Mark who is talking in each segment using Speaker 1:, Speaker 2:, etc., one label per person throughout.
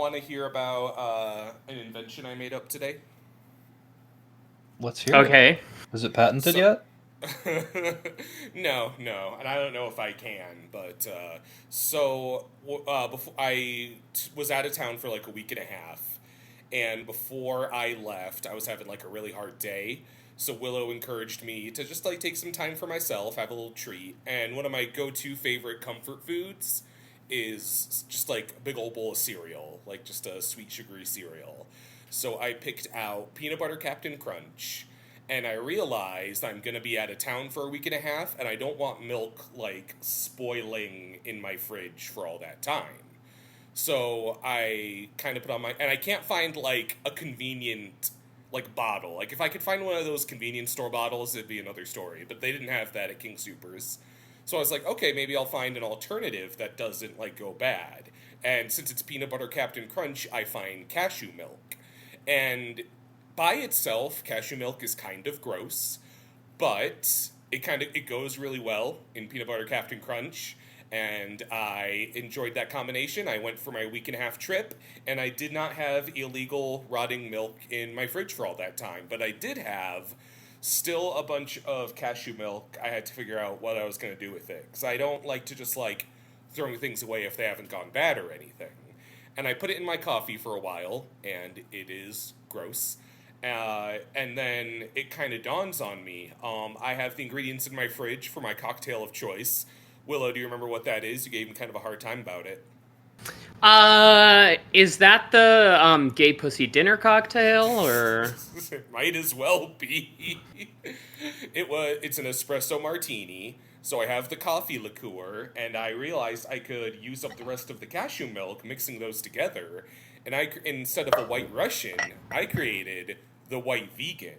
Speaker 1: want to hear about an invention I made up today?
Speaker 2: Let's hear it.
Speaker 3: Okay.
Speaker 2: Is it patented
Speaker 1: So,
Speaker 2: yet?
Speaker 1: no, and I don't know if I can, but before was out of town for like a week and a half, and before I left, I was having like a really hard day. So Willow encouraged me to just like take some time for myself, have a little treat, and one of my go-to favorite comfort foods is just like a big old bowl of cereal, like just a sweet sugary cereal. So I picked out peanut butter Captain Crunch, and I realized I'm going to be out of town for a week and a half, and I don't want milk, like, spoiling in my fridge for all that time. So I kind of put on my... And I can't find, like, a convenient, like, bottle. Like, if I could find one of those convenience store bottles, it'd be another story. But they didn't have that at King Soopers. So I was like, okay, maybe I'll find an alternative that doesn't, like, go bad. And since it's peanut butter Captain Crunch, I find cashew milk. And by itself, cashew milk is kind of gross, but it goes really well in peanut butter Captain Crunch, and I enjoyed that combination. I went for my week and a half trip, and I did not have illegal rotting milk in my fridge for all that time, but I did have still a bunch of cashew milk. I had to figure out what I was going to do with it, because I don't like to just like throwing things away if they haven't gone bad or anything. And I put it in my coffee for a while, and it is gross. And then it kind of dawns on me. I have the ingredients in my fridge for my cocktail of choice. Willow, do you remember what that is? You gave me kind of a hard time about it.
Speaker 3: Is that the gay pussy dinner cocktail or?
Speaker 1: It might as well be. It's an espresso martini. So I have the coffee liqueur, and I realized I could use up the rest of the cashew milk, mixing those together. And instead of a white Russian, I created the white vegan.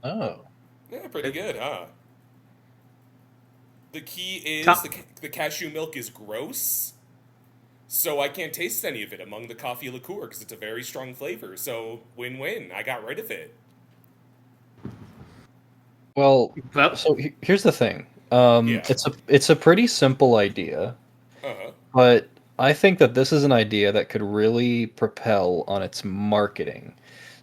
Speaker 2: Oh.
Speaker 1: Yeah, pretty good, huh? The key is
Speaker 3: Ta-
Speaker 1: the cashew milk is gross, so I can't taste any of it among the coffee liqueur because it's a very strong flavor. So win-win. I got rid of it.
Speaker 2: Well,
Speaker 3: Well,
Speaker 2: so here's the thing.
Speaker 1: Yeah.
Speaker 2: It's a pretty simple idea,
Speaker 1: Uh-huh.
Speaker 2: but I think that this is an idea that could really propel on its marketing.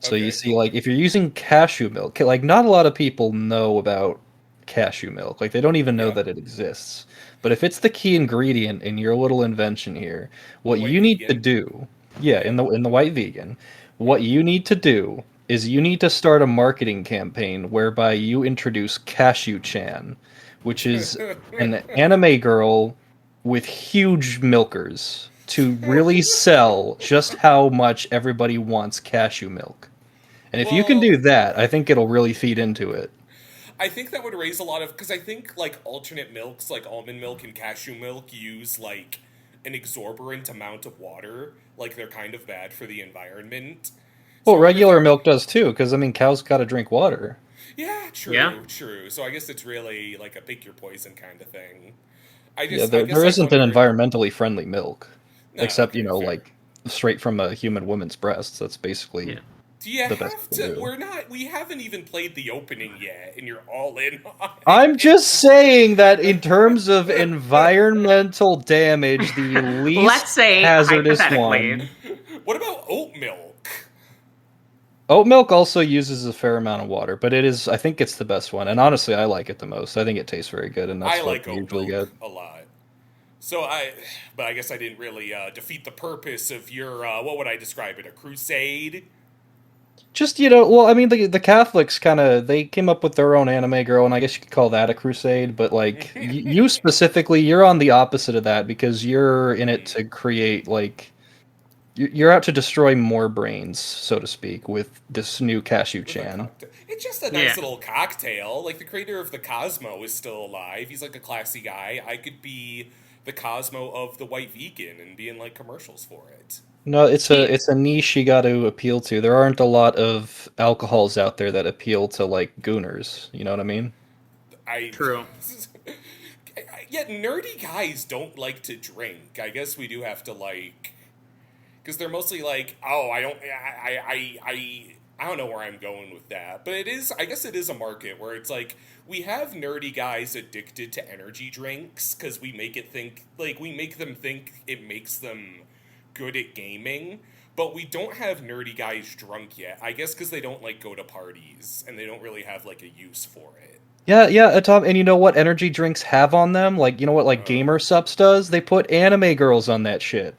Speaker 2: So you
Speaker 1: Okay.
Speaker 2: see, like, if you're using cashew milk, like, not a lot of people know about cashew milk. Like, they don't even know
Speaker 1: Yeah.
Speaker 2: that it exists. But if it's the key ingredient in your little invention here,
Speaker 1: The
Speaker 2: what
Speaker 1: white
Speaker 2: you need to
Speaker 1: vegan.
Speaker 2: do, yeah, in the white vegan, what you need to do is you need to start a marketing campaign whereby you introduce Cashew Chan, which is an anime girl with huge milkers to really sell just how much everybody wants cashew milk. And if you can do
Speaker 1: Well,
Speaker 2: that, I think it'll really feed into it.
Speaker 1: I think that would raise a lot of because I think like alternate milks, like almond milk and cashew milk, use like an exorbitant amount of water. Like they're kind of bad for the environment. So
Speaker 2: Well,
Speaker 1: I wonder if
Speaker 2: regular
Speaker 1: there.
Speaker 2: milk does too, because I mean, cows got to drink water.
Speaker 1: Yeah,
Speaker 3: yeah.
Speaker 1: true, true. So I guess it's really like a pick your poison kind of thing.
Speaker 2: Yeah,
Speaker 1: I
Speaker 2: there
Speaker 1: guess I
Speaker 2: isn't an
Speaker 1: wonder.
Speaker 2: environmentally friendly milk,
Speaker 1: No,
Speaker 2: except,
Speaker 1: okay, fair.
Speaker 2: like straight from a human woman's breasts. That's basically
Speaker 3: Yeah.
Speaker 1: Do you
Speaker 2: the best
Speaker 1: have
Speaker 2: you can
Speaker 1: to?
Speaker 2: do.
Speaker 1: We haven't even played the opening yet, and you're all in on
Speaker 2: I'm
Speaker 1: it.
Speaker 2: just saying that in terms of environmental damage, the least
Speaker 3: Let's say
Speaker 2: hazardous
Speaker 3: hypothetically.
Speaker 2: one.
Speaker 1: What about oat milk?
Speaker 2: Oat milk also uses a fair amount of water, but I think it's the best one. And honestly, I like it the most. I think it tastes very good, and
Speaker 1: I
Speaker 2: that's what
Speaker 1: like
Speaker 2: we
Speaker 1: oat
Speaker 2: usually get.
Speaker 1: milk a lot. But I guess I didn't really defeat the purpose of your, what would I describe it, a crusade?
Speaker 2: Just, well, I mean, the Catholics they came up with their own anime girl, and I guess you could call that a crusade, but, like, you specifically, you're on the opposite of that, because you're in it
Speaker 1: Hmm.
Speaker 2: to create, like, you're out to destroy more brains, so to speak, with this new Cashew
Speaker 1: With a
Speaker 2: Chan.
Speaker 1: cocktail. It's just a
Speaker 3: Yeah.
Speaker 1: nice little cocktail. Like, the creator of the Cosmo is still alive. He's, like, a classy guy. I could be the Cosmo of the white vegan and be in, like, commercials for it.
Speaker 2: No, it's a
Speaker 3: He,
Speaker 2: it's a niche you got to appeal to. There aren't a lot of alcohols out there that appeal to, like, gooners. You know what I mean?
Speaker 1: I...
Speaker 3: true.
Speaker 1: Yet nerdy guys don't like to drink. I guess we do have to, like... Because they're mostly like, oh, I don't... I don't know where I'm going with that, but I guess it is a market where it's like, we have nerdy guys addicted to energy drinks because we make them think it makes them good at gaming, but we don't have nerdy guys drunk yet. I guess because they don't, like, go to parties, and they don't really have, like, a use for it.
Speaker 2: Yeah, Tom, and you know what energy drinks have on them? Like, you know what, like, Gamer Supps does? They put anime girls on that shit.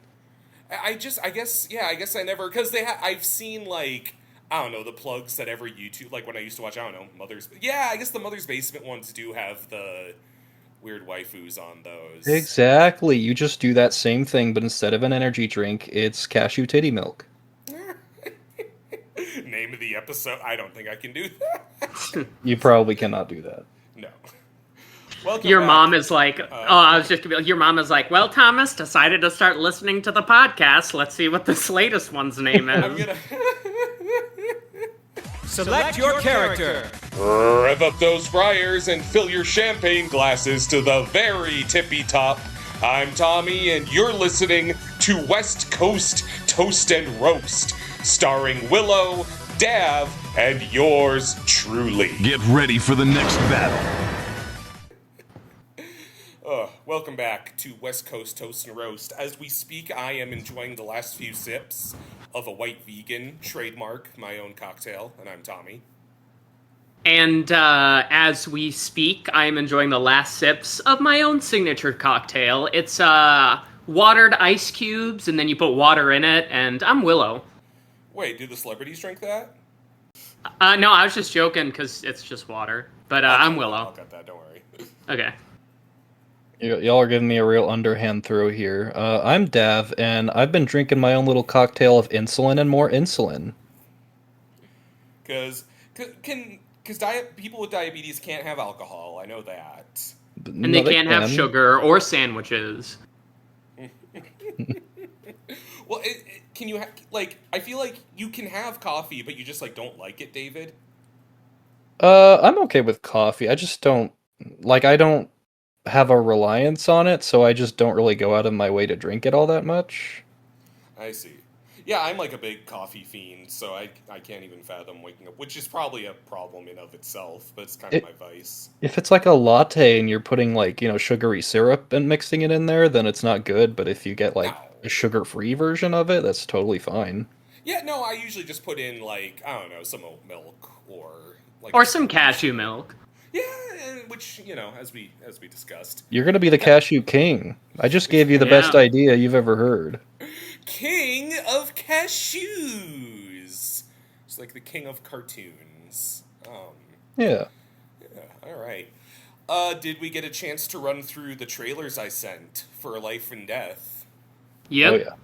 Speaker 1: I guess I never, because I've seen, like, I don't know, the plugs that every YouTube, like when I used to watch, I don't know, I guess the Mother's Basement ones do have the weird waifus on those.
Speaker 2: Exactly. You just do that same thing, but instead of an energy drink, it's cashew titty milk.
Speaker 1: Name of the episode, I don't think I can do that.
Speaker 2: You probably cannot do that.
Speaker 1: No. Welcome
Speaker 3: Your
Speaker 1: back.
Speaker 3: mom is like, I was just gonna be like, your mom is like, well, Thomas decided to start listening to the podcast. Let's see what this latest one's name is.
Speaker 1: I'm gonna...
Speaker 4: Select your character.
Speaker 1: Rev up those fryers and fill your champagne glasses to the very tippy top. I'm Tommy, and you're listening to West Coast Toast and Roast, starring Willow, Dav, and yours truly.
Speaker 4: Get ready for the next battle.
Speaker 1: Welcome back to West Coast Toast and Roast. As we speak, I am enjoying the last few sips of a white vegan trademark, my own cocktail, and I'm Tommy.
Speaker 3: And as we speak, I'm enjoying the last sips of my own signature cocktail. It's watered ice cubes, and then you put water in it, and I'm Willow.
Speaker 1: Wait, do the celebrities drink that?
Speaker 3: No, I was just joking, because it's just water. But I'm Willow.
Speaker 1: I'll got that, don't worry.
Speaker 3: Okay.
Speaker 2: Y'all are giving me a real underhand throw here. I'm Dav, and I've been drinking my own little cocktail of insulin and more insulin.
Speaker 1: Because people with diabetes can't have alcohol. I know that.
Speaker 3: And they can't have sugar or sandwiches.
Speaker 1: Well, can you I feel like you can have coffee, but you just don't like it, David.
Speaker 2: I'm okay with coffee. I just don't I don't have a reliance on it, so I just don't really go out of my way to drink it all that much.
Speaker 1: I see. Yeah, I'm a big coffee fiend, so I can't even fathom waking up, which is probably a problem in of itself, but it's kind of my vice.
Speaker 2: If it's like a latte and you're putting sugary syrup and mixing it in there, then it's not good, but if you get a sugar-free version of it, that's totally fine.
Speaker 1: Yeah, no, I usually just put in I don't know, some oat milk
Speaker 3: or some cashew milk.
Speaker 1: Yeah, which, as we discussed.
Speaker 2: You're gonna be the cashew king. I just gave you the best idea you've ever heard.
Speaker 1: King of cashews! It's like the king of cartoons.
Speaker 2: Yeah,
Speaker 1: alright. Did we get a chance to run through the trailers I sent for Life and Death?
Speaker 3: Yep.
Speaker 2: Oh, yeah.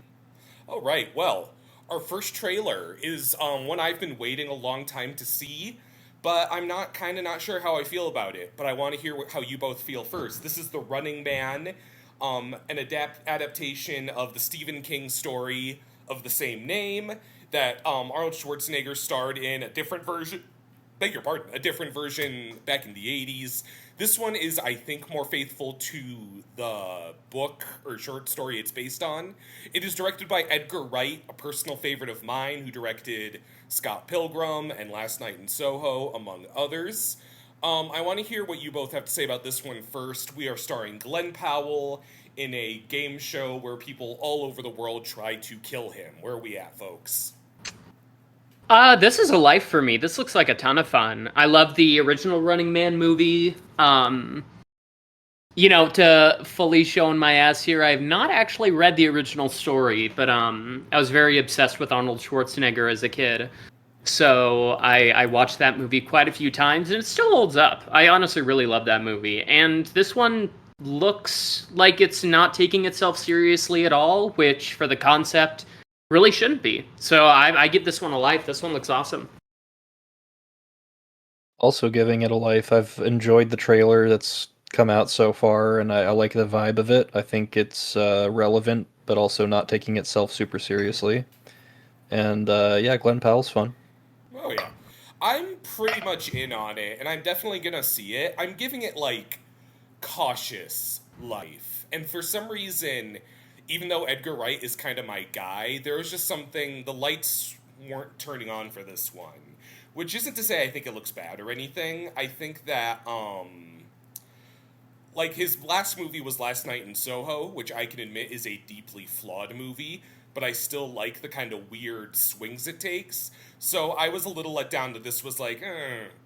Speaker 1: Oh, right. Well, our first trailer is one I've been waiting a long time to see, but I'm not sure how I feel about it. But I want to hear how you both feel first. This is The Running Man, an adaptation of the Stephen King story of the same name that Arnold Schwarzenegger starred in a different version. Beg your pardon, a different version back in the 80s. This one is, I think, more faithful to the book or short story it's based on. It is directed by Edgar Wright, a personal favorite of mine, who directed Scott Pilgrim and Last Night in Soho, among others. I want to hear what you both have to say about this one first. We are starring Glenn Powell in a game show where people all over the world try to kill him. Where are we at, folks?
Speaker 3: This is a life for me. This looks like a ton of fun. I love the original Running Man movie. To fully show my ass here, I have not actually read the original story, but I was very obsessed with Arnold Schwarzenegger as a kid. So I watched that movie quite a few times, and it still holds up. I honestly really love that movie. And this one looks like it's not taking itself seriously at all, which, for the concept, really shouldn't be. So I give this one a life. This one looks awesome.
Speaker 2: Also giving it a life. I've enjoyed the trailer that's come out so far, and I like the vibe of it. I think it's relevant, but also not taking itself super seriously. And Glenn Powell's fun.
Speaker 1: Oh yeah. I'm pretty much in on it, and I'm definitely gonna see it. I'm giving it cautious life. And for some reason, even though Edgar Wright is kind of my guy, there was just something, the lights weren't turning on for this one. Which isn't to say I think it looks bad or anything. I think that, like, his last movie was Last Night in Soho, which I can admit is a deeply flawed movie, but I still like the kind of weird swings it takes. So I was a little let down that this was, like,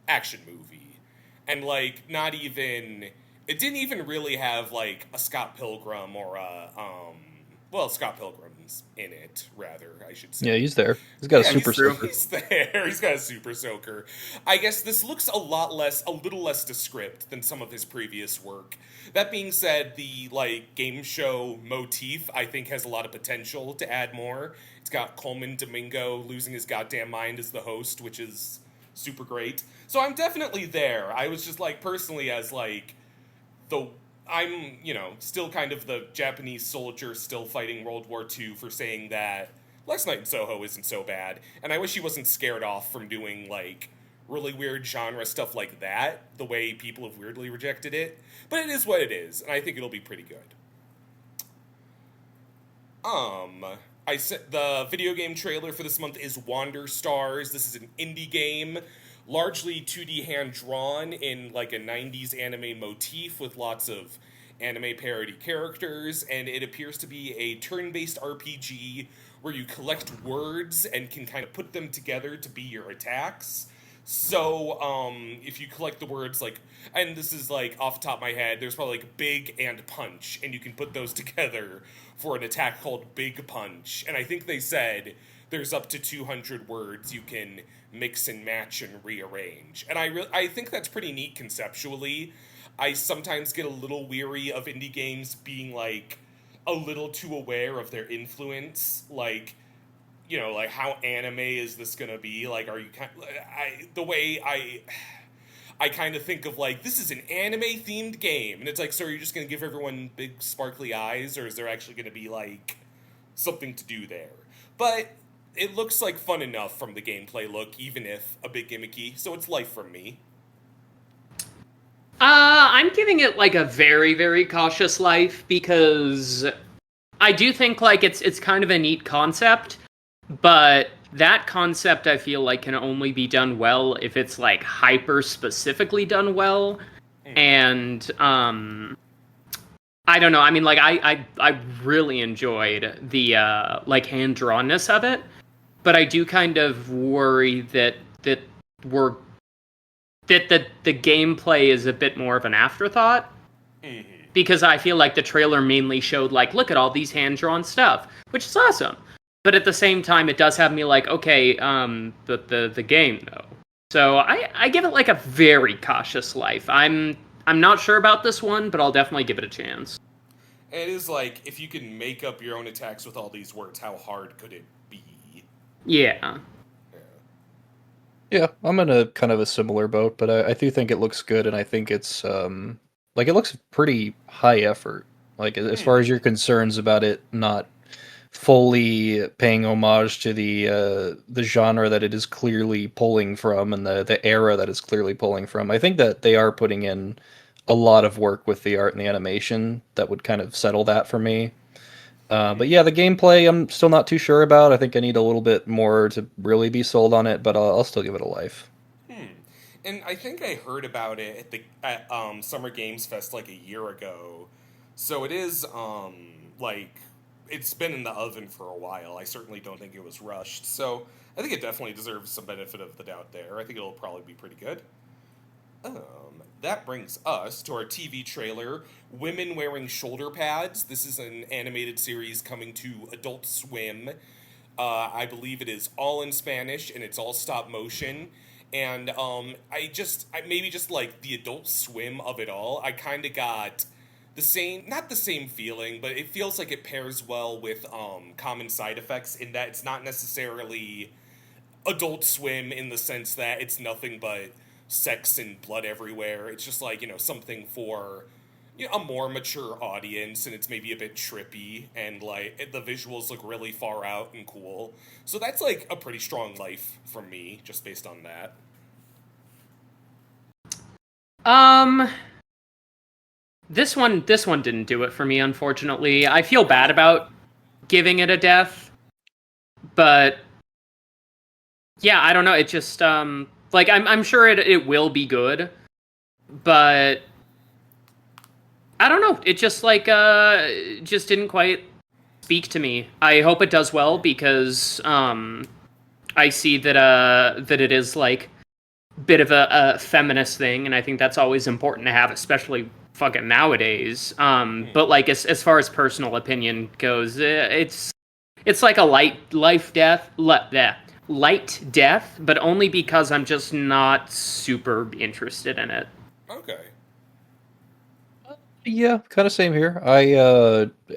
Speaker 1: action movie. And, like, not even... It didn't even really have, like, a Scott Pilgrim or a, well, Scott Pilgrim's in it, rather, I should say.
Speaker 2: Yeah, he's there. He's got a super soaker.
Speaker 1: He's there. He's got a super soaker. I guess this looks a little less descript than some of his previous work. That being said, the, like, game show motif, I think, has a lot of potential to add more. It's got Coleman Domingo losing his goddamn mind as the host, which is super great. So I'm definitely there. I was just, like, personally as, like... I'm, you know, still kind of the Japanese soldier still fighting World War II for saying that Last Night in Soho isn't so bad, and I wish he wasn't scared off from doing, like, really weird genre stuff like that, the way people have weirdly rejected it, but it is what it is, and I think it'll be pretty good. I said the video game trailer for this month is Wander Stars. This is an indie game, largely 2D hand-drawn in, like, a 90s anime motif with lots of anime parody characters, and it appears to be a turn-based RPG where you collect words and can kind of put them together to be your attacks. So, if you collect the words, like, and this is, like, off the top of my head, there's probably, like, big and punch, and you can put those together for an attack called Big Punch, and I think they said there's up to 200 words you can mix and match and rearrange. And I think that's pretty neat conceptually. I sometimes get a little weary of indie games being, like, a little too aware of their influence. Like, you know, like, how anime is this gonna be? Like, are you the way I kind of think of, like, this is an anime-themed game. And it's like, so are you just gonna give everyone big sparkly eyes? Or is there actually gonna be, like, something to do there? But it looks like fun enough from the gameplay look, even if a bit gimmicky, so it's life from me.
Speaker 3: I'm giving it, like, a very, very cautious life, because I do think, like, it's kind of a neat concept, but that concept, I feel like, can only be done well if it's, like, hyper-specifically done well, and, I don't know, I mean, like, I really enjoyed the, like, hand-drawnness of it, but I do kind of worry that the gameplay is a bit more of an afterthought. Mm-hmm. Because I feel like the trailer mainly showed, like, look at all these hand-drawn stuff, which is awesome. But at the same time, it does have me like, okay, the game, though. So I give it, like, a very cautious life. I'm not sure about this one, but I'll definitely give it a chance.
Speaker 1: And it is like, if you can make up your own attacks with all these words, how hard could it be?
Speaker 3: Yeah.
Speaker 2: Yeah, I'm in a kind of a similar boat, but I do think it looks good, and I think it's, like, it looks pretty high effort. Like, as far as your concerns about it not fully paying homage to the genre that it is clearly pulling from, and the era that it's clearly pulling from, I think that they are putting in a lot of work with the art and the animation that would kind of settle that for me. But yeah, the gameplay I'm still not too sure about. I think I need a little bit more to really be sold on it, but I'll still give it a life.
Speaker 1: And I think I heard about it at Summer Games Fest like a year ago. So it is, like, it's been in the oven for a while. I certainly don't think it was rushed. So I think it definitely deserves some benefit of the doubt there. I think it'll probably be pretty good. That brings us to our TV trailer, Women Wearing Shoulder Pads. This is an animated series coming to Adult Swim. I believe it is all in Spanish, and it's all stop motion. And I maybe just like the Adult Swim of it all, I kind of got the same, not the same feeling, but it feels like it pairs well with Common Side Effects in that it's not necessarily Adult Swim in the sense that it's nothing but sex and blood everywhere. It's just like, you know, something for, you know, a more mature audience, and it's maybe a bit trippy, and like the visuals look really far out and cool. So that's like a pretty strong life from me, just based on that.
Speaker 3: This one didn't do it for me, unfortunately. I feel bad about giving it a death, but Yeah, I don't know. It just like I'm sure it will be good, but I don't know. It just like just didn't quite speak to me. I hope it does well because I see that it is like a bit of a feminist thing, and I think that's always important to have, especially fucking nowadays. But like as far as personal opinion goes, it's like a light death, but only because I'm just not super interested in it.
Speaker 1: Okay.
Speaker 2: Yeah, kind of same here.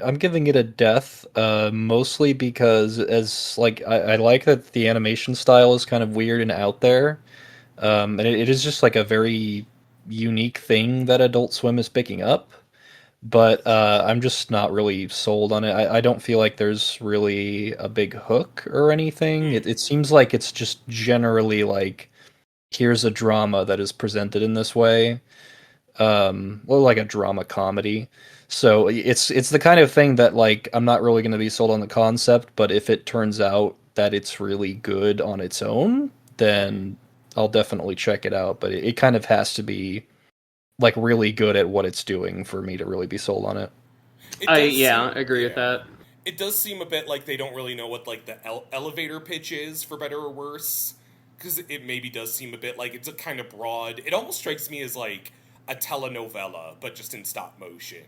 Speaker 2: I'm giving it a death, mostly because as like I like that the animation style is kind of weird and out there. And it is just like a very unique thing that Adult Swim is picking up. But I'm just not really sold on it. I don't feel like there's really a big hook or anything. It seems like it's just generally like here's a drama that is presented in this way, well, like a drama comedy. So it's the kind of thing that like I'm not really going to be sold on the concept, but if it turns out that it's really good on its own, then I'll definitely check it out. But it kind of has to be like really good at what it's doing for me to really be sold on it.
Speaker 3: I agree with
Speaker 1: Yeah.
Speaker 3: that.
Speaker 1: It does seem a bit like they don't really know what like the elevator pitch is, for better or worse, because it maybe does seem a bit like it's a kind of broad. It almost strikes me as like a telenovela, but just in stop motion,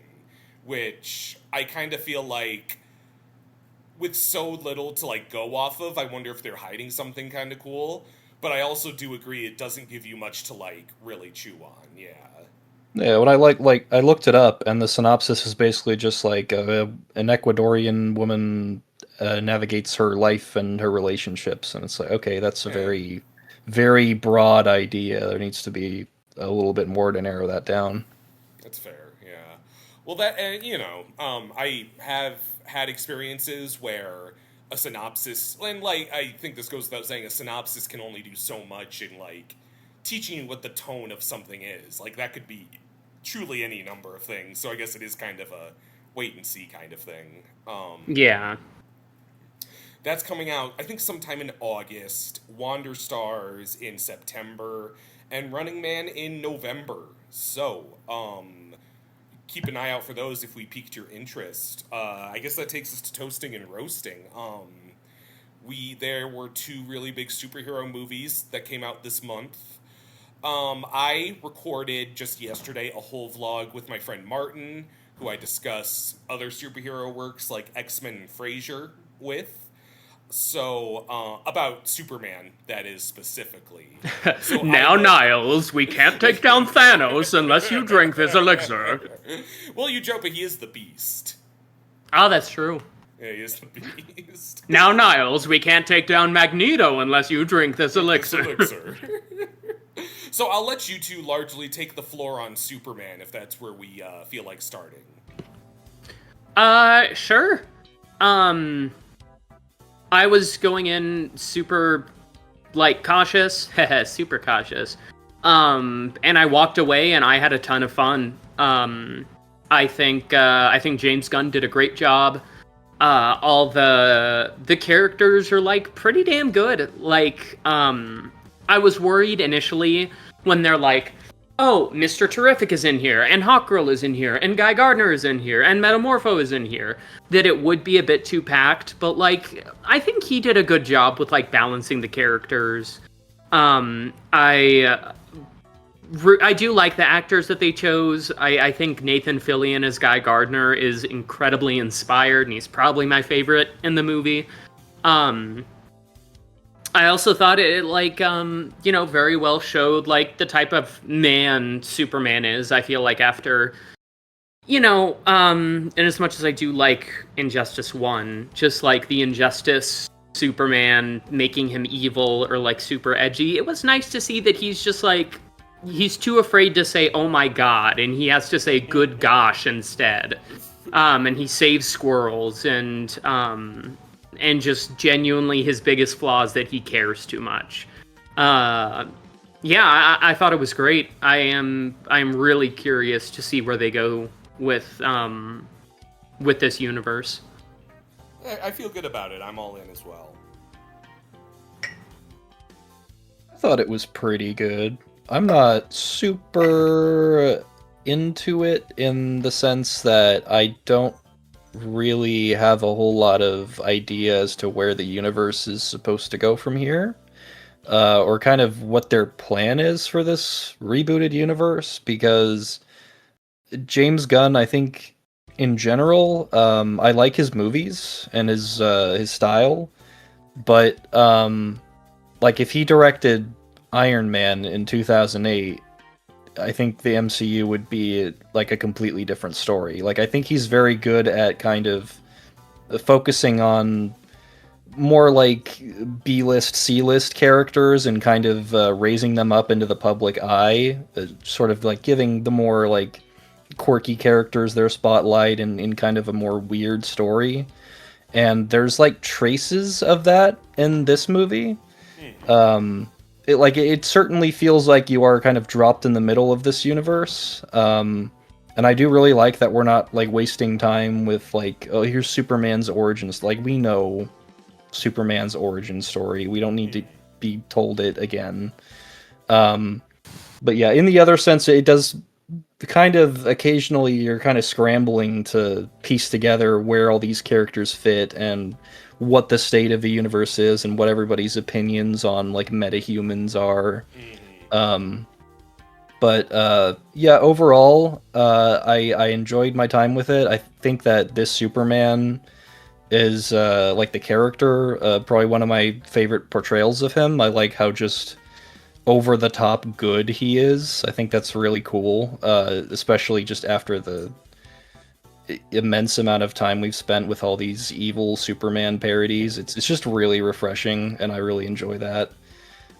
Speaker 1: which I kind of feel like with so little to like go off of, I wonder if they're hiding something kind of cool. But I also do agree it doesn't give you much to like really chew on. Yeah.
Speaker 2: Yeah, what I like I looked it up, and the synopsis is basically just like an Ecuadorian woman navigates her life and her relationships, and it's like, okay, that's a
Speaker 1: Yeah.
Speaker 2: very, very broad idea. There needs to be a little bit more to narrow that down.
Speaker 1: That's fair, yeah. Well, that and I have had experiences where a synopsis, and like I think this goes without saying, a synopsis can only do so much in like teaching you what the tone of something is. Like that could be truly any number of things. So I guess it is kind of a wait and see kind of thing.
Speaker 3: Yeah.
Speaker 1: That's coming out, I think, sometime in August. Wander Stars in September, and Running Man in November. So, keep an eye out for those if we piqued your interest. I guess that takes us to toasting and roasting. There were two really big superhero movies that came out this month. I recorded just yesterday a whole vlog with my friend Martin, who I discuss other superhero works like X-Men and Frasier with. So, about Superman, that is specifically. So
Speaker 3: Now, Niles, we can't take down Thanos unless you drink this elixir.
Speaker 1: Well, you joke, but he is the Beast.
Speaker 3: Oh, that's true.
Speaker 1: Yeah, he is the Beast.
Speaker 3: Now, Niles, we can't take down Magneto unless you drink this elixir.
Speaker 1: Elixir. So I'll let you two largely take the floor on Superman, if that's where we feel like starting.
Speaker 3: Sure. I was going in super, like, cautious. Super cautious. And I walked away and I had a ton of fun. I think James Gunn did a great job. All the characters are, like, pretty damn good. Like, I was worried initially when they're like, oh, Mr. Terrific is in here, and Hawkgirl is in here, and Guy Gardner is in here, and Metamorpho is in here, that it would be a bit too packed, but, like, I think he did a good job with, like, balancing the characters. I do like the actors that they chose. I think Nathan Fillion as Guy Gardner is incredibly inspired, and he's probably my favorite in the movie. I also thought it, like, very well showed, like, the type of man Superman is. I feel like after, and as much as I do like Injustice 1, just, like, the Injustice Superman making him evil or, like, super edgy, it was nice to see that he's just, like, he's too afraid to say, oh my god, and he has to say good gosh instead. And he saves squirrels, and just genuinely his biggest flaw is that he cares too much. I thought it was great. I'm really curious to see where they go with this universe.
Speaker 1: I feel good about it. I'm all in as well.
Speaker 2: thought it was pretty good. I'm not super into it in the sense that I don't really have a whole lot of idea as to where the universe is supposed to go from here, or kind of what their plan is for this rebooted universe, because James Gunn, I think, in general, I like his movies and his style, but like if he directed Iron Man in 2008, I think the MCU would be like a completely different story. Like I think he's very good at kind of focusing on more like B-list, C-list characters and kind of raising them up into the public eye, sort of like giving the more like quirky characters their spotlight in kind of a more weird story. And there's like traces of that in this movie. It certainly feels like you are kind of dropped in the middle of this universe. And I do really like that we're not like wasting time with like, oh, here's Superman's origins. Like we know Superman's origin story. We don't need to be told it again. But yeah, in the other sense, it does kind of occasionally you're kind of scrambling to piece together where all these characters fit and what the state of the universe is and what everybody's opinions on like metahumans are. Yeah, overall, I enjoyed my time with it. I think that this Superman is like the character, probably one of my favorite portrayals of him. I like how just over the top good he is. I think that's really cool, especially just after the immense amount of time we've spent with all these evil Superman parodies. It's just really refreshing, and I really enjoy that.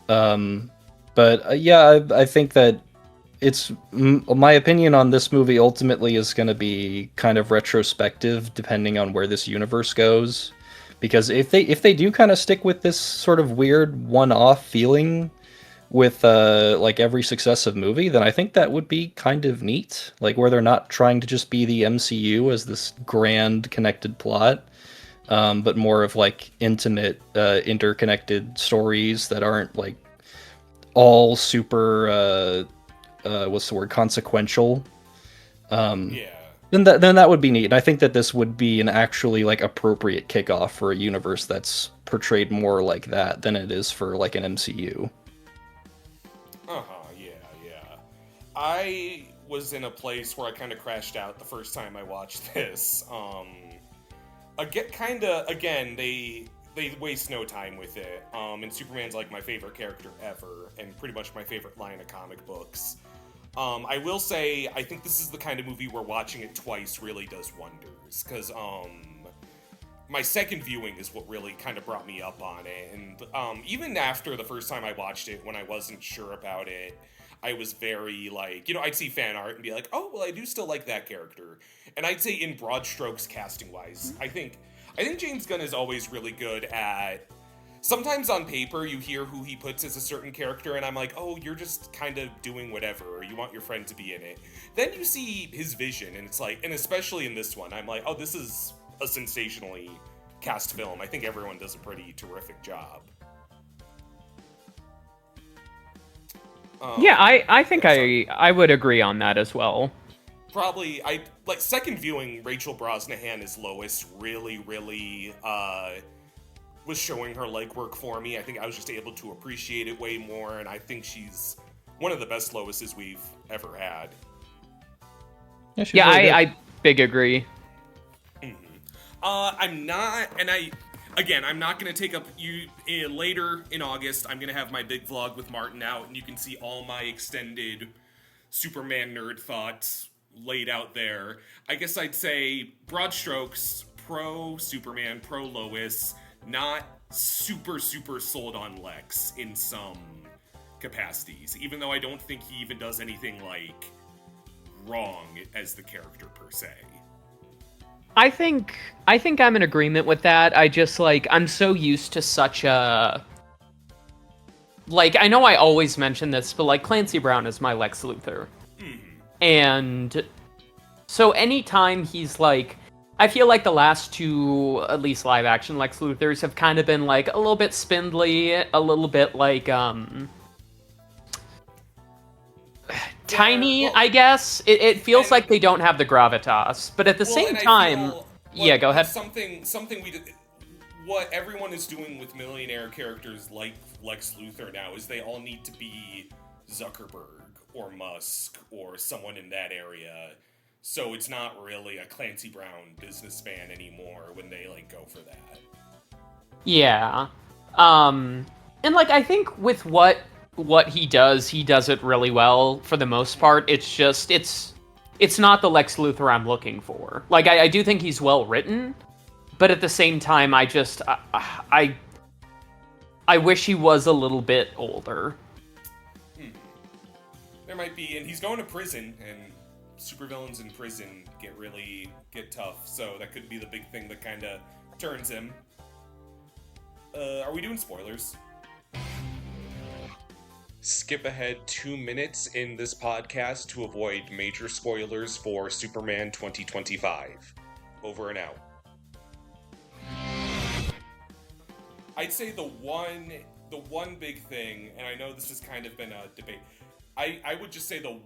Speaker 2: I think that my opinion on this movie ultimately is going to be kind of retrospective, depending on where this universe goes. Because if they do kind of stick with this sort of weird one-off feeling with like every successive movie, then I think that would be kind of neat. Like where they're not trying to just be the MCU as this grand connected plot, but more of like intimate, interconnected stories that aren't like all super what's the word, consequential. Then that would be neat. And I think that this would be an actually like appropriate kickoff for a universe that's portrayed more like that than it is for like an MCU.
Speaker 1: Yeah. I was in a place where I kind of crashed out the first time I watched this. Again, they waste no time with it. And Superman's like my favorite character ever, and pretty much my favorite line of comic books. I will say, I think this is the kind of movie where watching it twice really does wonders, because my second viewing is what really kind of brought me up on it, and even after the first time I watched it, when I wasn't sure about it, I was very like, I'd see fan art and be like, oh, well, I do still like that character, and I'd say in broad strokes, casting-wise, I think James Gunn is always really good at, sometimes on paper you hear who he puts as a certain character and I'm like, oh, you're just kind of doing whatever, or you want your friend to be in it. Then you see his vision and it's like, and especially in this one, I'm like, oh, this is a sensationally cast film. I think everyone does a pretty terrific job.
Speaker 3: I think I would agree on that as well.
Speaker 1: Probably, second viewing, Rachel Brosnahan as Lois really was showing her legwork for me. I think I was just able to appreciate it way more, and I think she's one of the best Loises we've ever had.
Speaker 3: Yeah, I big agree.
Speaker 1: I'm not going to take up you later in August. I'm going to have my big vlog with Martin out, and you can see all my extended Superman nerd thoughts laid out there. I guess I'd say broad strokes, pro Superman, pro Lois, not super sold on Lex in some capacities, even though I don't think he even does anything like wrong as the character per se.
Speaker 3: I think I'm in agreement with that. I just I'm so used to such a I know I always mention this, but Clancy Brown is my Lex Luthor. And so anytime he's I feel like the last two, at least live action Lex Luthors have kind of been a little bit spindly, a little bit tiny,
Speaker 1: well,
Speaker 3: I guess. It feels
Speaker 1: and-
Speaker 3: like they don't have the gravitas, but at the same
Speaker 1: and I
Speaker 3: time,
Speaker 1: feel
Speaker 3: yeah, go ahead.
Speaker 1: Something we did. What everyone is doing with millionaire characters like Lex Luthor now is they all need to be Zuckerberg or Musk or someone in that area. So it's not really a Clancy Brown businessman anymore when they like go for that.
Speaker 3: Yeah. And like I think with what he does it really well for the most part. It's just it's not the Lex Luthor I'm looking for. Like I do think he's well written, but at the same time I wish he was a little bit older.
Speaker 1: There might be, and he's going to prison, and supervillains in prison get tough, so that could be the big thing that kind of turns him. Are we doing spoilers? Skip ahead 2 minutes in this podcast to avoid major spoilers for Superman 2025. Over and out. I'd say the one big thing, and I know this has kind of been a debate, I would just say the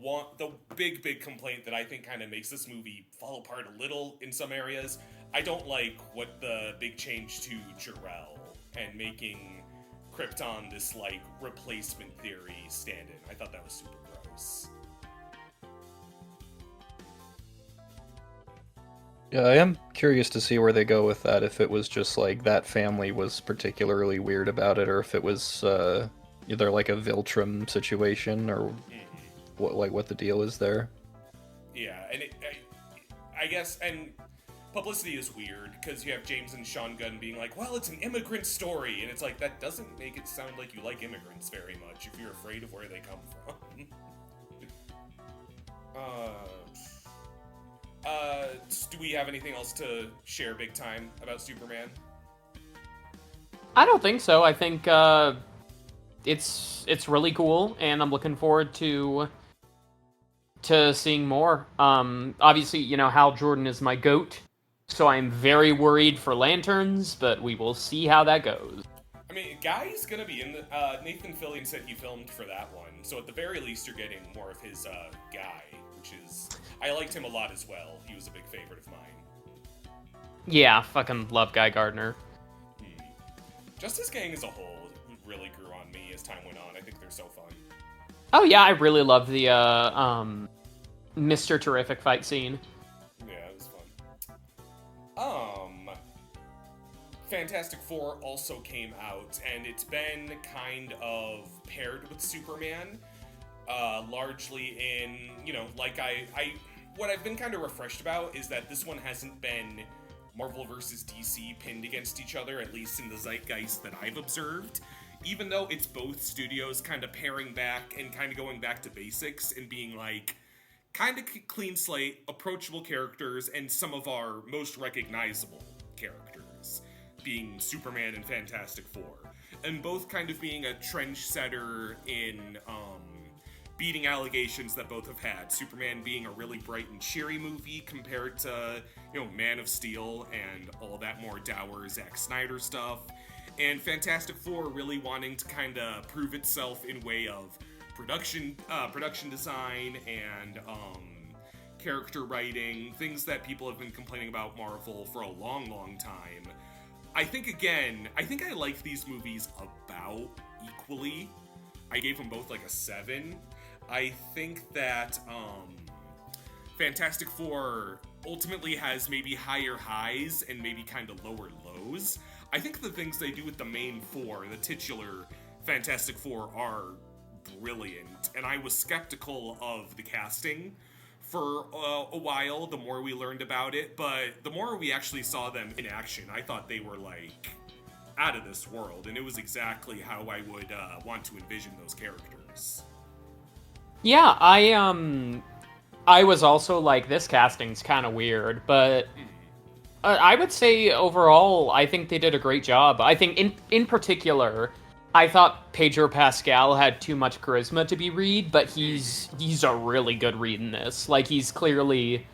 Speaker 1: big complaint that I think kind of makes this movie fall apart a little in some areas. I don't like what the big change to Jor-El and making Krypton this like replacement theory stand-in. I thought that was super gross.
Speaker 2: Yeah, I am curious to see where they go with that. If it was just like that family was particularly weird about it, or if it was either like a Viltrum situation, or what the deal is there.
Speaker 1: Yeah, and I guess, and publicity is weird because you have James and Sean Gunn being like, well, it's an immigrant story, and it's like, that doesn't make it sound like you like immigrants very much if you're afraid of where they come from. Do we have anything else to share big time about Superman?
Speaker 3: I don't think so. I think it's really cool, and I'm looking forward to seeing more. Obviously, you know, Hal Jordan is my GOAT, so I'm very worried for Lanterns, but we will see how that goes.
Speaker 1: I mean, Guy's gonna be in the... Nathan Fillion said he filmed for that one, so at the very least you're getting more of his Guy, which is... I liked him a lot as well. He was a big favorite of mine.
Speaker 3: Yeah, fucking love Guy Gardner.
Speaker 1: Justice Gang as a whole really grew on me as time went on. I think they're so fun.
Speaker 3: Oh yeah, I really love the Mr. Terrific fight scene.
Speaker 1: Yeah, it was fun. Fantastic Four also came out, and it's been kind of paired with Superman, largely in, you know, like what I've been kind of refreshed about is that this one hasn't been Marvel versus DC pinned against each other, at least in the zeitgeist that I've observed. Even though it's both studios kind of pairing back and kind of going back to basics and being like, kind of clean slate, approachable characters, and some of our most recognizable characters, being Superman and Fantastic Four. And both kind of being a trendsetter in beating allegations that both have had. Superman being a really bright and cheery movie compared to, you know, Man of Steel and all that more dour Zack Snyder stuff. And Fantastic Four really wanting to kind of prove itself in way of production design and character writing, things that people have been complaining about Marvel for a long time. I think I like these movies about equally. I gave them both like a 7. I think that Fantastic Four ultimately has maybe higher highs and maybe kind of lower lows. I think the things they do with the main four, the titular Fantastic Four, are brilliant, and I was skeptical of the casting for a while, the more we learned about it, but the more we actually saw them in action, I thought they were, like, out of this world, and it was exactly how I would want to envision those characters.
Speaker 3: Yeah, I was also like, this casting's kind of weird, but I would say overall, I think they did a great job. I think in particular, I thought Pedro Pascal had too much charisma to be Reed, but he's a really good Reed in this. Like, he's clearly...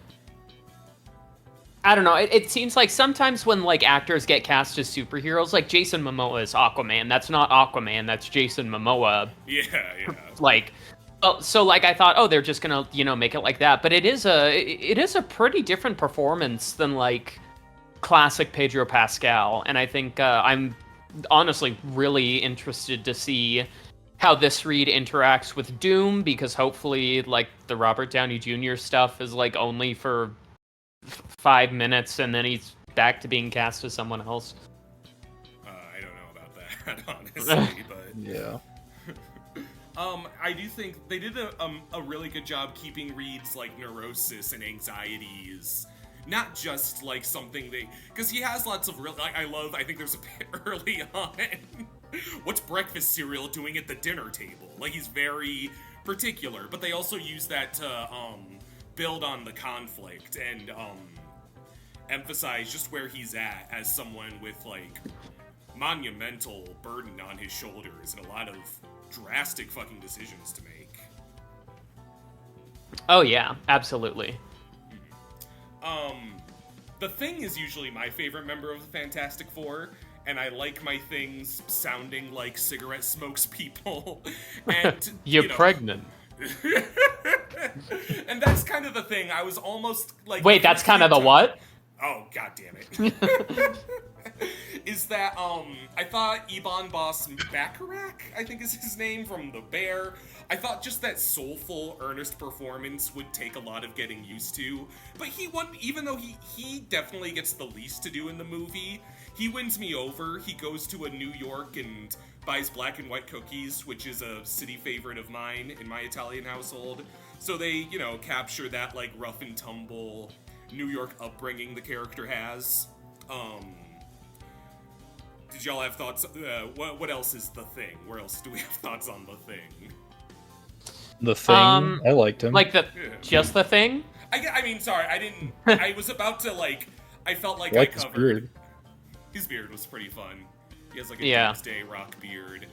Speaker 3: I don't know, it seems like sometimes when, like, actors get cast as superheroes, like, Jason Momoa is Aquaman. That's not Aquaman, that's Jason Momoa.
Speaker 1: Yeah.
Speaker 3: Like, Well, so like I thought, oh, they're just gonna, make it like that. But it is a pretty different performance than like classic Pedro Pascal, and I think I'm honestly really interested to see how this read interacts with Doom, because hopefully, like, the Robert Downey Jr. stuff is like only for 5 minutes, and then he's back to being cast as someone else.
Speaker 1: I don't know about that, honestly, but
Speaker 2: Yeah.
Speaker 1: I do think they did a really good job keeping Reed's like neurosis and anxieties not just like something because he has lots of real, like, I think there's a bit early on, what's breakfast cereal doing at the dinner table? Like, he's very particular, but they also use that to build on the conflict and emphasize just where he's at as someone with like monumental burden on his shoulders and a lot of drastic fucking decisions to make.
Speaker 3: Oh yeah, absolutely.
Speaker 1: The Thing is usually my favorite member of the Fantastic Four, and I like my things sounding like cigarette smokes people. And
Speaker 3: You're pregnant.
Speaker 1: And that's kind of the thing. I was almost like,
Speaker 3: wait, that's kind of the what?
Speaker 1: Oh, god damn it. Is that, I thought Ebon Boss Bacharach, I think is his name, from The Bear. I thought just that soulful, earnest performance would take a lot of getting used to. But he won, even though he definitely gets the least to do in the movie, he wins me over. He goes to a New York and buys black and white cookies, which is a city favorite of mine in my Italian household. So they, capture that, like, rough and tumble New York upbringing the character has. Did y'all have thoughts? What else is The Thing? Where else do we have thoughts on The Thing?
Speaker 2: The Thing, I liked him.
Speaker 3: Like just The Thing?
Speaker 1: I mean, sorry, I didn't. I was about to like. I felt like I covered.
Speaker 2: His beard.
Speaker 1: His beard was pretty fun. He has like a Doomsday Rock beard.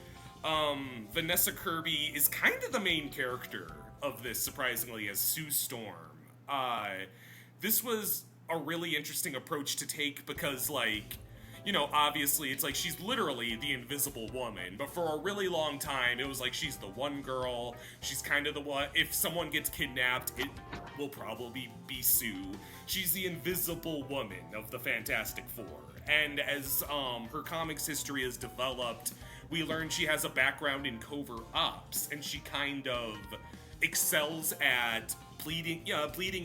Speaker 1: Vanessa Kirby is kind of the main character of this, surprisingly, as Sue Storm. This was a really interesting approach to take because, like, obviously it's like she's literally the Invisible Woman, but for a really long time it was like she's the one girl, she's kind of the one, if someone gets kidnapped, it will probably be Sue. She's the Invisible Woman of the Fantastic Four, and as her comics history has developed, we learn she has a background in covert ops, and she kind of excels at bleeding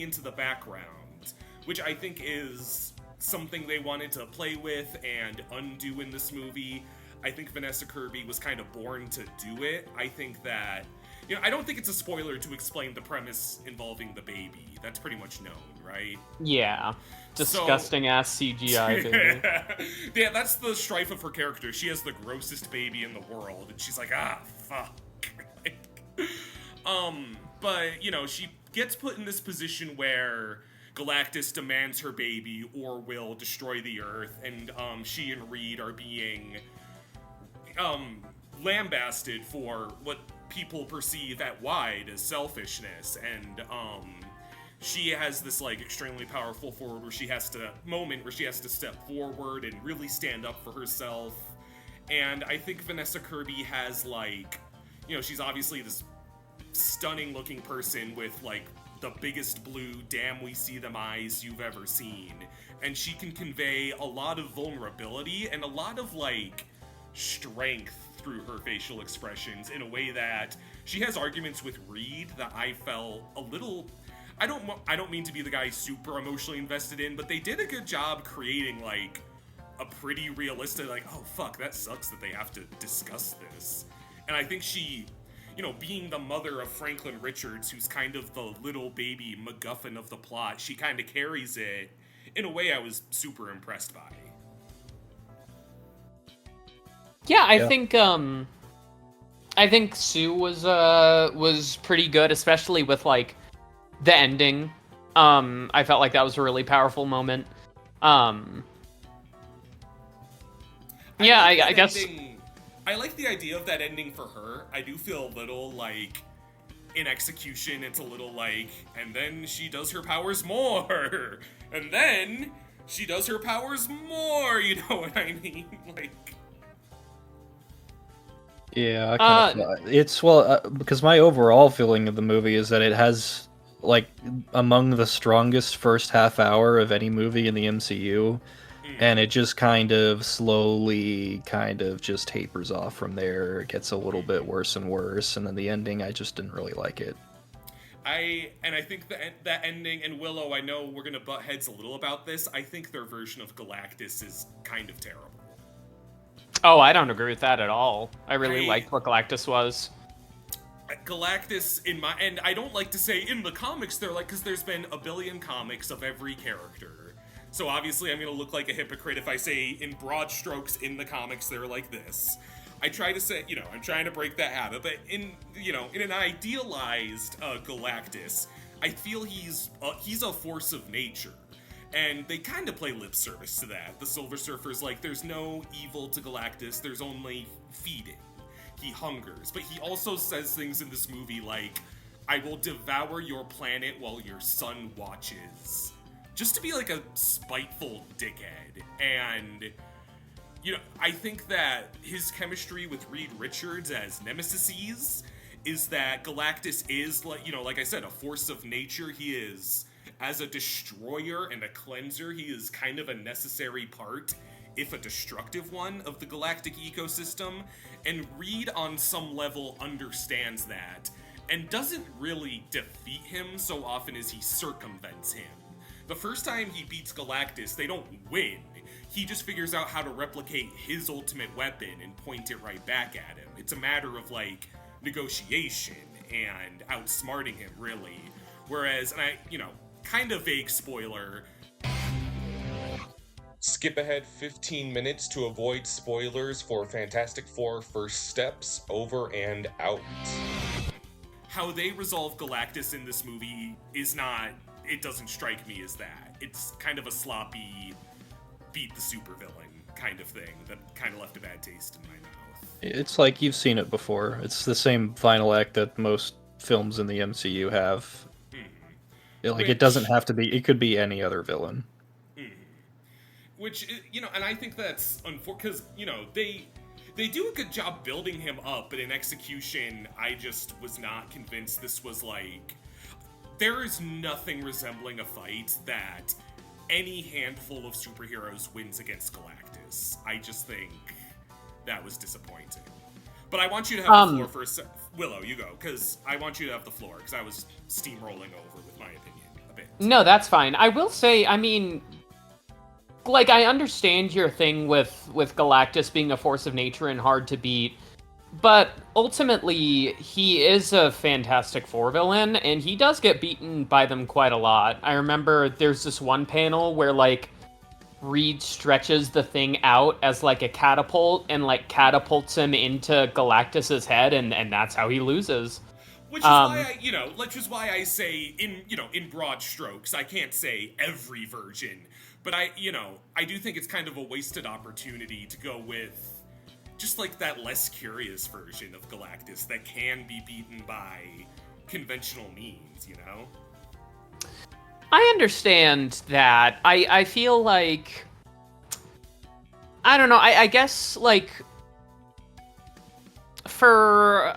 Speaker 1: into the background, which I think is something they wanted to play with and undo in this movie. I think Vanessa Kirby was kind of born to do it. I think that, I don't think it's a spoiler to explain the premise involving the baby. That's pretty much known, right?
Speaker 3: Yeah. Disgusting ass CGI baby.
Speaker 1: Yeah, that's the strife of her character. She has the grossest baby in the world, and she's like, fuck. But, she gets put in this position where Galactus demands her baby or will destroy the Earth, and she and Reed are being lambasted for what people perceive at wide as selfishness, and she has this like extremely powerful moment where she has to step forward and really stand up for herself. And I think Vanessa Kirby has like, she's obviously this stunning looking person with like the biggest blue damn we see them eyes you've ever seen, and she can convey a lot of vulnerability and a lot of like strength through her facial expressions in a way that she has arguments with Reed that I felt a little, I don't mean to be the guy super emotionally invested in, but they did a good job creating like a pretty realistic, like, oh fuck, that sucks that they have to discuss this. And I think she, being the mother of Franklin Richards, who's kind of the little baby MacGuffin of the plot, she kind of carries it in a way I was super impressed by.
Speaker 3: Yeah, I think Sue was pretty good, especially with like the ending. I felt like that was a really powerful moment. I guess
Speaker 1: I like the idea of that ending for her. I do feel a little like, in execution, it's a little like, and then she does her powers more, and then she does her powers more, you know what I mean? Like,
Speaker 2: Yeah, I kind of, it's because my overall feeling of the movie is that it has like among the strongest first half hour of any movie in the MCU, and it just kind of slowly kind of just tapers off from there. It gets a little bit worse and worse, and then the ending, I just didn't really like it.
Speaker 1: I think that ending, and Willow, I know we're gonna butt heads a little about this. I think their version of Galactus is kind of terrible.
Speaker 3: Oh, I don't agree with that at all. I really liked what Galactus was.
Speaker 1: Galactus, and I don't like to say in the comics, they're like, because there's been a billion comics of every character. So obviously I'm going to look like a hypocrite if I say in broad strokes in the comics they're like this. I try to say, I'm trying to break that habit, but in an idealized Galactus, I feel he's a force of nature. And they kind of play lip service to that. The Silver Surfer's like, there's no evil to Galactus, there's only feeding. He hungers. But he also says things in this movie like, I will devour your planet while your sun watches. Just to be like a spiteful dickhead. And, I think that his chemistry with Reed Richards as Nemesis is that Galactus is, like I said, a force of nature. He is... As a destroyer and a cleanser, he is kind of a necessary part, if a destructive one, of the galactic ecosystem, and Reed on some level understands that, and doesn't really defeat him so often as he circumvents him. The first time he beats Galactus, they don't win. He just figures out how to replicate his ultimate weapon and point it right back at him. It's a matter of, negotiation and outsmarting him, really. Whereas, and I, kind of vague spoiler. Skip ahead 15 minutes to avoid spoilers for Fantastic Four First Steps. Over and out. How they resolve Galactus in this movie is not... It doesn't strike me as that. It's kind of a sloppy, beat the supervillain kind of thing that kind of left a bad taste in my mouth.
Speaker 2: It's like you've seen it before. It's the same final act that most films in the MCU have. It doesn't have to be... It could be any other villain.
Speaker 1: Which, and I think that's unfortunate, because, they do a good job building him up, but in execution, I just was not convinced this was, there is nothing resembling a fight that any handful of superheroes wins against Galactus. I just think that was disappointing. But I want you to have the floor for a sec. Willow, you go, because I want you to have the floor, because I was steamrolling over with my opinion a bit.
Speaker 3: No, that's fine. I will say, I mean, I understand your thing with Galactus being a force of nature and hard to beat, but ultimately, he is a Fantastic Four villain, and he does get beaten by them quite a lot. I remember there's this one panel where, Reed stretches the thing out as a catapult and catapults him into Galactus's head, and that's how he loses.
Speaker 1: Which is why I say in broad strokes, I can't say every version, but I do think it's kind of a wasted opportunity to go with just that less curious version of Galactus that can be beaten by conventional means,
Speaker 3: I understand that. I feel like... I don't know, I guess, for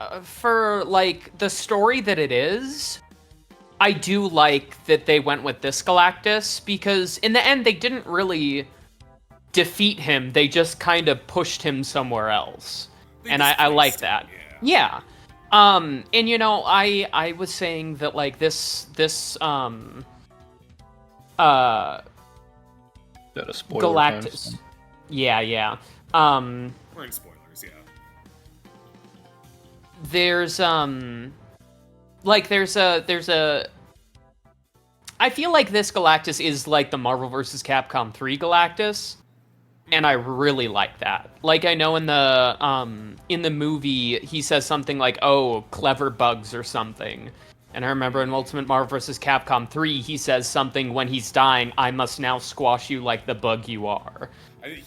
Speaker 3: the story that it is, I do like that they went with this Galactus, because in the end, they didn't really defeat him, they just kind of pushed him somewhere else. And I like that. Yeah. And I was saying that this
Speaker 2: Is that a spoiler
Speaker 3: Galactus.
Speaker 2: time?
Speaker 3: Yeah.
Speaker 1: We're in spoilers, yeah.
Speaker 3: There's a I feel like this Galactus is the Marvel vs. Capcom 3 Galactus, and I really like that. I know in the movie he says something like, "Oh, clever bugs" or something. And I remember in Ultimate Marvel vs. Capcom 3, he says something when he's dying, "I must now squash you like the bug you are."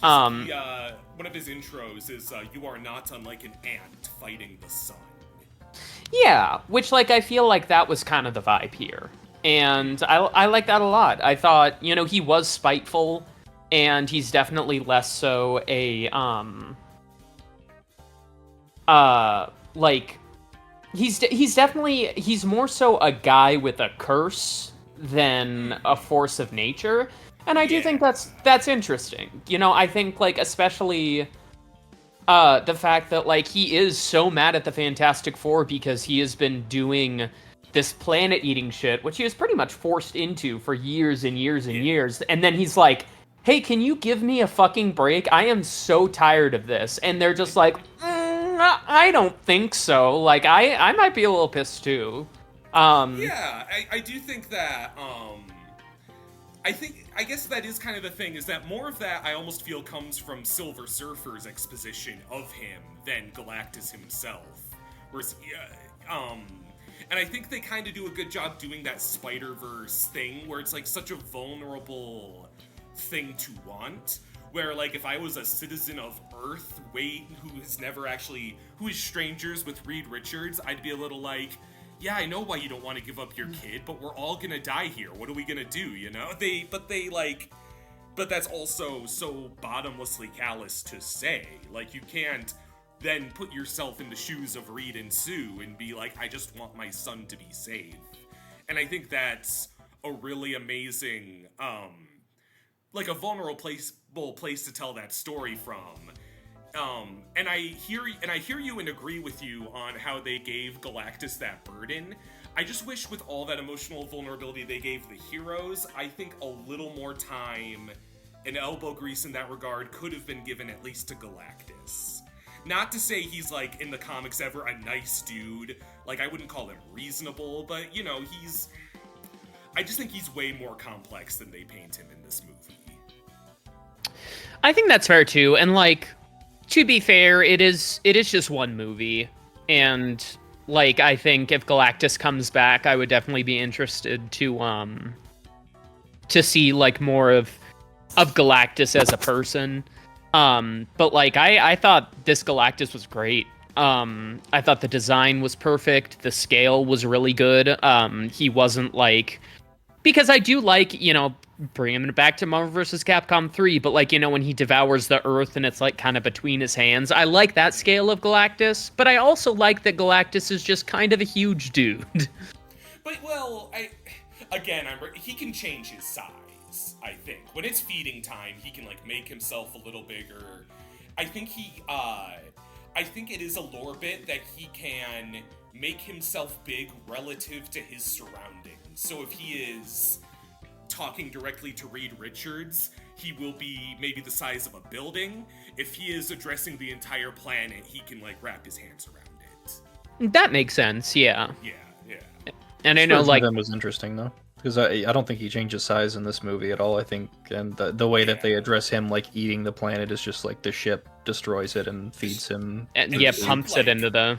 Speaker 1: One of his intros is, "You are not unlike an ant fighting the sun."
Speaker 3: Yeah, which, I feel like that was kind of the vibe here. And I like that a lot. I thought, he was spiteful, and he's definitely less so a like he's definitely more so a guy with a curse than a force of nature, and I do think that's interesting. You know, I think like especially the fact that like he is so mad at the Fantastic Four because he has been doing this planet eating shit, which he was pretty much forced into for years and years and years, and then he's like, hey, can you give me a fucking break? I am so tired of this. And they're just like, I don't think so. Like, I might be a little pissed too.
Speaker 1: I do think that, I guess that is kind of the thing, is that more of that I almost feel comes from Silver Surfer's exposition of him than Galactus himself. Whereas, and I think they kind of do a good job doing that Spider-Verse thing, where it's like such a vulnerable thing to want, where like if I was a citizen of Earth who is strangers with Reed Richards, I'd be a little like, yeah, I know why you don't want to give up your kid, but we're all gonna die here, what are we gonna do, you know? But that's also so bottomlessly callous to say. Like, you can't then put yourself in the shoes of Reed and Sue and be like, I just want my son to be safe. And I think that's a really amazing, like a vulnerable place to tell that story from. And I hear you and agree with you on how they gave Galactus that burden. I just wish with all that emotional vulnerability they gave the heroes, I think a little more time and elbow grease in that regard could have been given at least to Galactus. Not to say he's, like, in the comics ever a nice dude. Like, I wouldn't call him reasonable, but, you know, I just think he's way more complex than they paint him in this movie.
Speaker 3: I think that's fair, too. And, like, to be fair, it is just one movie. And, like, I think if Galactus comes back, I would definitely be interested to see, like, more of Galactus as a person. But like I thought this Galactus was great. I thought the design was perfect. The scale was really good. He wasn't like, because I do like, you know, bringing him back to Marvel vs. Capcom 3, but like, you know, when he devours the Earth and it's like kind of between his hands. I like that scale of Galactus, but I also like that Galactus is just kind of a huge dude.
Speaker 1: But well, he can change his size. I think when it's feeding time, he can like make himself a little bigger. I think it is a lore bit that he can make himself big relative to his surroundings. So if he is talking directly to Reed Richards, he will be maybe the size of a building. If he is addressing the entire planet, he can like wrap his hands around it.
Speaker 3: That makes sense. Yeah.
Speaker 1: Yeah.
Speaker 3: And I know like
Speaker 2: that was interesting though. Because I don't think he changes size in this movie at all. I think, and the way that they address him, like eating the planet, is just like the ship destroys it and feeds him.
Speaker 3: And pumps it into the...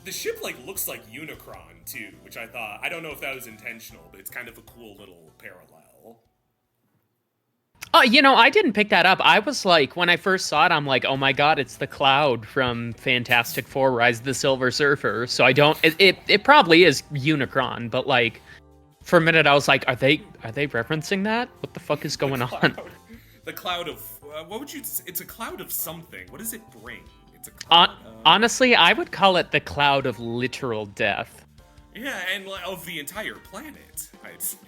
Speaker 1: The ship, like, looks like Unicron, too, which I don't know if that was intentional, but it's kind of a cool little parallel.
Speaker 3: Oh, you know, I didn't pick that up. I was like, when I first saw it, I'm like, oh my god, it's the Cloud from Fantastic Four, Rise of the Silver Surfer. So I don't... It probably is Unicron, but like... For a minute, I was like, are they referencing that? What the fuck is going on?
Speaker 1: The cloud of... It's a cloud of something. What does it bring? It's a cloud
Speaker 3: honestly, I would call it the cloud of literal death.
Speaker 1: Yeah, and of the entire planet, I'd say.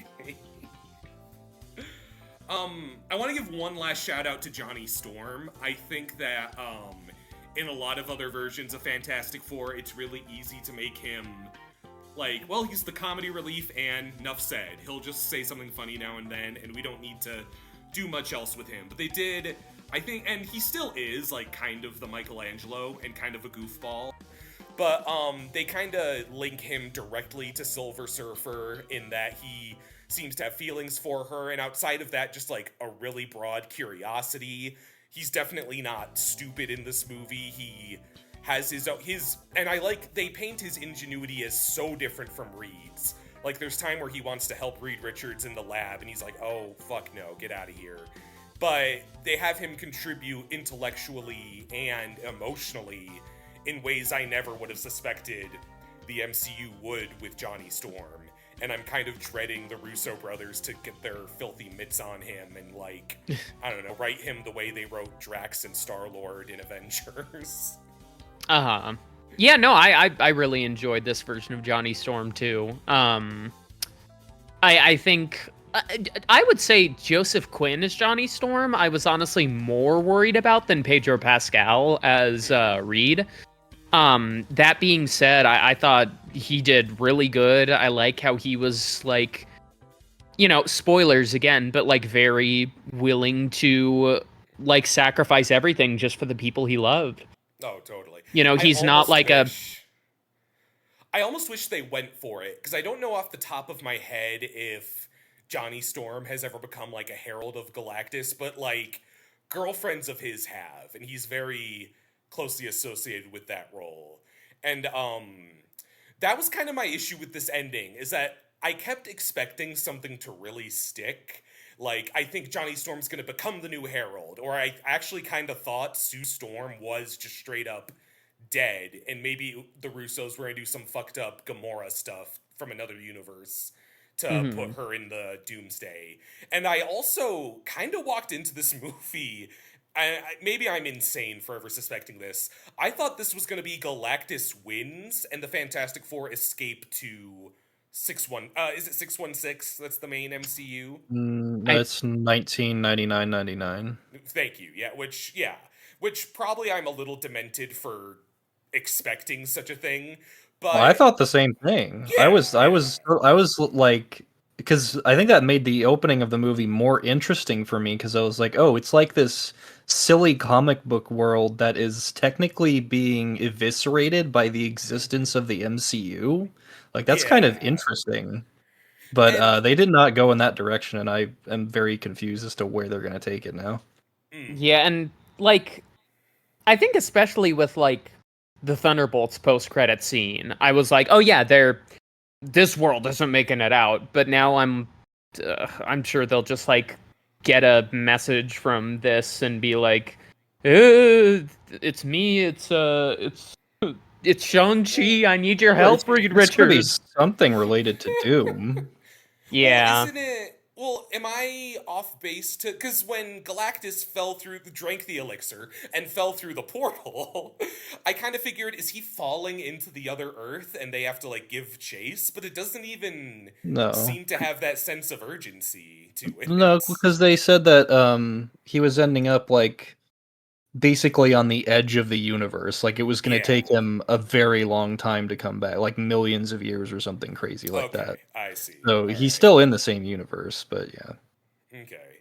Speaker 1: I want to give one last shout out to Johnny Storm. I think that, in a lot of other versions of Fantastic Four, it's really easy to make him... Like, well, he's the comedy relief, and enough said. He'll just say something funny now and then, and we don't need to do much else with him. But they did, I think, and he still is, like, kind of the Michelangelo and kind of a goofball. But, they kind of link him directly to Silver Surfer in that he seems to have feelings for her, and outside of that, just, like, a really broad curiosity. He's definitely not stupid in this movie. He... has his, and I like, they paint his ingenuity as so different from Reed's. Like, there's time where he wants to help Reed Richards in the lab, and he's like, oh, fuck no, get out of here. But they have him contribute intellectually and emotionally in ways I never would have suspected the MCU would with Johnny Storm. And I'm kind of dreading the Russo brothers to get their filthy mitts on him and, like, I don't know, write him the way they wrote Drax and Star-Lord in Avengers.
Speaker 3: Yeah, no, I really enjoyed this version of Johnny Storm too. I think I would say Joseph Quinn as Johnny Storm. I was honestly more worried about than Pedro Pascal as Reed. That being said, I thought he did really good. I like how he was like, spoilers again, but like very willing to like sacrifice everything just for the people he loved.
Speaker 1: Oh, totally.
Speaker 3: He's not like
Speaker 1: I almost wish they went for it, because I don't know off the top of my head if Johnny Storm has ever become like a herald of Galactus, but like girlfriends of his have, and he's very closely associated with that role. And that was kind of my issue with this ending, is that I kept expecting something to really stick. Like, I think Johnny Storm's going to become the new herald, or I actually kind of thought Sue Storm was just straight up dead, and maybe the Russos were going to do some fucked up Gamora stuff from another universe to put her in the Doomsday. And I also kind of walked into this movie, maybe I'm insane for ever suspecting this. I thought this was going to be Galactus wins and the Fantastic Four escape to is it 616? That's the main MCU.
Speaker 2: That's 1999-99.
Speaker 1: Thank you. Which probably I'm a little demented for expecting such a thing. But
Speaker 2: Well, I thought the same thing.
Speaker 1: Yeah,
Speaker 2: I was like, because I think that made the opening of the movie more interesting for me, because I was like, oh, it's like this silly comic book world that is technically being eviscerated by the existence of the MCU. Like, that's kind of interesting. But they did not go in that direction, and I am very confused as to where they're going to take it now.
Speaker 3: Yeah, and like I think especially with like the Thunderbolts post-credit scene, I was like, oh yeah, this world isn't making it out. But now I'm sure they'll just like get a message from this and be like, it's me, it's Shang-Chi. I need your help, Reed
Speaker 2: It's gonna be
Speaker 3: Richards.
Speaker 2: something related to Doom.
Speaker 3: Yeah.
Speaker 1: Well, isn't it? Well, am I off base to? Because when Galactus drank the elixir and fell through the portal, I kind of figured, is he falling into the other Earth and they have to like give chase? But it doesn't even seem to have that sense of urgency to it.
Speaker 2: No, because they said that he was ending up like basically on the edge of the universe. Like, it was going to take him a very long time to come back, like millions of years or something crazy like that.
Speaker 1: I see.
Speaker 2: So he's still in the same universe, but yeah.
Speaker 1: Okay.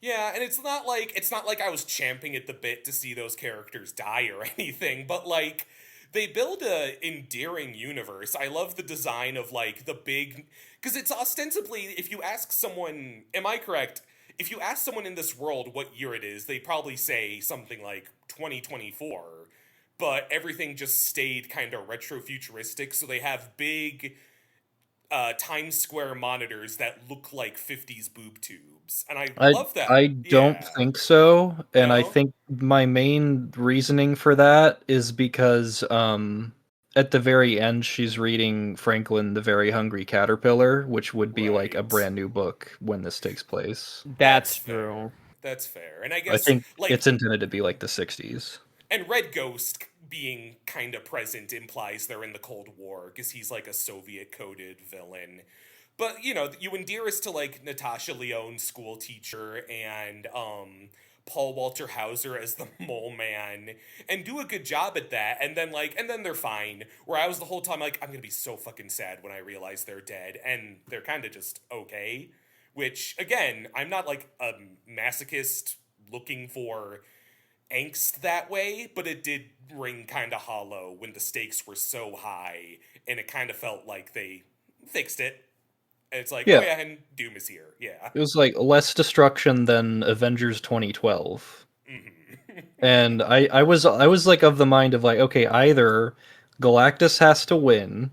Speaker 1: Yeah, and it's not like I was champing at the bit to see those characters die or anything, but like they build a endearing universe. I love the design of like the big, because it's ostensibly, if you ask someone, am I correct? If you ask someone in this world what year it is, they probably say something like 2024, but everything just stayed kind of retro-futuristic, so they have big Times Square monitors that look like 50s boob tubes, and I love that.
Speaker 2: I don't think so, and I think my main reasoning for that is because at the very end, she's reading Franklin the Very Hungry Caterpillar, which would be like a brand new book when this takes place.
Speaker 3: That's true.
Speaker 1: That's fair. And I guess
Speaker 2: I think
Speaker 1: like,
Speaker 2: it's intended to be like the 60s.
Speaker 1: And Red Ghost being kind of present implies they're in the Cold War, because he's like a Soviet-coded villain. But, you endear us to like Natasha Lyonne's school teacher and Paul Walter Hauser as the mole man, and do a good job at that, and then they're fine. Where I was the whole time like, I'm gonna be so fucking sad when I realize they're dead, and they're kind of just okay. Which, again, I'm not like a masochist looking for angst that way, but it did ring kind of hollow when the stakes were so high, and it kind of felt like they fixed it. And it's like, oh yeah, and Doom is here. Yeah.
Speaker 2: It was like less destruction than Avengers 2012. And I was like of the mind of like, okay, either Galactus has to win,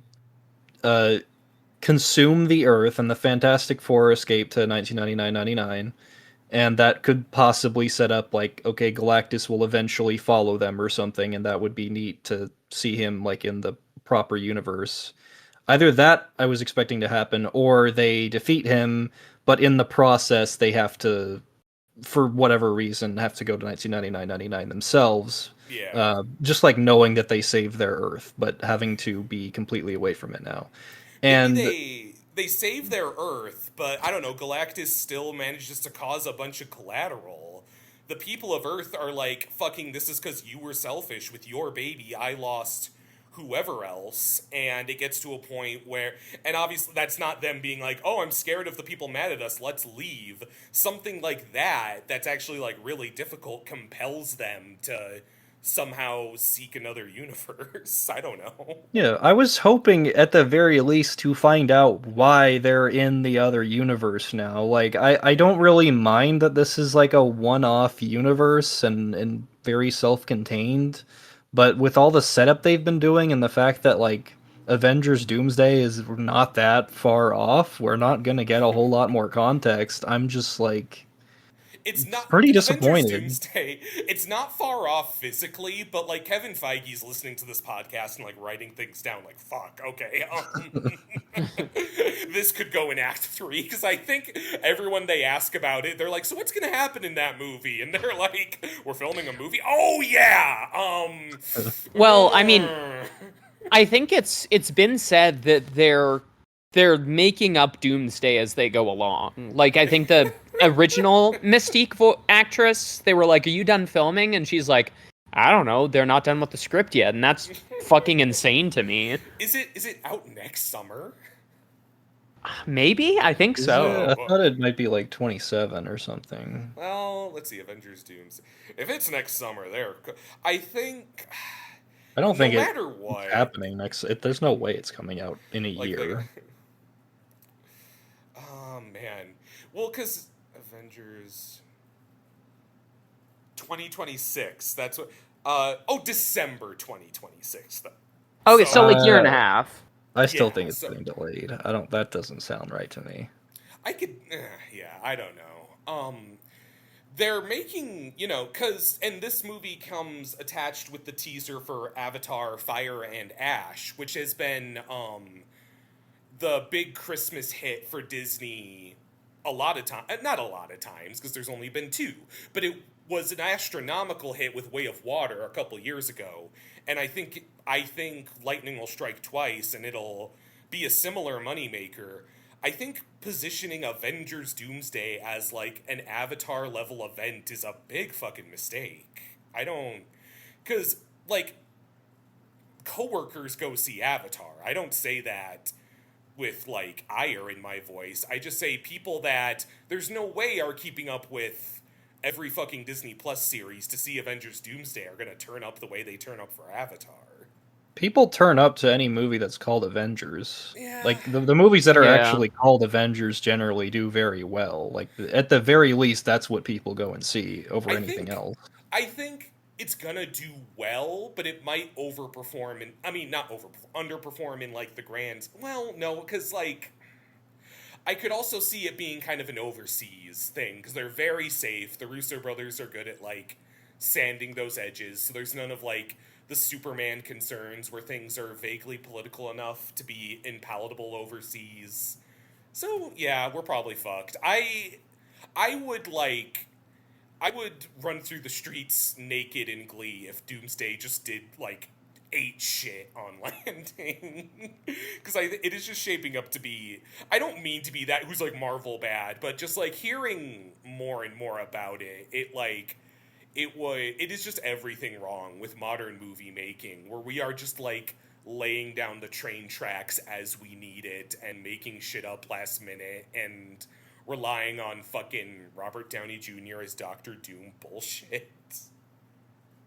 Speaker 2: consume the Earth, and the Fantastic Four escape to 1999, and that could possibly set up like, okay, Galactus will eventually follow them or something, and that would be neat to see him like in the proper universe. Either that I was expecting to happen, or they defeat him, but in the process they have to for whatever reason, have to go to 1999 themselves.
Speaker 1: Yeah.
Speaker 2: Just like knowing that they saved their Earth, but having to be completely away from it now.
Speaker 1: Maybe
Speaker 2: And
Speaker 1: they save their Earth, but I don't know, Galactus still manages to cause a bunch of collateral. The people of Earth are like, fucking, this is because you were selfish with your baby. I lost whoever else. And it gets to a point where, and obviously that's not them being like, oh, I'm scared of the people mad at us, let's leave. Something like that, that's actually like really difficult, compels them to somehow seek another universe. I don't know.
Speaker 2: yeah, I was hoping at the very least to find out why they're in the other universe now. Like, I don't really mind that this is like a one-off universe and very self-contained, but with all the setup they've been doing and the fact that like Avengers Doomsday is not that far off, we're not gonna get a whole lot more context. I'm just like
Speaker 1: It's not
Speaker 2: pretty
Speaker 1: Avengers
Speaker 2: disappointed.
Speaker 1: Doomsday. It's not far off physically, but like Kevin Feige's listening to this podcast and like writing things down. Like, fuck, okay, this could go in Act 3 because I think everyone they ask about it, they're like, "So what's gonna happen in that movie?" And they're like, "We're filming a movie." Oh yeah.
Speaker 3: Well, I mean, I think it's been said that they're making up Doomsday as they go along. Like, I think the original Mystique actress, they were like, "Are you done filming?" And she's like, "I don't know. They're not done with the script yet." And that's fucking insane to me.
Speaker 1: Is it out next summer?
Speaker 3: Maybe? I think
Speaker 2: Is
Speaker 3: so.
Speaker 2: it? I thought it might be like 27 or something.
Speaker 1: Well, let's see. Avengers Doomsday. If it's next summer, I think.
Speaker 2: I don't think
Speaker 1: no
Speaker 2: it's
Speaker 1: matter what
Speaker 2: happening next. There's no way it's coming out in a
Speaker 1: like
Speaker 2: year.
Speaker 1: oh man, well, because Avengers 2026. That's what. December 2026.
Speaker 3: Okay, so like year and a half.
Speaker 2: I still
Speaker 1: Yeah,
Speaker 2: think it's
Speaker 1: so-
Speaker 2: getting delayed. I don't. That doesn't sound right to me.
Speaker 1: I could, yeah, I don't know. They're making, and this movie comes attached with the teaser for Avatar: Fire and Ash, which has been the big Christmas hit for Disney. Not a lot of times, because there's only been two, but it was an astronomical hit with Way of Water a couple years ago, and I think lightning will strike twice, and it'll be a similar moneymaker. I think positioning Avengers Doomsday as like an Avatar level event is a big fucking mistake. I don't, because like coworkers go see Avatar. I don't say that with like ire in my voice. I just say people that there's no way are keeping up with every fucking Disney Plus series to see Avengers Doomsday are gonna turn up the way they turn up for Avatar.
Speaker 2: People turn up to any movie that's called Avengers.
Speaker 1: Yeah.
Speaker 2: Like the movies that are
Speaker 3: Yeah.
Speaker 2: actually called Avengers generally do very well. Like at the very least, that's what people go and see over anything else.
Speaker 1: I think it's gonna do well, but it might overperform and underperform in like the grand. Well, no, because like I could also see it being kind of an overseas thing because they're very safe. The Russo brothers are good at like sanding those edges, so there's none of like the Superman concerns where things are vaguely political enough to be unpalatable overseas. So yeah, we're probably fucked. I would run through the streets naked in Glee if Doomsday just did like ate shit on landing, because it is just shaping up to be. I don't mean to be that who's like Marvel bad, but just like hearing more and more about it, it is just everything wrong with modern movie making, where we are just like laying down the train tracks as we need it and making shit up last minute and relying on fucking Robert Downey Jr. as Doctor Doom bullshit.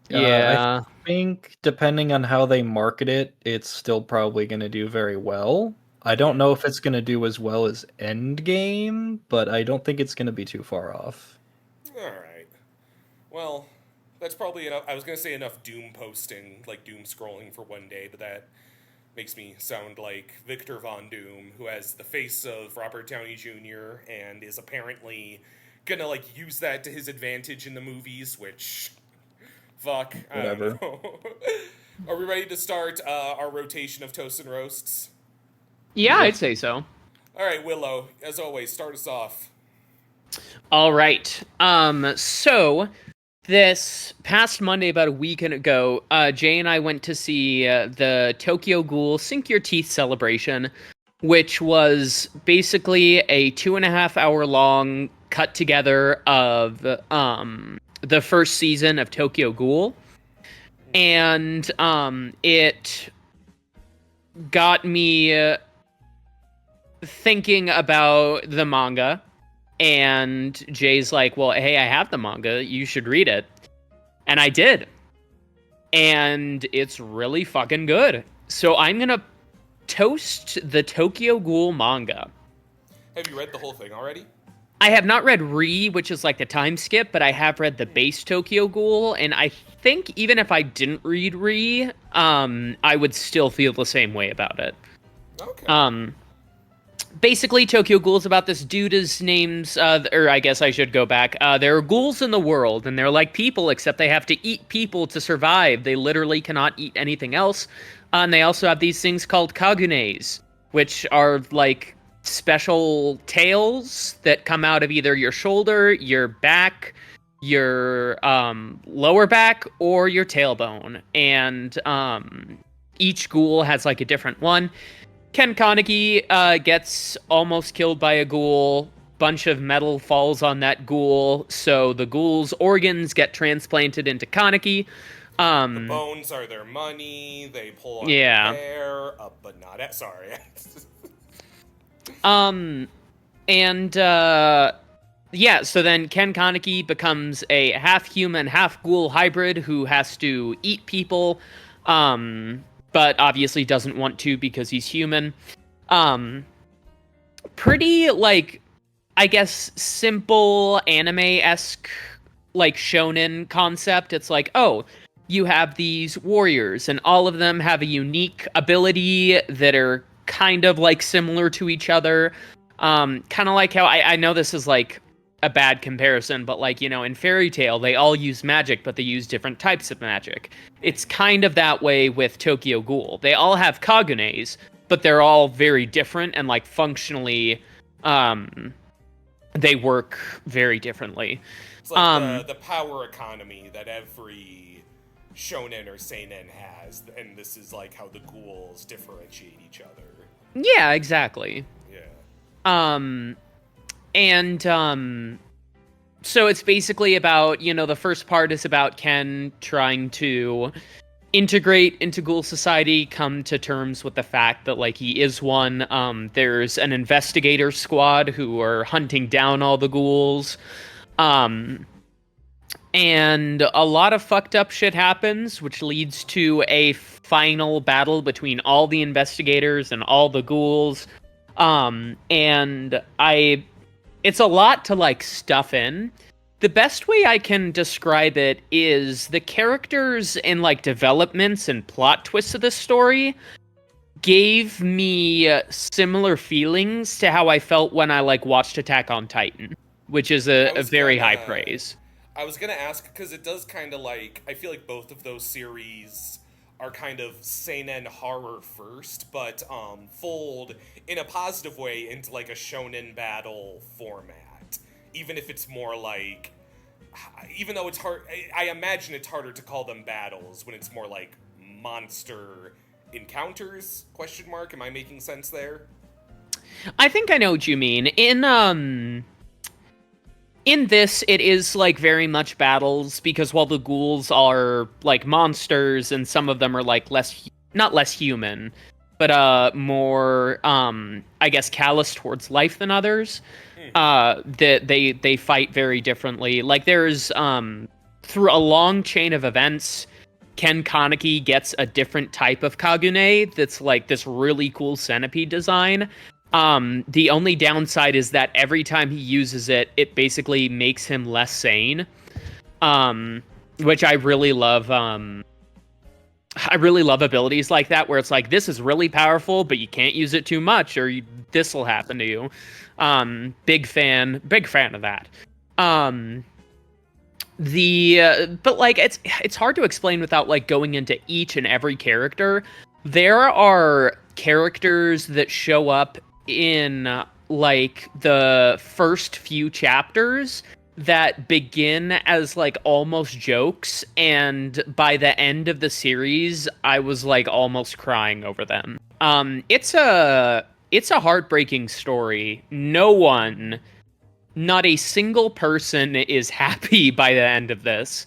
Speaker 3: Yeah.
Speaker 2: I think depending on how they market it, it's still probably going to do very well. I don't know if it's going to do as well as Endgame, but I don't think it's going to be too far off.
Speaker 1: Alright. Well, that's probably enough. I was going to say enough Doom posting, like Doom scrolling for one day, but that makes me sound like Victor Von Doom, who has the face of Robert Downey Jr. and is apparently going to like use that to his advantage in the movies, which... Fuck.
Speaker 2: Whatever.
Speaker 1: I don't know. Are we ready to start our rotation of toasts and roasts?
Speaker 3: Yeah, I'd say so.
Speaker 1: All right, Willow, as always, start us off.
Speaker 3: All right. So this past Monday, about a week ago, Jay and I went to see the Tokyo Ghoul Sink Your Teeth celebration, which was basically a 2.5 hour long cut together of the first season of Tokyo Ghoul. And it got me thinking about the manga. And Jay's like, well, hey, I have the manga. You should read it. And I did. And it's really fucking good. So I'm going to toast the Tokyo Ghoul manga.
Speaker 1: Have you read the whole thing already?
Speaker 3: I have not read which is like the time skip, but I have read the base Tokyo Ghoul. And I think even if I didn't read I would still feel the same way about it.
Speaker 1: Okay.
Speaker 3: Basically, Tokyo Ghoul is about this dude. His name's, or I guess I should go back. There are ghouls in the world, and they're like people, except they have to eat people to survive. They literally cannot eat anything else. And they also have these things called kagunes, which are like special tails that come out of either your shoulder, your back, your lower back, or your tailbone. And each ghoul has like a different one. Ken Kaneki gets almost killed by a ghoul. Bunch of metal falls on that ghoul, so the ghoul's organs get transplanted into Kaneki.
Speaker 1: The bones are their money. They pull on their hair, but not at. Sorry.
Speaker 3: So then Ken Kaneki becomes a half-human, half-ghoul hybrid who has to eat people. But obviously doesn't want to because he's human. Pretty, like, I guess, simple anime-esque, like, shonen concept. It's like, oh, you have these warriors, and all of them have a unique ability that are kind of, like, similar to each other. Kind of like how, I know this is, like, a bad comparison, but like, you know, in Fairy Tail, they all use magic, but they use different types of magic. It's kind of that way with Tokyo Ghoul. They all have kagunes, but they're all very different and like functionally, they work very differently.
Speaker 1: It's like the power economy that every shonen or seinen has, and this is like how the ghouls differentiate each other.
Speaker 3: Yeah, exactly.
Speaker 1: Yeah.
Speaker 3: So it's basically about, you know, the first part is about Ken trying to integrate into ghoul society, come to terms with the fact that, like, he is one. There's an investigator squad who are hunting down all the ghouls. And a lot of fucked up shit happens, which leads to a final battle between all the investigators and all the ghouls. It's a lot to, like, stuff in. The best way I can describe it is the characters and, like, developments and plot twists of this story gave me similar feelings to how I felt when I, like, watched Attack on Titan, which is a very high praise.
Speaker 1: I was gonna ask, because it does kind of, like, I feel like both of those series are kind of seinen horror first, but fold in a positive way into like a shonen battle format. Even if it's more like, even though it's hard, I imagine it's harder to call them battles when it's more like monster encounters, ? Am I making sense there?
Speaker 3: I think I know what you mean. In this, it is, like, very much battles, because while the ghouls are, like, monsters, and some of them are, like, not less human, but, more, I guess, callous towards life than others, they fight very differently. Like, there's, through a long chain of events, Ken Kaneki gets a different type of Kagune that's, like, this really cool centipede design. The only downside is that every time he uses it, it basically makes him less sane. Which I really love. I really love abilities like that, where it's like, this is really powerful, but you can't use it too much, or this will happen to you. Big fan of that. But like, it's hard to explain without like going into each and every character. There are characters that show up in like the first few chapters that begin as like almost jokes, and by the end of the series I was like almost crying over them. It's a heartbreaking story. Not a single person is happy by the end of this.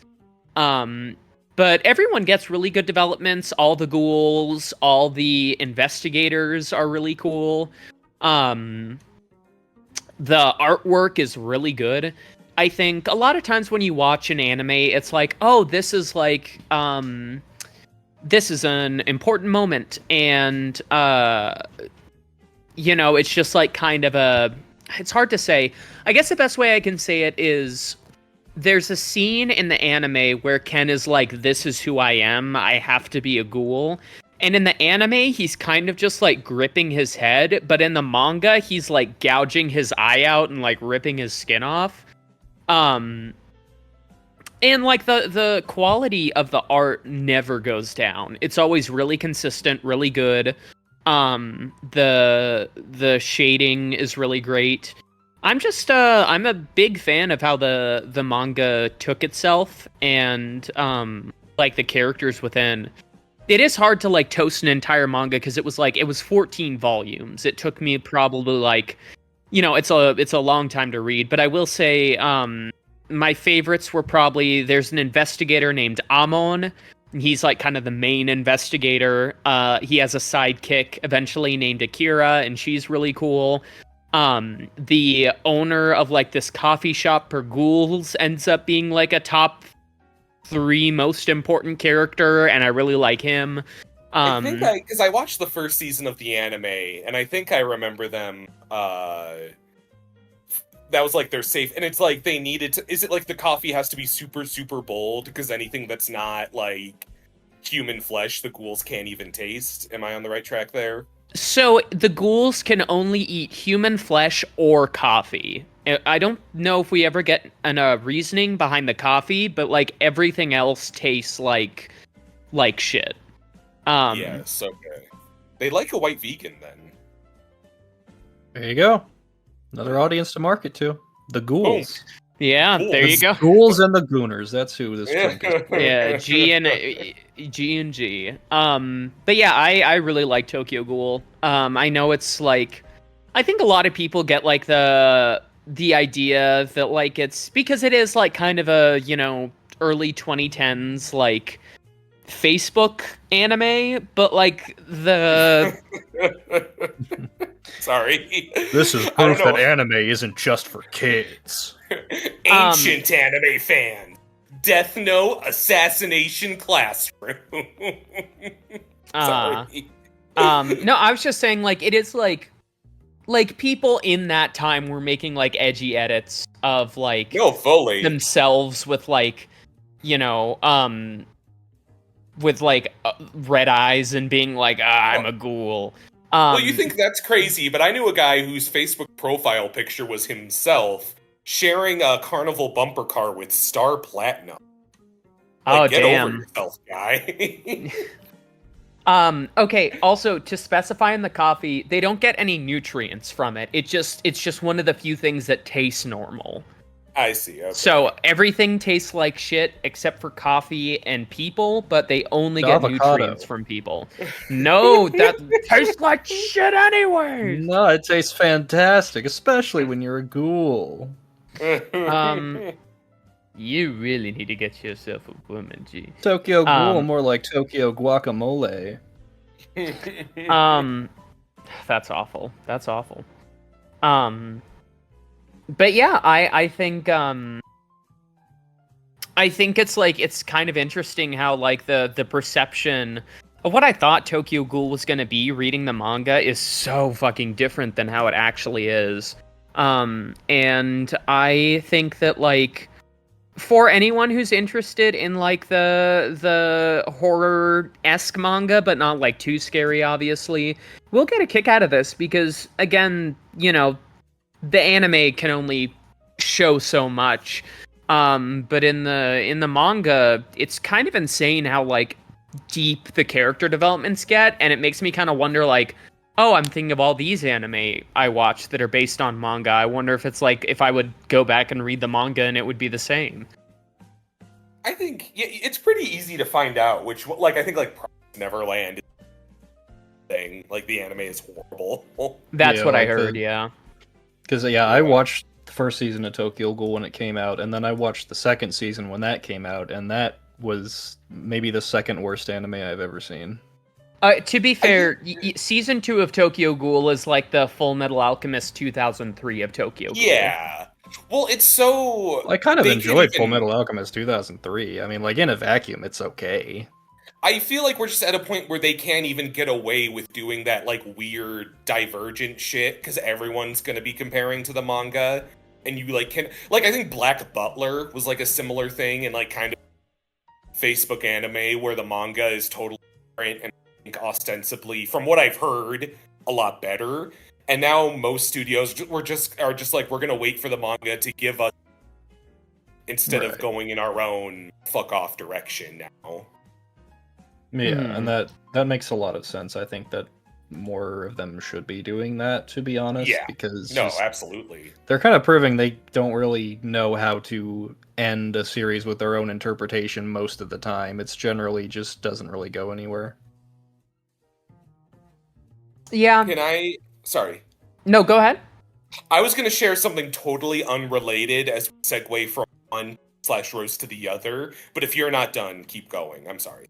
Speaker 3: But everyone gets really good developments. All the ghouls, all the investigators are really cool. The artwork is really good. I think a lot of times when you watch an anime, it's like, oh, this is like, this is an important moment. And, it's just like kind of it's hard to say. I guess the best way I can say it is there's a scene in the anime where Ken is like, this is who I am. I have to be a ghoul. And in the anime, he's kind of just like gripping his head. But in the manga, he's like gouging his eye out and like ripping his skin off. And like the quality of the art never goes down. It's always really consistent, really good. The shading is really great. I'm a big fan of how the manga took itself and like the characters within. It is hard to like toast an entire manga because it was 14 volumes. It took me probably like, it's a long time to read, but I will say my favorites were probably, there's an investigator named Amon. He's like kind of the main investigator. He has a sidekick eventually named Akira, and she's really cool. The owner of like this coffee shop for ghouls ends up being like a top 3 most important character, and I really like him.
Speaker 1: I think because I watched the first season of the anime, and I think I remember them. That was like their safe, and it's like they needed to. Is it like the coffee has to be super super bold because anything that's not like human flesh, the ghouls can't even taste? Am I on the right track there?
Speaker 3: So the ghouls can only eat human flesh or coffee. I don't know if we ever get a reasoning behind the coffee, but like everything else tastes like shit.
Speaker 1: Yes, okay. They like a white vegan then.
Speaker 2: There you go. Another audience to market to. The ghouls.
Speaker 3: Yeah, there you go.
Speaker 2: Ghouls and the gooners. That's who this drink is.
Speaker 3: Yeah, G and G. But yeah, I really like Tokyo Ghoul. I know it's like, I think a lot of people get like the idea that like it's because it is like kind of a, early 2010s like Facebook anime, but like the
Speaker 1: sorry,
Speaker 2: this is proof that anime isn't just for kids.
Speaker 1: Ancient anime fan, Death Note Assassination Classroom. Sorry.
Speaker 3: No, I was just saying like it is like people in that time were making like edgy edits of like
Speaker 1: fully
Speaker 3: themselves with like with like red eyes and being like, I'm a ghoul.
Speaker 1: Well, you think that's crazy, but I knew a guy whose Facebook profile picture was himself sharing a carnival bumper car with Star Platinum. Like, get over yourself, guy.
Speaker 3: Okay, also, to specify in the coffee, they don't get any nutrients from it. It's just one of the few things that tastes normal.
Speaker 1: I see, okay.
Speaker 3: So, everything tastes like shit except for coffee and people, but they only get nutrients from people. No, that tastes like shit anyway!
Speaker 2: No, it tastes fantastic, especially when you're a ghoul.
Speaker 3: You really need to get yourself a woman, G.
Speaker 2: Tokyo Ghoul, more like Tokyo Guacamole.
Speaker 3: That's awful. That's awful. But yeah, I think it's like it's kind of interesting how like the perception of what I thought Tokyo Ghoul was gonna be reading the manga is so fucking different than how it actually is. And I think that like for anyone who's interested in like the horror-esque manga, but not like too scary, obviously, we'll get a kick out of this because again, the anime can only show so much. But in the manga, it's kind of insane how like deep the character developments get, and it makes me kind of wonder like, oh, I'm thinking of all these anime I watch that are based on manga. I wonder if it's like if I would go back and read the manga and it would be the same.
Speaker 1: I think it's pretty easy to find out which, like, I think like Neverland thing, like the anime is horrible.
Speaker 3: That's
Speaker 2: Yeah,
Speaker 3: what I
Speaker 2: like
Speaker 3: heard, yeah.
Speaker 2: Because I watched the first season of Tokyo Ghoul when it came out, and then I watched the second season when that came out, and that was maybe the second worst anime I've ever seen.
Speaker 3: To be fair, season 2 of Tokyo Ghoul is like the Full Metal Alchemist 2003 of Tokyo Ghoul.
Speaker 1: Yeah. Well, it's so...
Speaker 2: I kind of
Speaker 1: they
Speaker 2: enjoyed
Speaker 1: can
Speaker 2: Full
Speaker 1: even-
Speaker 2: Metal Alchemist 2003. I mean, like, in a vacuum, it's okay.
Speaker 1: I feel like we're just at a point where they can't even get away with doing that, like, weird divergent shit, because everyone's gonna be comparing to the manga, and you, like, can... Like, I think Black Butler was, like, a similar thing in, like, kind of Facebook anime, where the manga is totally different, and I think ostensibly, from what I've heard, a lot better. And now most studios are just like, we're gonna wait for the manga to give us, instead of
Speaker 2: Right.
Speaker 1: going in our own fuck off direction now.
Speaker 2: Yeah, and that makes a lot of sense. I think that more of them should be doing that, to be honest.
Speaker 1: Yeah.
Speaker 2: Because
Speaker 1: No, absolutely.
Speaker 2: they're kind of proving they don't really know how to end a series with their own interpretation most of the time. It's generally just doesn't really go anywhere.
Speaker 3: Yeah.
Speaker 1: Sorry.
Speaker 3: No, go ahead.
Speaker 1: I was gonna share something totally unrelated as we segue from one/roast to the other, but if you're not done, keep going. I'm sorry.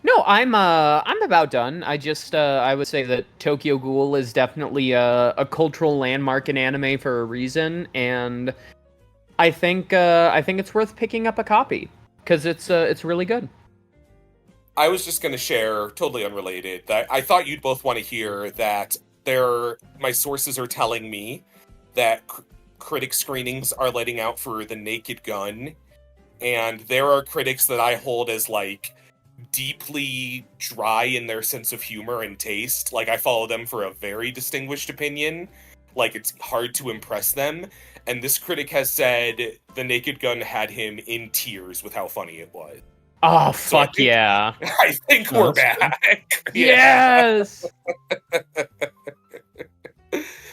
Speaker 3: No, I'm about done. I just I would say that Tokyo Ghoul is definitely a cultural landmark in anime for a reason, and I think it's worth picking up a copy because it's really good.
Speaker 1: I was just gonna share, totally unrelated, that I thought you'd both want to hear that my sources are telling me that critic screenings are letting out for The Naked Gun, and there are critics that I hold as, like, deeply dry in their sense of humor and taste. Like, I follow them for a very distinguished opinion. Like, it's hard to impress them. And this critic has said The Naked Gun had him in tears with how funny it was.
Speaker 3: Oh,
Speaker 1: So
Speaker 3: fuck yeah.
Speaker 1: I think we're
Speaker 2: that's good.
Speaker 1: back.
Speaker 3: Yes!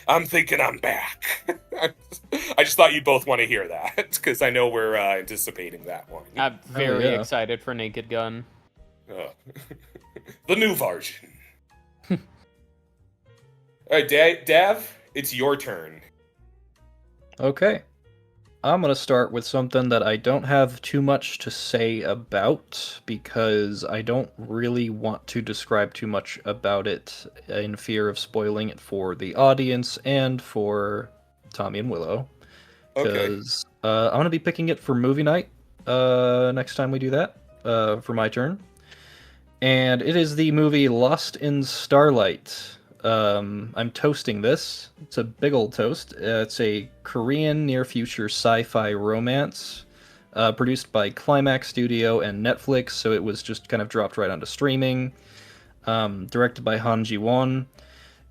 Speaker 1: I'm thinking I'm back. I just thought you'd both want to hear that, because I know we're anticipating that one.
Speaker 3: I'm very
Speaker 2: yeah.
Speaker 3: excited for Naked Gun.
Speaker 1: The new version. Alright, Dav, it's your turn.
Speaker 2: Okay. I'm going to start with something that I don't have too much to say about because I don't really want to describe too much about it in fear of spoiling it for the audience and for Tommy and Willow.
Speaker 1: Okay.
Speaker 2: Because I'm going to be picking it for movie night next time we do that, for my turn. And it is the movie Lost in Starlight. I'm toasting this. It's a big old toast. It's a Korean near-future sci-fi romance produced by Climax Studio and Netflix, so it was just kind of dropped right onto streaming. Directed by Han Ji-won.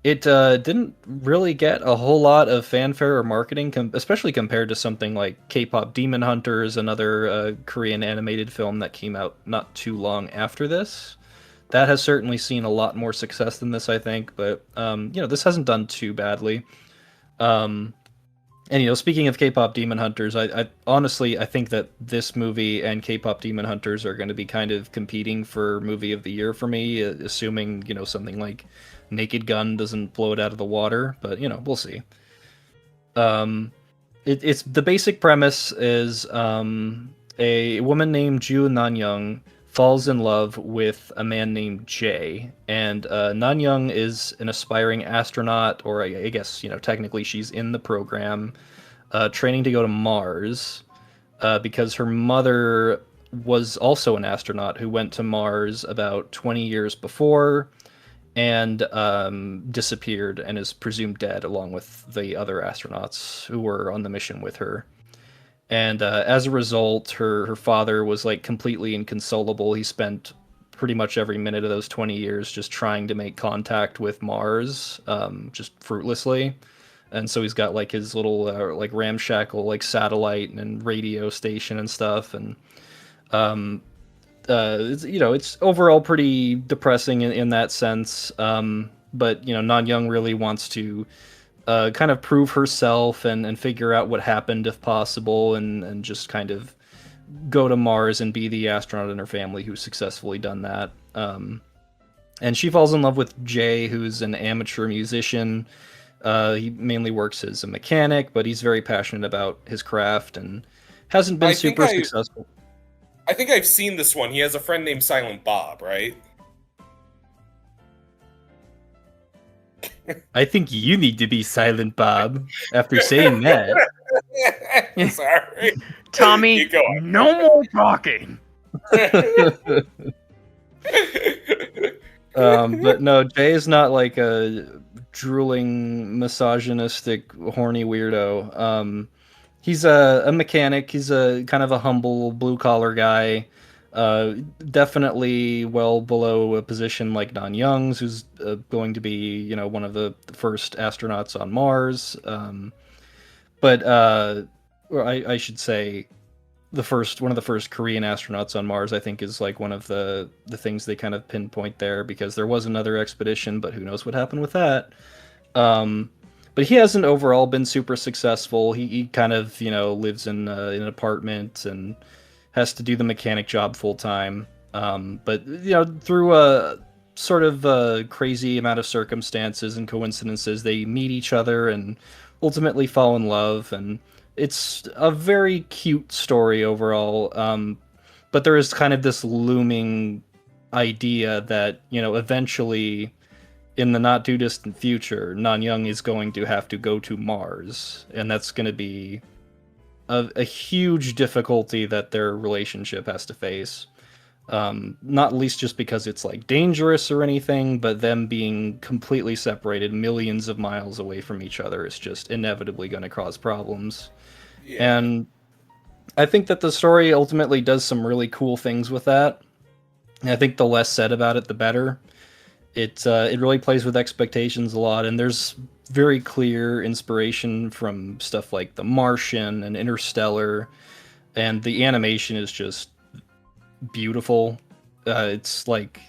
Speaker 2: It didn't really get a whole lot of fanfare or marketing, especially compared to something like K-pop Demon Hunters, another Korean animated film that came out not too long after this. That has certainly seen a lot more success than this, I think, but, this hasn't done too badly. And, speaking of K-pop Demon Hunters, I honestly, I think that this movie and K-pop Demon Hunters are going to be kind of competing for Movie of the Year for me, assuming, something like Naked Gun doesn't blow it out of the water, but, we'll see. It's the basic premise is a woman named Ju Nanyoung falls in love with a man named Jay, and Nanyoung is an aspiring astronaut, or I guess, technically she's in the program, training to go to Mars, because her mother was also an astronaut who went to Mars about 20 years before, and disappeared and is presumed dead along with the other astronauts who were on the mission with her. And as a result, her father was like completely inconsolable. He spent pretty much every minute of those 20 years just trying to make contact with Mars, just fruitlessly. And so he's got like his little like ramshackle like satellite and radio station and stuff. And it's overall pretty depressing in that sense. but Non Young really wants to kind of prove herself and figure out what happened if possible, and just kind of go to Mars and be the astronaut in her family who's successfully done that. And she falls in love with Jay, who's an amateur musician. He mainly works as a mechanic, but he's very passionate about his craft and hasn't been super successful.
Speaker 1: I think I've seen this one. He has a friend named Silent Bob, right?
Speaker 2: I think you need to be Silent Bob after saying that.
Speaker 1: Sorry.
Speaker 3: Tommy, no more talking.
Speaker 2: But no, Jay is not like a drooling, misogynistic, horny weirdo. He's a mechanic. He's a kind of a humble, blue-collar guy. Definitely well below a position like Don Young's, who's going to be, one of the first astronauts on Mars. Or I should say, one of the first Korean astronauts on Mars, I think, is like one of the things they kind of pinpoint there, because there was another expedition, but who knows what happened with that. But he hasn't overall been super successful. He kind of, lives in an apartment and has to do the mechanic job full time. But through a sort of crazy amount of circumstances and coincidences, they meet each other and ultimately fall in love. And it's a very cute story overall. But there is kind of this looming idea that, eventually, in the not too distant future, Nan Young is going to have to go to Mars, and that's going to be a huge difficulty that their relationship has to face. Not least just because it's like dangerous or anything, but them being completely separated millions of miles away from each other is just inevitably going to cause problems. Yeah. And I think that the story ultimately does some really cool things with that. And I think the less said about it, the better. It really plays with expectations a lot, and there's very clear inspiration from stuff like The Martian and Interstellar, and the animation is just beautiful. It's like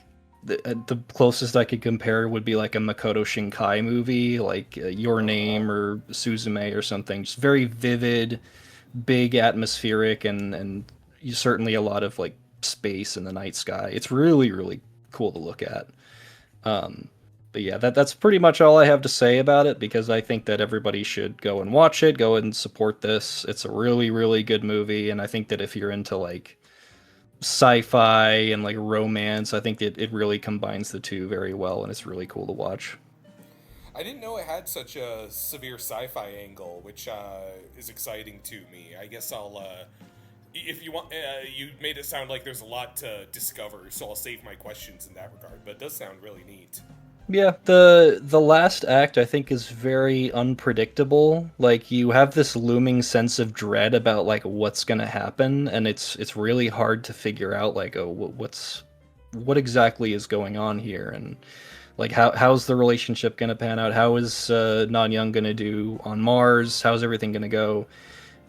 Speaker 2: the closest I could compare would be like a Makoto Shinkai movie, like Your Name or Suzume or something. Just very vivid, big, atmospheric, and certainly a lot of like space in the night sky. It's really, really cool to look at. But yeah, that's pretty much all I have to say about it, because I think that everybody should go and watch it, go and support this. It's a really, really good movie, and I think that if you're into like sci-fi and like romance, I think that it really combines the two very well, and it's really cool to watch.
Speaker 1: I didn't know it had such a severe sci-fi angle, which is exciting to me. I guess I'll if you want, you made it sound like there's a lot to discover, so I'll save my questions in that regard, but it does sound really neat.
Speaker 2: Yeah, the last act, I think, is very unpredictable. Like, you have this looming sense of dread about like what's gonna happen, and it's really hard to figure out like, oh, what exactly is going on here, and like how's the relationship gonna pan out? How is Nan Young gonna do on Mars? How's everything gonna go?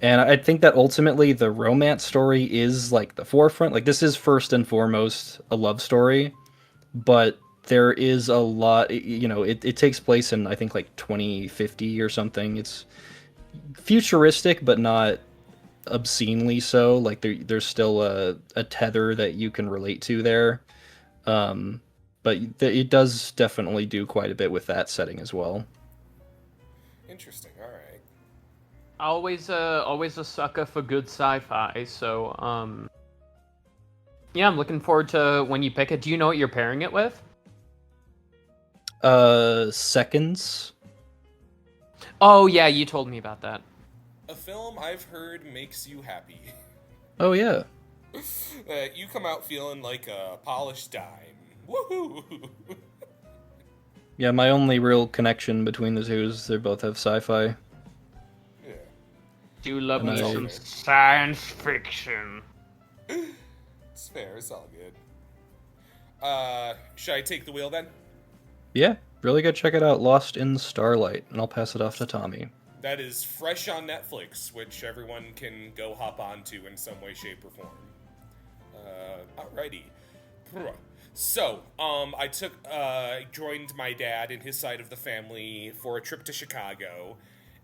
Speaker 2: And I think that ultimately the romance story is like the forefront. Like, this is first and foremost a love story, but there is a lot, it takes place in, I think, like 2050 or something. It's futuristic, but not obscenely so. Like, there's still a tether that you can relate to there. But it does definitely do quite a bit with that setting as well.
Speaker 1: Interesting, alright.
Speaker 3: Always a sucker for good sci-fi, so, yeah, I'm looking forward to when you pick it. Do you know what you're pairing it with?
Speaker 2: Seconds.
Speaker 3: Oh yeah, you told me about that.
Speaker 1: A film I've heard makes you happy.
Speaker 2: Oh yeah.
Speaker 1: You come out feeling like a polished dime. Woohoo!
Speaker 2: Yeah, my only real connection between the two is they both have sci-fi.
Speaker 1: Yeah.
Speaker 3: Do love me some science fiction.
Speaker 1: It's fair, it's all good. Should I take the wheel then?
Speaker 2: Yeah, really go check it out, Lost in Starlight, and I'll pass it off to Tommy.
Speaker 1: That is fresh on Netflix, which everyone can go hop onto in some way, shape, or form. Alrighty. I joined my dad and his side of the family for a trip to Chicago,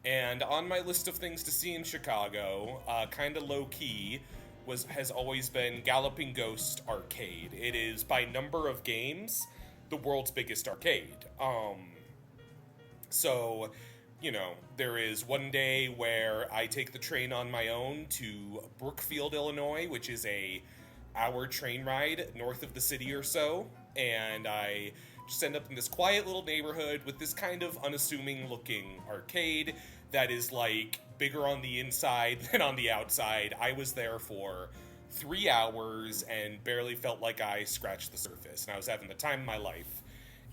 Speaker 1: and on my list of things to see in Chicago, kind of low key, has always been Galloping Ghost Arcade. It is by number of games the world's biggest arcade. So, there is one day where I take the train on my own to Brookfield, Illinois, which is a hour train ride north of the city or so, and I just end up in this quiet little neighborhood with this kind of unassuming looking arcade that is like bigger on the inside than on the outside. I was there for 3 hours and barely felt like I scratched the surface, and I was having the time of my life.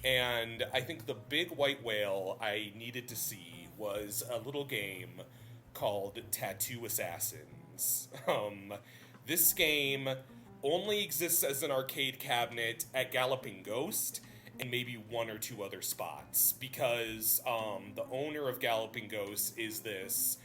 Speaker 1: And I think the big white whale I needed to see was a little game called Tattoo Assassins. This game only exists as an arcade cabinet at Galloping Ghost and maybe one or two other spots, because the owner of Galloping Ghost is this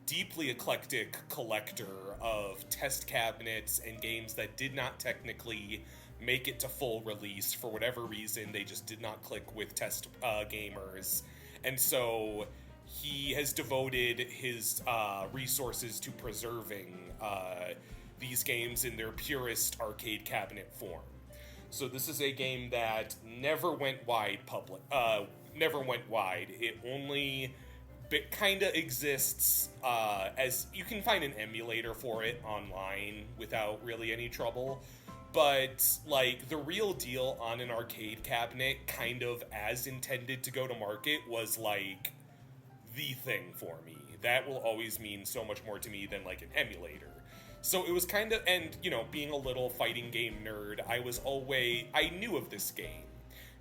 Speaker 1: deeply eclectic collector of test cabinets and games that did not technically make it to full release. For whatever reason, they just did not click with test gamers. And so he has devoted his resources to preserving these games in their purest arcade cabinet form. So this is a game that never went wide. It only kind of exists as you can find an emulator for it online without really any trouble. But, like, the real deal on an arcade cabinet, kind of as intended to go to market, was, like, the thing for me. That will always mean so much more to me than, like, an emulator. So it was kind of, and, being a little fighting game nerd, I knew of this game.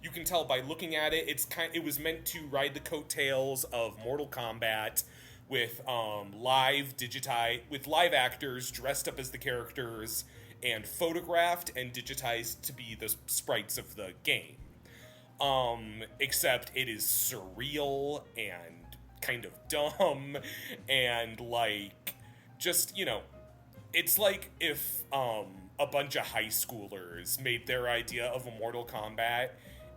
Speaker 1: You can tell by looking at it, it was meant to ride the coattails of Mortal Kombat with live actors dressed up as the characters and photographed and digitized to be the sprites of the game. Except it is surreal and kind of dumb and, like, just, it's like if a bunch of high schoolers made their idea of a Mortal Kombat.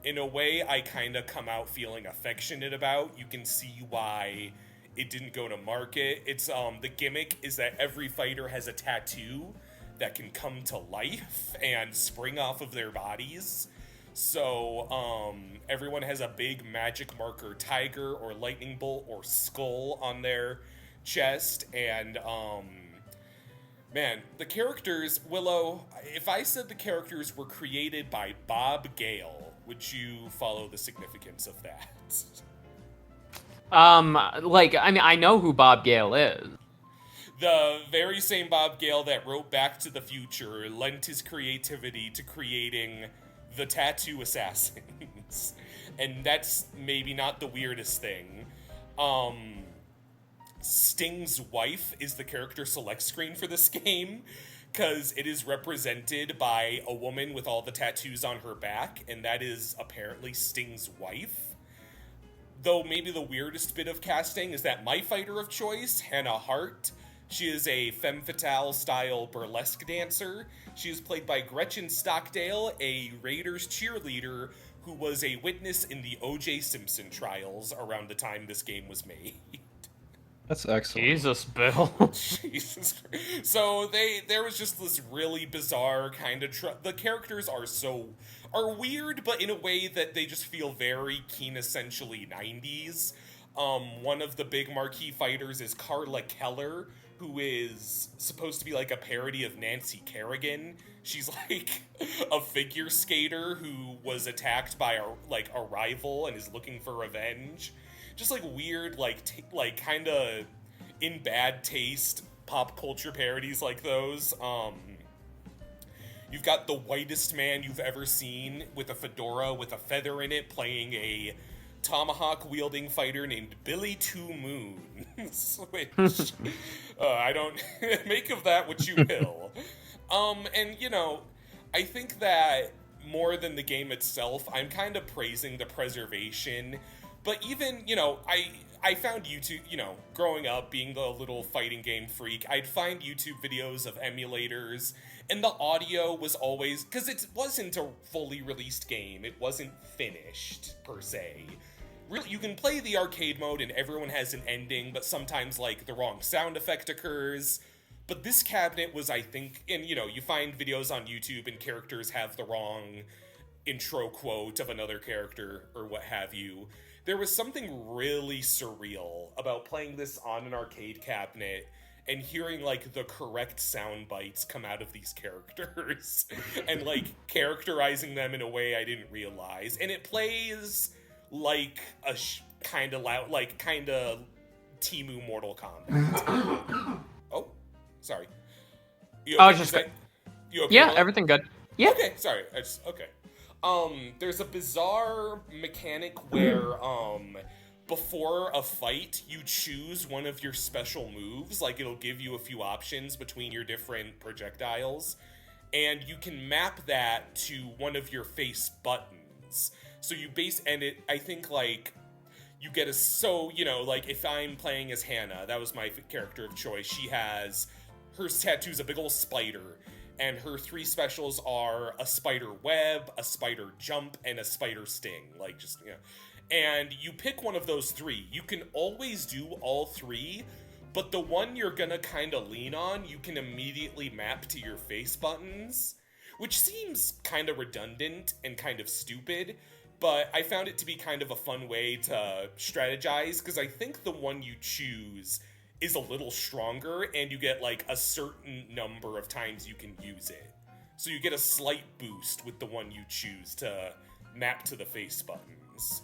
Speaker 1: In a way, I kind of come out feeling affectionate about. You can see why it didn't go to market. It's the gimmick is that every fighter has a tattoo that can come to life and spring off of their bodies. So everyone has a big magic marker tiger or lightning bolt or skull on their chest. And man, the characters, Willow, if I said the characters were created by Bob Gale, would you follow the significance of that?
Speaker 3: I know who Bob Gale is.
Speaker 1: The very same Bob Gale that wrote Back to the Future lent his creativity to creating the Tattoo Assassins. And that's maybe not the weirdest thing. Sting's wife is the character select screen for this game, because it is represented by a woman with all the tattoos on her back, and that is apparently Sting's wife. Though maybe the weirdest bit of casting is that my fighter of choice, Hannah Hart, she is a femme fatale-style burlesque dancer. She is played by Gretchen Stockdale, a Raiders cheerleader who was a witness in the O.J. Simpson trials around the time this game was made.
Speaker 2: That's excellent.
Speaker 3: Jesus, Bill.
Speaker 1: Jesus. So there was just this really bizarre kind of... the characters are weird, but in a way that they just feel very quintessentially 90s. One of the big marquee fighters is Carla Keller, who is supposed to be like a parody of Nancy Kerrigan. She's like a figure skater who was attacked by a rival and is looking for revenge. Just like weird, kind of in bad taste pop culture parodies like those. You've got the whitest man you've ever seen with a fedora with a feather in it playing a tomahawk-wielding fighter named Billy Two Moons, which I don't make of that what you will. And, I think that more than the game itself, I'm kind of praising the preservation. But even, I found YouTube, growing up, being the little fighting game freak, I'd find YouTube videos of emulators, and the audio was always, because it wasn't a fully released game, it wasn't finished, per se. Really, you can play the arcade mode and everyone has an ending, but sometimes, like, the wrong sound effect occurs. But this cabinet was, I think, and, you find videos on YouTube and characters have the wrong intro quote of another character or what have you. There was something really surreal about playing this on an arcade cabinet and hearing, like, the correct sound bites come out of these characters and, like, characterizing them in a way I didn't realize. And it plays like a kind of loud, like, kind of Temu Mortal Kombat. Oh, sorry. You okay?
Speaker 3: I was just...
Speaker 1: You okay?
Speaker 3: Yeah, everything good. Yeah.
Speaker 1: Okay, sorry. Okay. There's a bizarre mechanic where, before a fight, you choose one of your special moves. Like, it'll give you a few options between your different projectiles, and you can map that to one of your face buttons. So you I think, like, you get like, if I'm playing as Hannah, that was my character of choice, her tattoo's a big old spider, and her 3 specials are a spider web, a spider jump, and a spider sting. Like, just, And you pick one of those 3. You can always do all 3, but the one you're gonna kind of lean on, you can immediately map to your face buttons, which seems kind of redundant and kind of stupid, but I found it to be kind of a fun way to strategize, because I think the one you choose is a little stronger, and you get, like, a certain number of times you can use it. So you get a slight boost with the one you choose to map to the face buttons.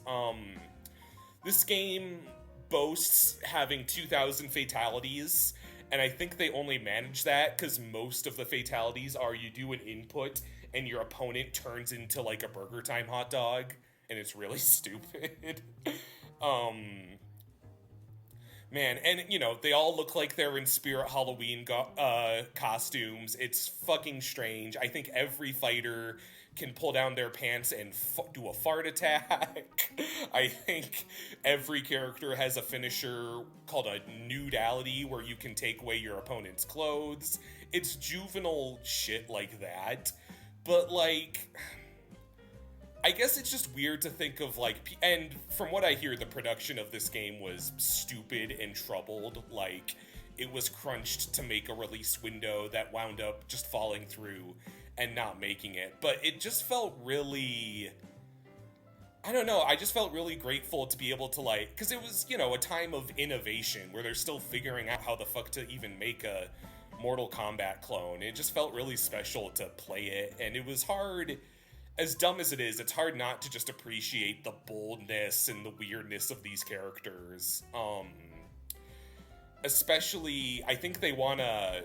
Speaker 1: This game boasts having 2,000 fatalities, and I think they only manage that because most of the fatalities are you do an input and your opponent turns into, like, a Burger Time hot dog, and it's really stupid. Man, and, they all look like they're in Spirit Halloween costumes. It's fucking strange. I think every fighter can pull down their pants and do a fart attack. I think every character has a finisher called a nudality, where you can take away your opponent's clothes. It's juvenile shit like that. But, like, I guess it's just weird to think of, like, and from what I hear, the production of this game was stupid and troubled. Like, it was crunched to make a release window that wound up just falling through and not making it. But it just felt really, I don't know, I just felt really grateful to be able to, like, because it was, a time of innovation where they're still figuring out how the fuck to even make a Mortal Kombat clone. It just felt really special to play it, and it was hard. As dumb as it is, it's hard not to just appreciate the boldness and the weirdness of these characters. Especially, I think they want to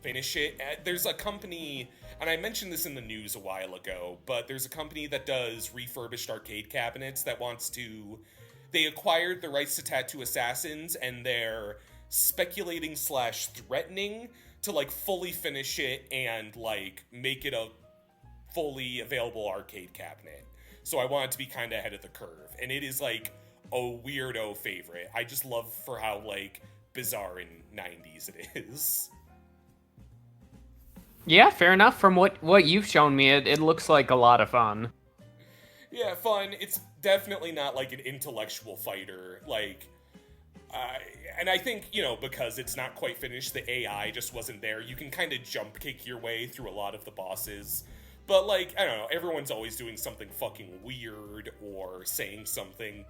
Speaker 1: finish it. There's a company, and I mentioned this in the news a while ago, but there's a company that does refurbished arcade cabinets that wants to... They acquired the rights to Tattoo Assassins, and they're speculating/threatening to, like, fully finish it and, like, make it a fully available arcade cabinet. So I want it to be kind of ahead of the curve, and it is, like, a weirdo favorite. I just love for how, like, bizarre and 90s it is.
Speaker 3: Yeah, fair enough. From what you've shown me, it looks like a lot of fun.
Speaker 1: Yeah, fun. It's definitely not, like, an intellectual fighter. Like, and I think, because it's not quite finished, the AI just wasn't there. You can kind of jump kick your way through a lot of the bosses. But, like, I don't know, everyone's always doing something fucking weird or saying something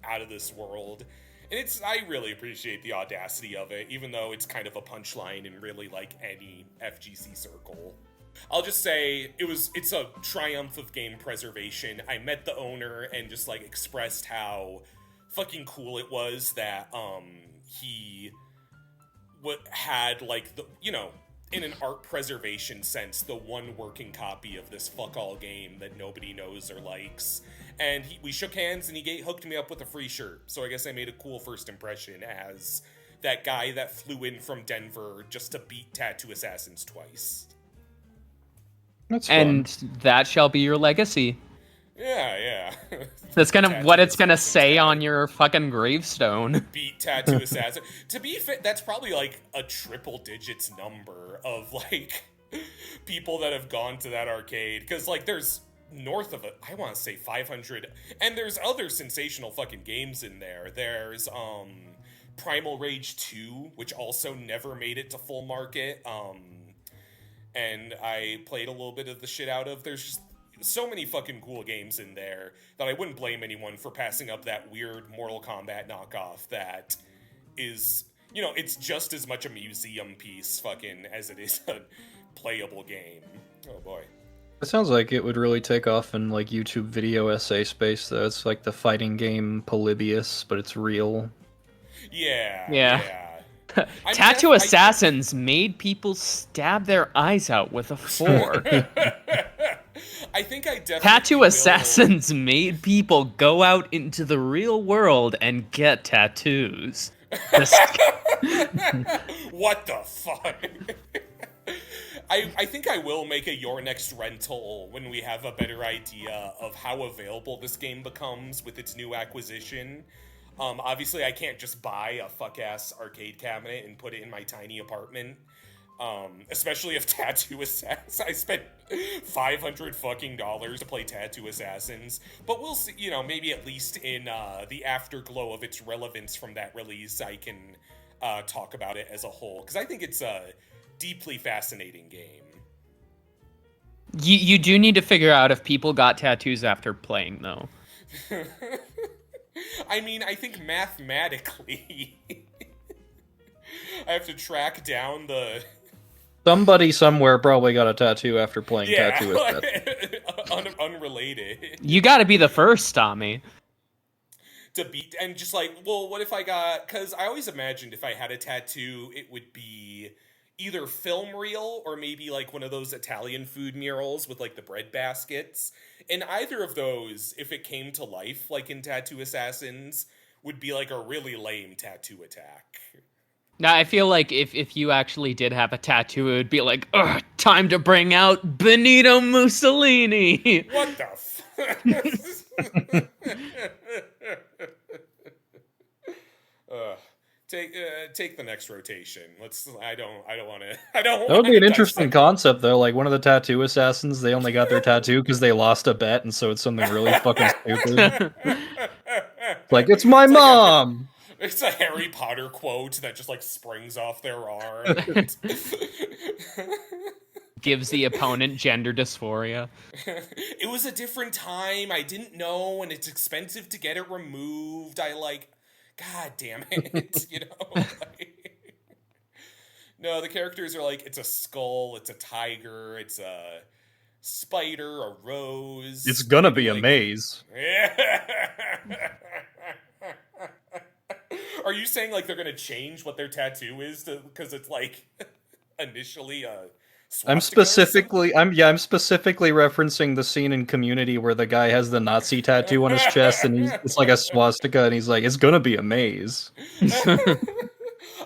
Speaker 1: out of this world. And I really appreciate the audacity of it, even though it's kind of a punchline in really, like, any FGC circle. I'll just say, it's a triumph of game preservation. I met the owner and just, like, expressed how fucking cool it was that, he had, like, the, in an art preservation sense, the one working copy of this fuck-all game that nobody knows or likes. And we shook hands, and he hooked me up with a free shirt. So I guess I made a cool first impression as that guy that flew in from Denver just to beat Tattoo Assassins twice.
Speaker 2: That's fun.
Speaker 3: And that shall be your legacy.
Speaker 1: Yeah.
Speaker 3: That's kind of
Speaker 1: Tattoo
Speaker 3: what it's gonna
Speaker 1: assassin's
Speaker 3: say
Speaker 1: gotta
Speaker 3: on your fucking gravestone.
Speaker 1: Beat tattoo assassin. To be fair, that's probably like a triple digits number of like people that have gone to that arcade, because like there's north of it, I want to say 500, and there's other sensational fucking games in there. There's Primal Rage 2, which also never made it to full market, and I played a little bit of the shit out of. There's just so many fucking cool games in there that I wouldn't blame anyone for passing up that weird Mortal Kombat knockoff that is, you know, it's just as much a museum piece fucking as it is a playable game. Oh boy.
Speaker 2: It sounds like it would really take off in like YouTube video essay space though. It's like the fighting game Plurbius, but it's real.
Speaker 1: Yeah.
Speaker 3: Tattoo assassins made people stab their eyes out with a fork.
Speaker 1: I think I definitely
Speaker 3: Tattoo
Speaker 1: will.
Speaker 3: assassins made people go out into the real world and get tattoos.
Speaker 1: What the fuck? I think I will make a Your Next Rental when we have a better idea of how available this game becomes with its new acquisition. Obviously, I can't just buy a fuck-ass arcade cabinet and put it in my tiny apartment. Especially if Tattoo Assassins, I spent $500 fucking dollars to play Tattoo Assassins. But we'll see, you know, maybe at least in the afterglow of its relevance from that release, I can talk about it as a whole. Because I think it's a deeply fascinating game.
Speaker 3: You do need to figure out if people got tattoos after playing, though.
Speaker 1: I mean, I think mathematically, I have to track down the...
Speaker 2: Somebody somewhere probably got a tattoo after playing Tattoo Assassin.
Speaker 1: Unrelated.
Speaker 3: You gotta be the first, Tommy.
Speaker 1: To beat, and just like, well, what if I got... Because I always imagined if I had a tattoo, it would be either film reel or maybe like one of those Italian food murals with like the bread baskets. And either of those, if it came to life, like in Tattoo Assassins, would be like a really lame tattoo attack.
Speaker 3: Now, I feel like if you actually did have a tattoo, it would be like, ugh, time to bring out Benito Mussolini.
Speaker 1: What the fuck? Take the next rotation. I don't want to.
Speaker 2: That would be an interesting concept, though. Like one of the Tattoo Assassins, they only got their tattoo because they lost a bet, and so it's something really fucking stupid. Like, it's my mom.
Speaker 1: It's a Harry Potter quote that just like springs off their arm.
Speaker 3: Gives the opponent gender dysphoria.
Speaker 1: It was a different time. I didn't know, and it's expensive to get it removed. God damn it, you know? No, the characters are like, it's a skull, it's a tiger, it's a spider, a rose.
Speaker 2: It's gonna be a maze.
Speaker 1: Are you saying like they're gonna change what their tattoo is because it's like initially a swastika?
Speaker 2: I'm specifically referencing the scene in Community where the guy has the Nazi tattoo on his chest and it's like a swastika and he's like, it's gonna be a maze.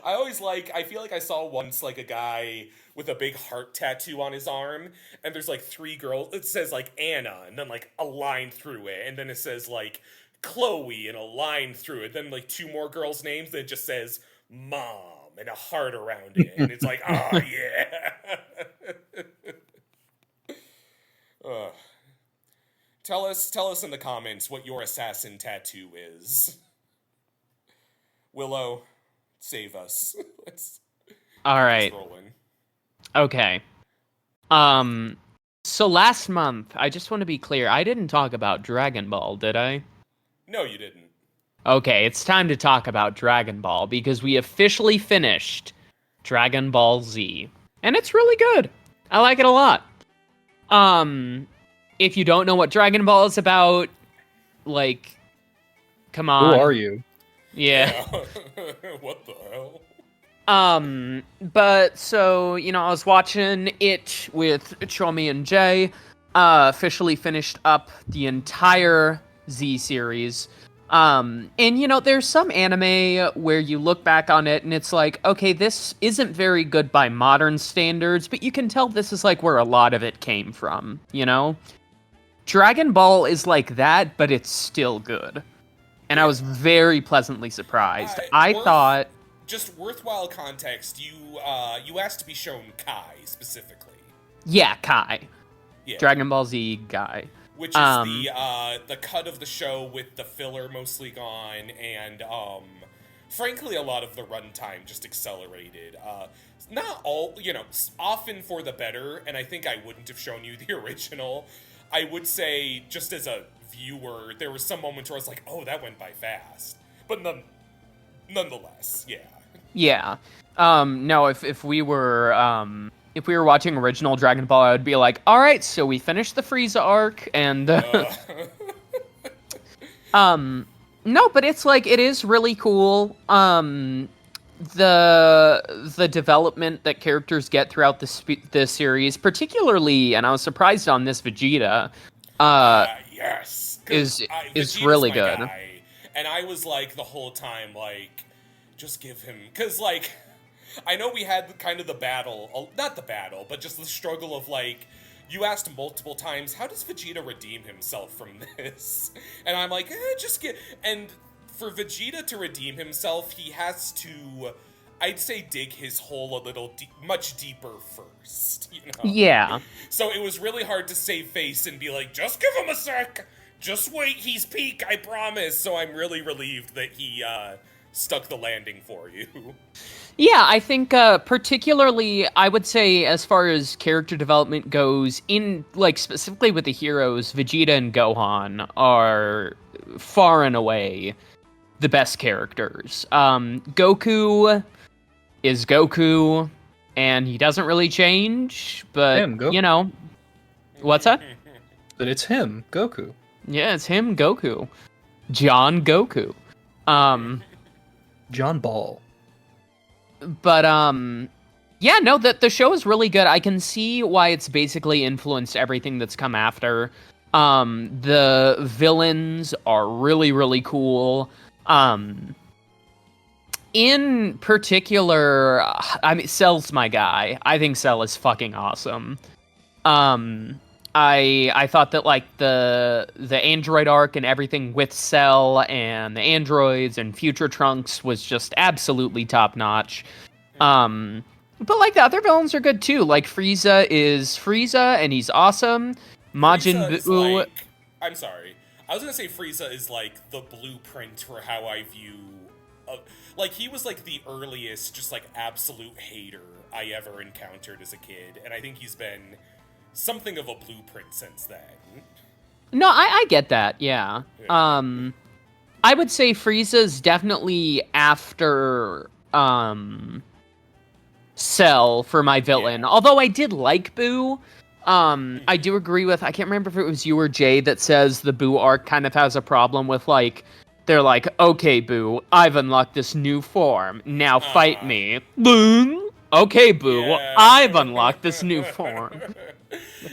Speaker 1: I feel like I saw once like a guy with a big heart tattoo on his arm, and there's like three girls, it says like Anna, and then like a line through it, and then it says like Chloe and a line through it, then like two more girls' names, then it just says Mom and a heart around it, and it's like, oh yeah. Tell us in the comments what your assassin tattoo is. Willow, save us.
Speaker 3: All right. Okay. So last month, I just want to be clear, I didn't talk about Dragon Ball, did I?
Speaker 1: No, you didn't.
Speaker 3: Okay, it's time to talk about Dragon Ball because we officially finished Dragon Ball Z. And it's really good. I like it a lot. If you don't know what Dragon Ball is about, like, come on.
Speaker 2: Who are you?
Speaker 3: Yeah.
Speaker 1: What the hell?
Speaker 3: But so, you know, I was watching it with Chomi and Jay, officially finished up the entire Z series. And you know, there's some anime where you look back on it and it's like, okay, this isn't very good by modern standards, but you can tell this is like where a lot of it came from, you know? Dragon Ball is like that, but it's still good. And I was very pleasantly surprised. I thought...
Speaker 1: Just worthwhile context, you asked to be shown Kai, specifically.
Speaker 3: Yeah, Kai.
Speaker 1: Yeah.
Speaker 3: Dragon Ball Z guy.
Speaker 1: Which is the cut of the show with the filler mostly gone, and, frankly, a lot of the runtime just accelerated. Not all, often for the better, and I think I wouldn't have shown you the original. I would say, just as a viewer, there were some moments where I was like, oh, that went by fast. But nonetheless, yeah.
Speaker 3: Yeah. No, if we were watching original Dragon Ball, I would be like, all right, so we finished the Frieza arc, and no, but it's like it is really cool. The development that characters get throughout the series, particularly, and I was surprised on this Vegeta.
Speaker 1: Yes,
Speaker 3: is
Speaker 1: Vegeta's
Speaker 3: really
Speaker 1: my
Speaker 3: good.
Speaker 1: guy, and I was like the whole time like, just give him, because like, I know we had kind of the battle, not the battle, but just the struggle of like, you asked multiple times, how does Vegeta redeem himself from this? And I'm like, just get, and for Vegeta to redeem himself, he has to, I'd say, dig his hole a little much deeper first,
Speaker 3: Yeah.
Speaker 1: So it was really hard to save face and be like, just give him a sec, just wait, he's peak, I promise. So I'm really relieved that he stuck the landing for you.
Speaker 3: Yeah, I think particularly, I would say, as far as character development goes, in, like, specifically with the heroes, Vegeta and Gohan are far and away the best characters. Goku is Goku, and he doesn't really change, but, what's that?
Speaker 2: But it's him, Goku.
Speaker 3: Yeah, it's him, Goku. John Goku.
Speaker 2: John Ball.
Speaker 3: But, yeah, no, the show is really good. I can see why it's basically influenced everything that's come after. The villains are really, really cool. In particular, I mean, Cell's my guy. I think Cell is fucking awesome. I thought that, like, the android arc and everything with Cell and the androids and future Trunks was just absolutely top-notch. But, like, the other villains are good, too. Like, Frieza is Frieza, and he's awesome. Majin Buu...
Speaker 1: I'm sorry. I was gonna say Frieza is, like, the blueprint for how I view... like, he was, like, the earliest, just, like, absolute hater I ever encountered as a kid. And I think he's been something of a blueprint since then.
Speaker 3: No, I get that, yeah. I would say Frieza's definitely after, Cell for my villain. Yeah. Although I did like Buu. I do agree with, I can't remember if it was you or Jay that says the Buu arc kind of has a problem with, like, they're like, okay, Buu, I've unlocked this new form. Now fight me. Boom! Okay, Buu, yeah. I've unlocked this new form.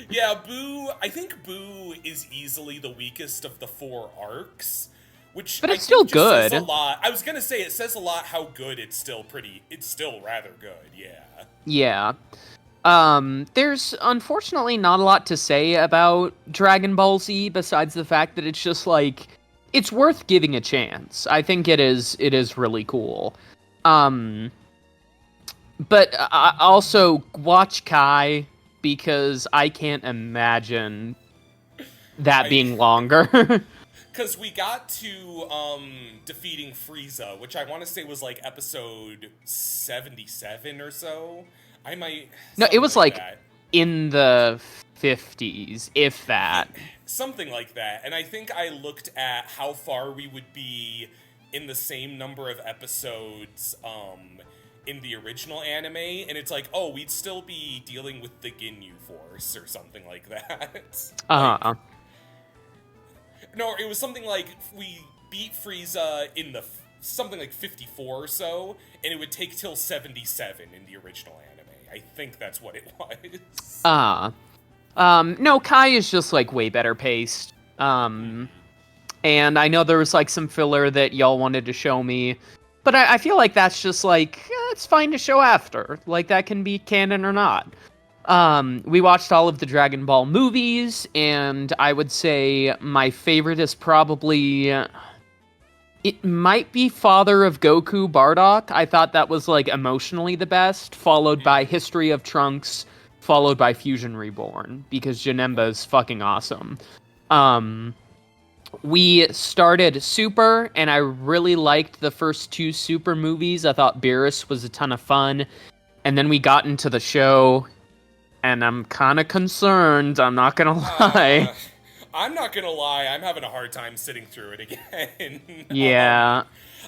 Speaker 1: Yeah, Buu, I think Buu is easily the weakest of the 4 arcs. But
Speaker 3: it's still good.
Speaker 1: Says a lot. I was gonna say, it says a lot how good it's still rather good, yeah.
Speaker 3: Yeah. There's unfortunately not a lot to say about Dragon Ball Z besides the fact that it's just like, it's worth giving a chance. I think it is really cool. But I also watch Kai because I can't imagine that being longer.
Speaker 1: Because we got to defeating Frieza, which I want to say was like episode 77 or so. I might...
Speaker 3: No, it was like in the 50s, if that.
Speaker 1: Something like that. And I think I looked at how far we would be in the same number of episodes in the original anime, and it's like, oh, we'd still be dealing with the Ginyu Force or something like that.
Speaker 3: Uh-huh.
Speaker 1: No, it was something like we beat Frieza in the something like 54 or so, and it would take till 77 in the original anime. I think that's what it was.
Speaker 3: No, Kai is just like way better paced. And I know there was like some filler that y'all wanted to show me, but I feel like that's just like, it's fine to show after. Like, that can be canon or not. We watched all of the Dragon Ball movies, and I would say my favorite is probably... It might be Father of Goku Bardock. I thought that was, like, emotionally the best, followed by History of Trunks, followed by Fusion Reborn, because Janemba is fucking awesome. We started Super, and I really liked the first 2 Super movies. I thought Beerus was a ton of fun. And then we got into the show, and I'm kind of concerned, I'm not gonna lie.
Speaker 1: I'm not gonna lie, I'm having a hard time sitting through it again.
Speaker 3: Yeah.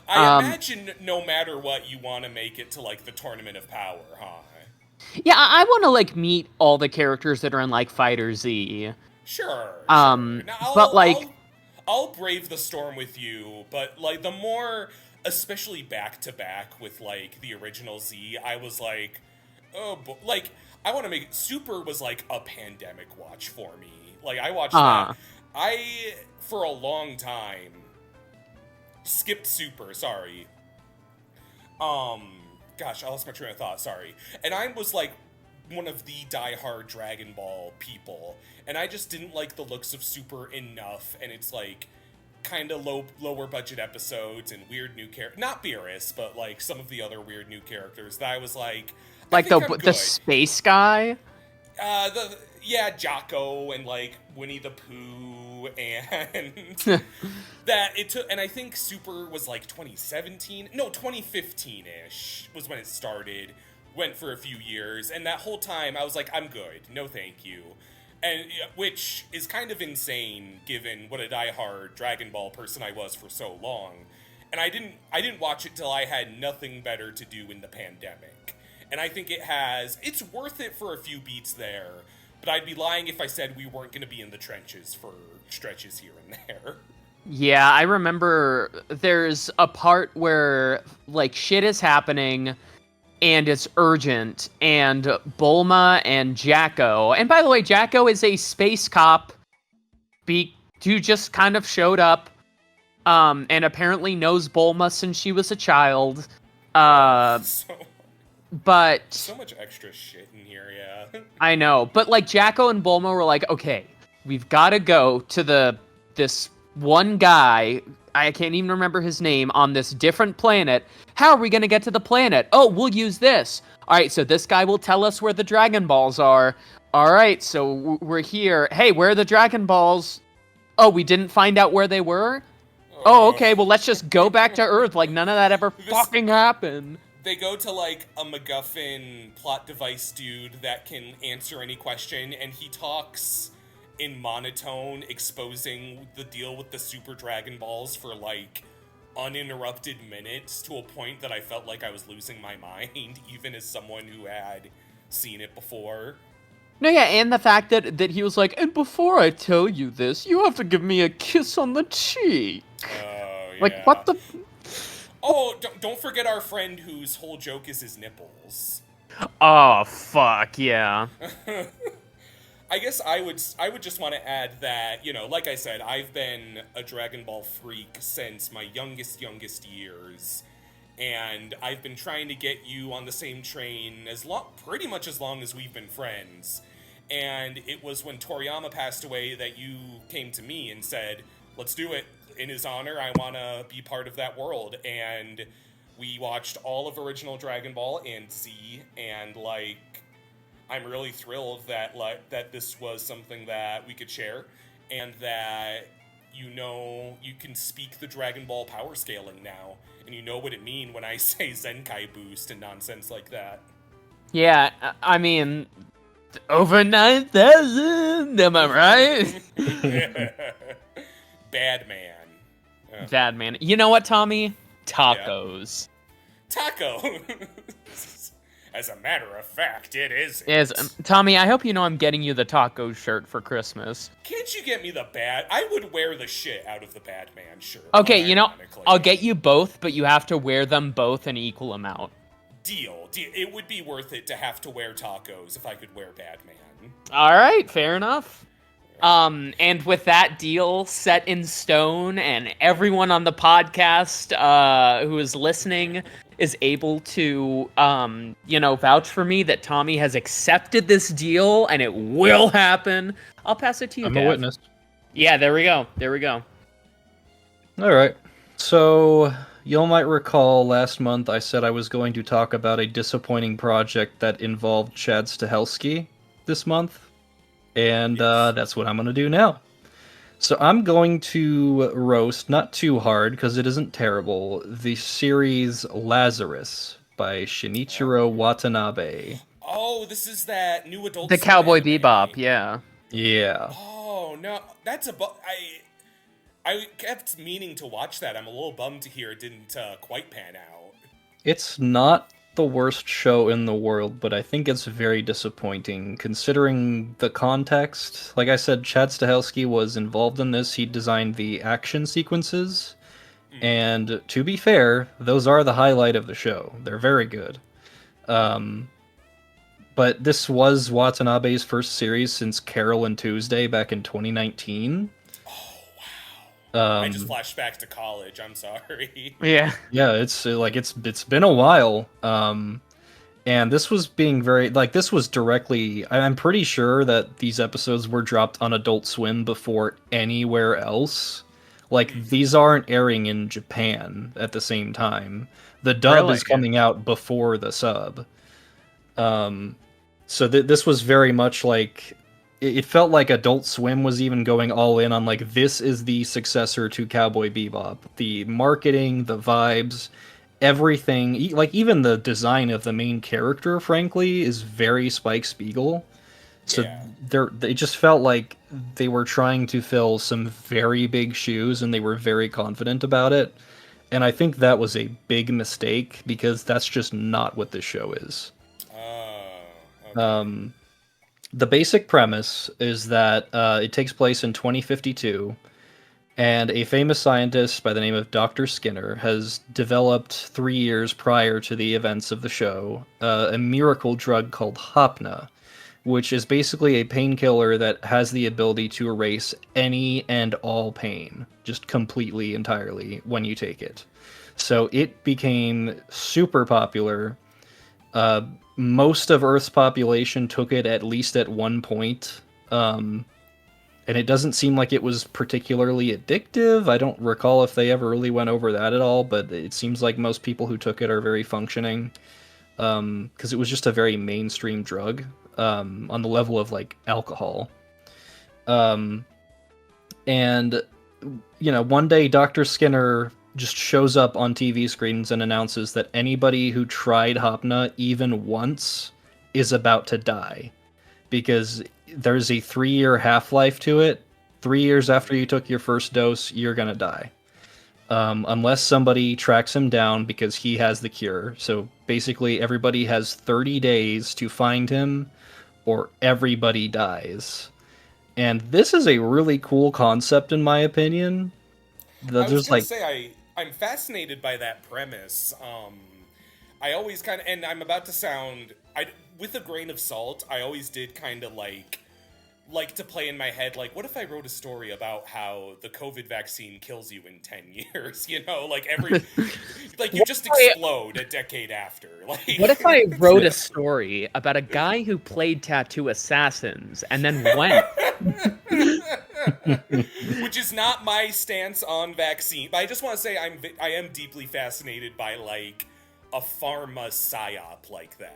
Speaker 1: I imagine no matter what, you want to make it to, like, the Tournament of Power, huh?
Speaker 3: Yeah, I want to, like, meet all the characters that are in, like, Fighter Z.
Speaker 1: Sure.
Speaker 3: Now, but, like...
Speaker 1: I'll brave the storm with you, but, like, the more, especially back-to-back with, like, the original Z, I was like, oh, like, I want to make... Super was, like, a pandemic watch for me. Like, I watched that. I, for a long time, skipped Super, sorry. Gosh, I lost my train of thought, sorry. And I was, like, one of the diehard Dragon Ball people, and I just didn't like the looks of Super enough, and it's, like, kind of lower budget episodes and weird new characters. Not Beerus, but, like, some of the other weird new characters that I was like...
Speaker 3: Like the space guy?
Speaker 1: Yeah, Jocko and, like, Winnie the Pooh, and that it took, and I think Super was, like, 2015-ish was when it started, went for a few years, and that whole time I was like, I'm good, no thank you, and which is kind of insane given what a diehard Dragon Ball person I was for so long, and I didn't watch it till I had nothing better to do in the pandemic, and I think it's worth it for a few beats there. But I'd be lying if I said we weren't going to be in the trenches for stretches here and there.
Speaker 3: Yeah, I remember there's a part where, like, shit is happening, and it's urgent, and Bulma and Jacko... And by the way, Jacko is a space cop who just kind of showed up, and apparently knows Bulma since she was a child. But...
Speaker 1: So much extra shit in here, yeah.
Speaker 3: I know, but, like, Jacko and Bulma were like, okay, we've got to go to this one guy, I can't even remember his name, on this different planet. How are we going to get to the planet? Oh, we'll use this. All right, so this guy will tell us where the Dragon Balls are. All right, so we're here. Hey, where are the Dragon Balls? Oh, we didn't find out where they were? Oh, okay, well, let's just go back to Earth like none of that ever fucking happened.
Speaker 1: They go to, like, a MacGuffin plot device dude that can answer any question, and he talks in monotone, exposing the deal with the Super Dragon Balls for, like, uninterrupted minutes to a point that I felt like I was losing my mind, even as someone who had seen it before.
Speaker 3: No, yeah, and the fact that he was like, and before I tell you this, you have to give me a kiss on the cheek.
Speaker 1: Oh, yeah.
Speaker 3: Like, what the...
Speaker 1: Oh, don't forget our friend whose whole joke is his nipples.
Speaker 3: Oh, fuck, yeah.
Speaker 1: I guess I would just want to add that, you know, like I said, I've been a Dragon Ball freak since my youngest years, and I've been trying to get you on the same train pretty much as long as we've been friends. And it was when Toriyama passed away that you came to me and said, let's do it. In his honor, I want to be part of that world. And we watched all of original Dragon Ball and Z, and, like, I'm really thrilled that this was something that we could share, and that, you know, you can speak the Dragon Ball power scaling now, and you know what it means when I say Zenkai boost and nonsense like that.
Speaker 3: Yeah, I mean, over 9,000, am I right?
Speaker 1: Bad man.
Speaker 3: Bad man. You know what, Tommy? Tacos.
Speaker 1: Yeah. Taco! As a matter of fact, it is.
Speaker 3: Tommy, I hope you know I'm getting you the taco shirt for Christmas.
Speaker 1: Can't you get me the bad? I would wear the shit out of the Batman shirt.
Speaker 3: Okay, you know, I'll get you both, but you have to wear them both an equal amount.
Speaker 1: Deal. It would be worth it to have to wear tacos if I could wear Batman.
Speaker 3: All right, fair enough. And with that deal set in stone, and everyone on the podcast who is listening is able to, vouch for me that Tommy has accepted this deal and it will happen, I'll pass it to you,
Speaker 2: I'm
Speaker 3: Dev.
Speaker 2: a witness.
Speaker 3: Yeah, there we go. There we go.
Speaker 2: All right. So, you might recall last month I said I was going to talk about a disappointing project that involved Chad Stahelski this month. And that's what I'm going to do now. So I'm going to roast, not too hard because it isn't terrible, the series Lazarus by Shinichiro Watanabe.
Speaker 1: Oh, this is that new Adult
Speaker 3: The
Speaker 1: Swim
Speaker 3: Cowboy
Speaker 1: anime.
Speaker 3: Bebop, yeah.
Speaker 2: Yeah.
Speaker 1: Oh no, that's I kept meaning to watch that. I'm a little bummed to hear it didn't quite pan out.
Speaker 2: It's not the worst show in the world, but I think it's very disappointing considering the context. Like I said, Chad Stahelski was involved in this. He designed the action sequences, and to be fair, those are the highlight of the show. They're very good. But this was Watanabe's first series since Carol and Tuesday back in 2019.
Speaker 1: I just flashed back to college. I'm sorry.
Speaker 3: Yeah.
Speaker 2: Yeah, it's been a while. And this was being very this was directly. I'm pretty sure that these episodes were dropped on Adult Swim before anywhere else. Like these aren't airing in Japan at the same time. The dub
Speaker 3: Really?
Speaker 2: is coming out before the sub. So this was very much like. It felt like Adult Swim was even going all in on this is the successor to Cowboy Bebop. The marketing, the vibes, everything, even the design of the main character, frankly, is very Spike Spiegel. So they just felt like they were trying to fill some very big shoes, and they were very confident about it. And I think that was a big mistake, because that's just not what this show is.
Speaker 1: Okay.
Speaker 2: The basic premise is that it takes place in 2052, and a famous scientist by the name of Dr. Skinner has developed 3 years prior to the events of the show a miracle drug called Hopna, which is basically a painkiller that has the ability to erase any and all pain, just completely, entirely, when you take it. So it became super popular. Most of Earth's population took it at least at one point, and it doesn't seem like it was particularly addictive. I don't recall if they ever really went over that at all, but it seems like most people who took it are very functioning, because it was just a very mainstream drug on the level of alcohol. And one day Dr. Skinner just shows up on TV screens and announces that anybody who tried Hopna even once is about to die, because there's a 3-year half-life to it. 3 years after you took your first dose, you're gonna die. Unless somebody tracks him down, because he has the cure. So basically everybody has 30 days to find him, or everybody dies. And this is a really cool concept, in my opinion.
Speaker 1: I was gonna say I'm fascinated by that premise. I always kind of, and I'm about to sound, with a grain of salt, I always did kind of like to play in my head, what if I wrote a story about how the COVID vaccine kills you in 10 years? You just explode a decade after.
Speaker 3: What if I wrote a story about a guy who played tattoo assassins and then went?
Speaker 1: Which is not my stance on vaccine, but I just want to say I am deeply fascinated by a pharma psyop like that.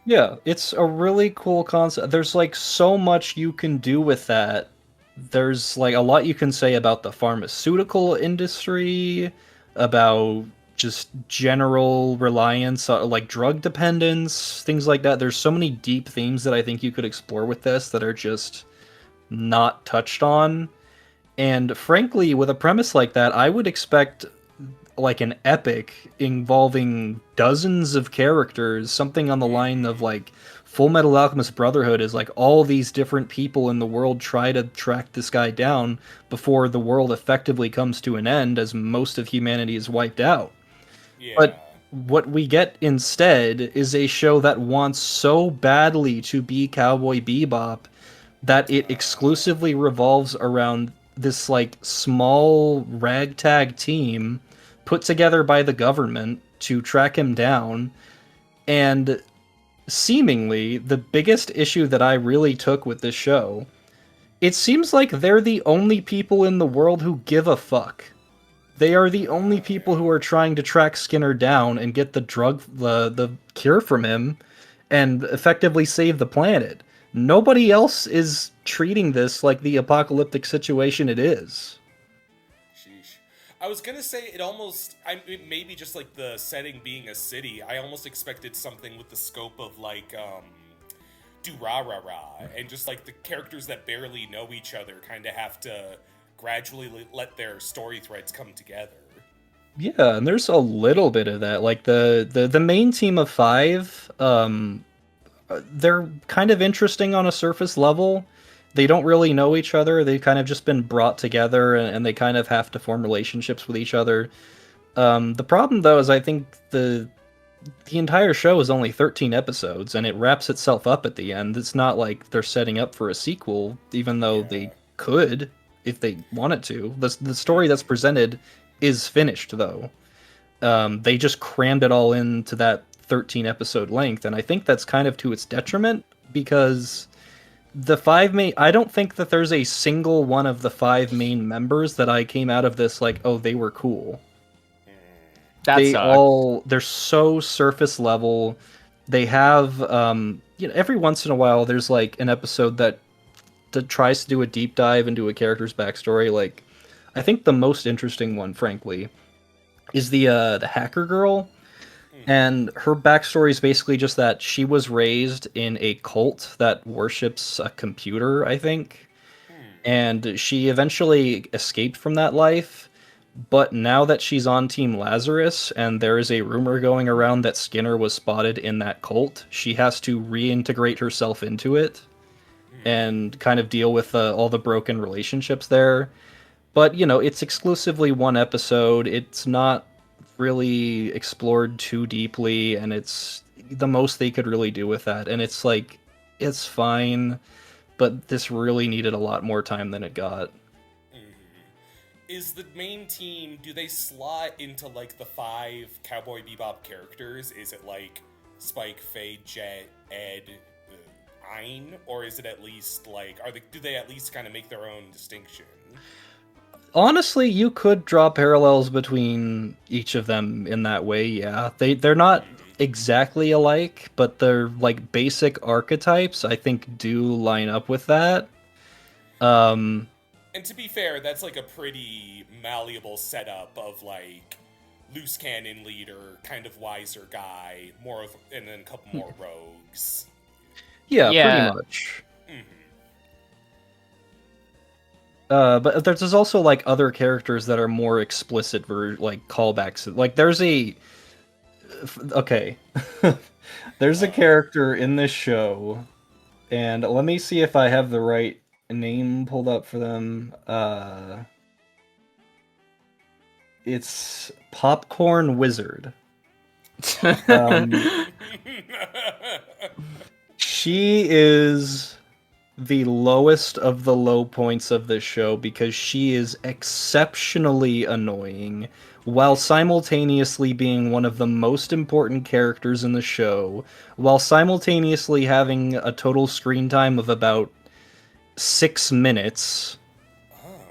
Speaker 2: Yeah, it's a really cool concept. There's so much you can do with that. There's a lot you can say about the pharmaceutical industry, about just general reliance on drug dependence, things like that. There's so many deep themes that I think you could explore with this that are just not touched on. And frankly, with a premise like that, I would expect an epic involving dozens of characters, something on the line of Full Metal Alchemist Brotherhood is all these different people in the world try to track this guy down before the world effectively comes to an end, as most of humanity is wiped out.
Speaker 1: Yeah.
Speaker 2: But what we get instead is a show that wants so badly to be Cowboy Bebop that it exclusively revolves around this small ragtag team put together by the government to track him down. And seemingly, the biggest issue that I really took with this show, it seems like they're the only people in the world who give a fuck. They are the only people who are trying to track Skinner down and get the cure from him and effectively save the planet. Nobody else is treating this like the apocalyptic situation it is.
Speaker 1: Sheesh. I was gonna say it maybe just like the setting being a city. I almost expected something with the scope of like do rah rah rah, and just like the characters that barely know each other kind of have to gradually let their story threads come together.
Speaker 2: Yeah, and there's a little bit of that. Like the main team of 5, they're kind of interesting on a surface level. They don't really know each other. They've kind of just been brought together, and they kind of have to form relationships with each other. The problem, though, is I think the entire show is only 13 episodes, and it wraps itself up at the end. It's not like they're setting up for a sequel, even though they could if they wanted to. The story that's presented is finished, though. They just crammed it all into that 13 episode length, and I think that's kind of to its detriment, because the 5 main... I don't think that there's a single one of the 5 main members that I came out of this like, oh, they were cool. They're so surface level. They have every once in a while there's like an episode that tries to do a deep dive into a character's backstory. Like, I think the most interesting one, frankly, is the hacker girl, and her backstory is basically just that she was raised in a cult that worships a computer, I think, and she eventually escaped from that life. But now that she's on Team Lazarus, and there is a rumor going around that Skinner was spotted in that cult, she has to reintegrate herself into it and kind of deal with all the broken relationships there. But, it's exclusively one episode. It's not really explored too deeply, and it's the most they could really do with that. And it's like, it's fine, but this really needed a lot more time than it got.
Speaker 1: Is the main team, do they slot into like the 5 Cowboy Bebop characters? Is it like Spike, Faye, Jet, Ed, Ein? Or is it at least like, do they at least kind of make their own distinction?
Speaker 2: Honestly, you could draw parallels between each of them in that way, yeah. They're not exactly alike, but their like basic archetypes, I think, do line up with that.
Speaker 1: And to be fair, that's like a pretty malleable setup of like loose cannon leader, kind of wiser guy, and then a couple more rogues.
Speaker 2: Yeah, pretty much. But there's also like other characters that are more explicit for like callbacks. Like there's there's a character in this show, and let me see if I have the right name pulled up for them. It's Popcorn Wizard. She is the lowest of the low points of this show because she is exceptionally annoying while simultaneously being one of the most important characters in the show, while simultaneously having a total screen time of about 6 minutes,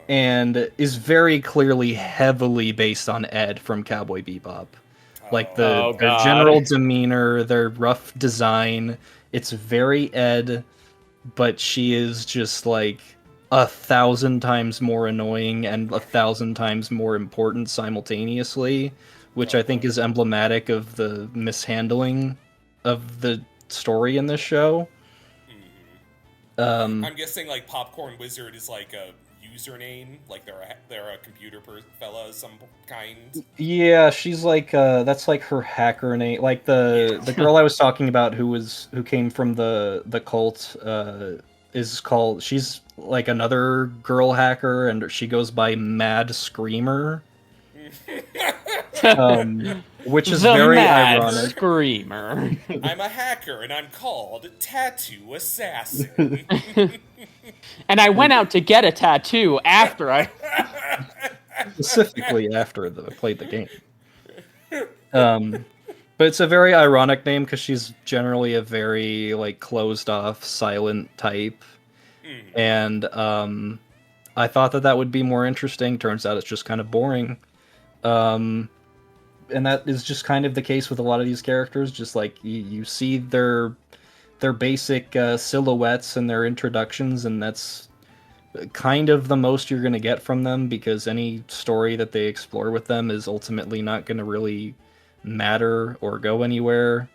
Speaker 2: and is very clearly heavily based on Ed from Cowboy Bebop. Like their general demeanor, their rough design, it's very Ed, but she is just like 1,000 times more annoying and 1,000 times more important simultaneously, which I think is emblematic of the mishandling of the story in this show.
Speaker 1: I'm guessing like Popcorn Wizard is like a username, like they're a computer fella of some kind.
Speaker 2: Yeah, she's like that's like her hacker name. Like the girl I was talking about who came from the cult is called, she's like another girl hacker, and she goes by Mad Screamer. Which is very ironic.
Speaker 3: Screamer.
Speaker 1: I'm a hacker and I'm called Tattoo Assassin.
Speaker 3: And I went out to get a tattoo after I...
Speaker 2: Specifically after I played the game. Um, but it's a very ironic name because she's generally a very like closed off, silent type, and I thought that would be more interesting. Turns out it's just kind of boring. Um, and that is just kind of the case with a lot of these characters. Just like you see their basic silhouettes and their introductions, and that's kind of the most you're going to get from them, because any story that they explore with them is ultimately not going to really matter or go anywhere.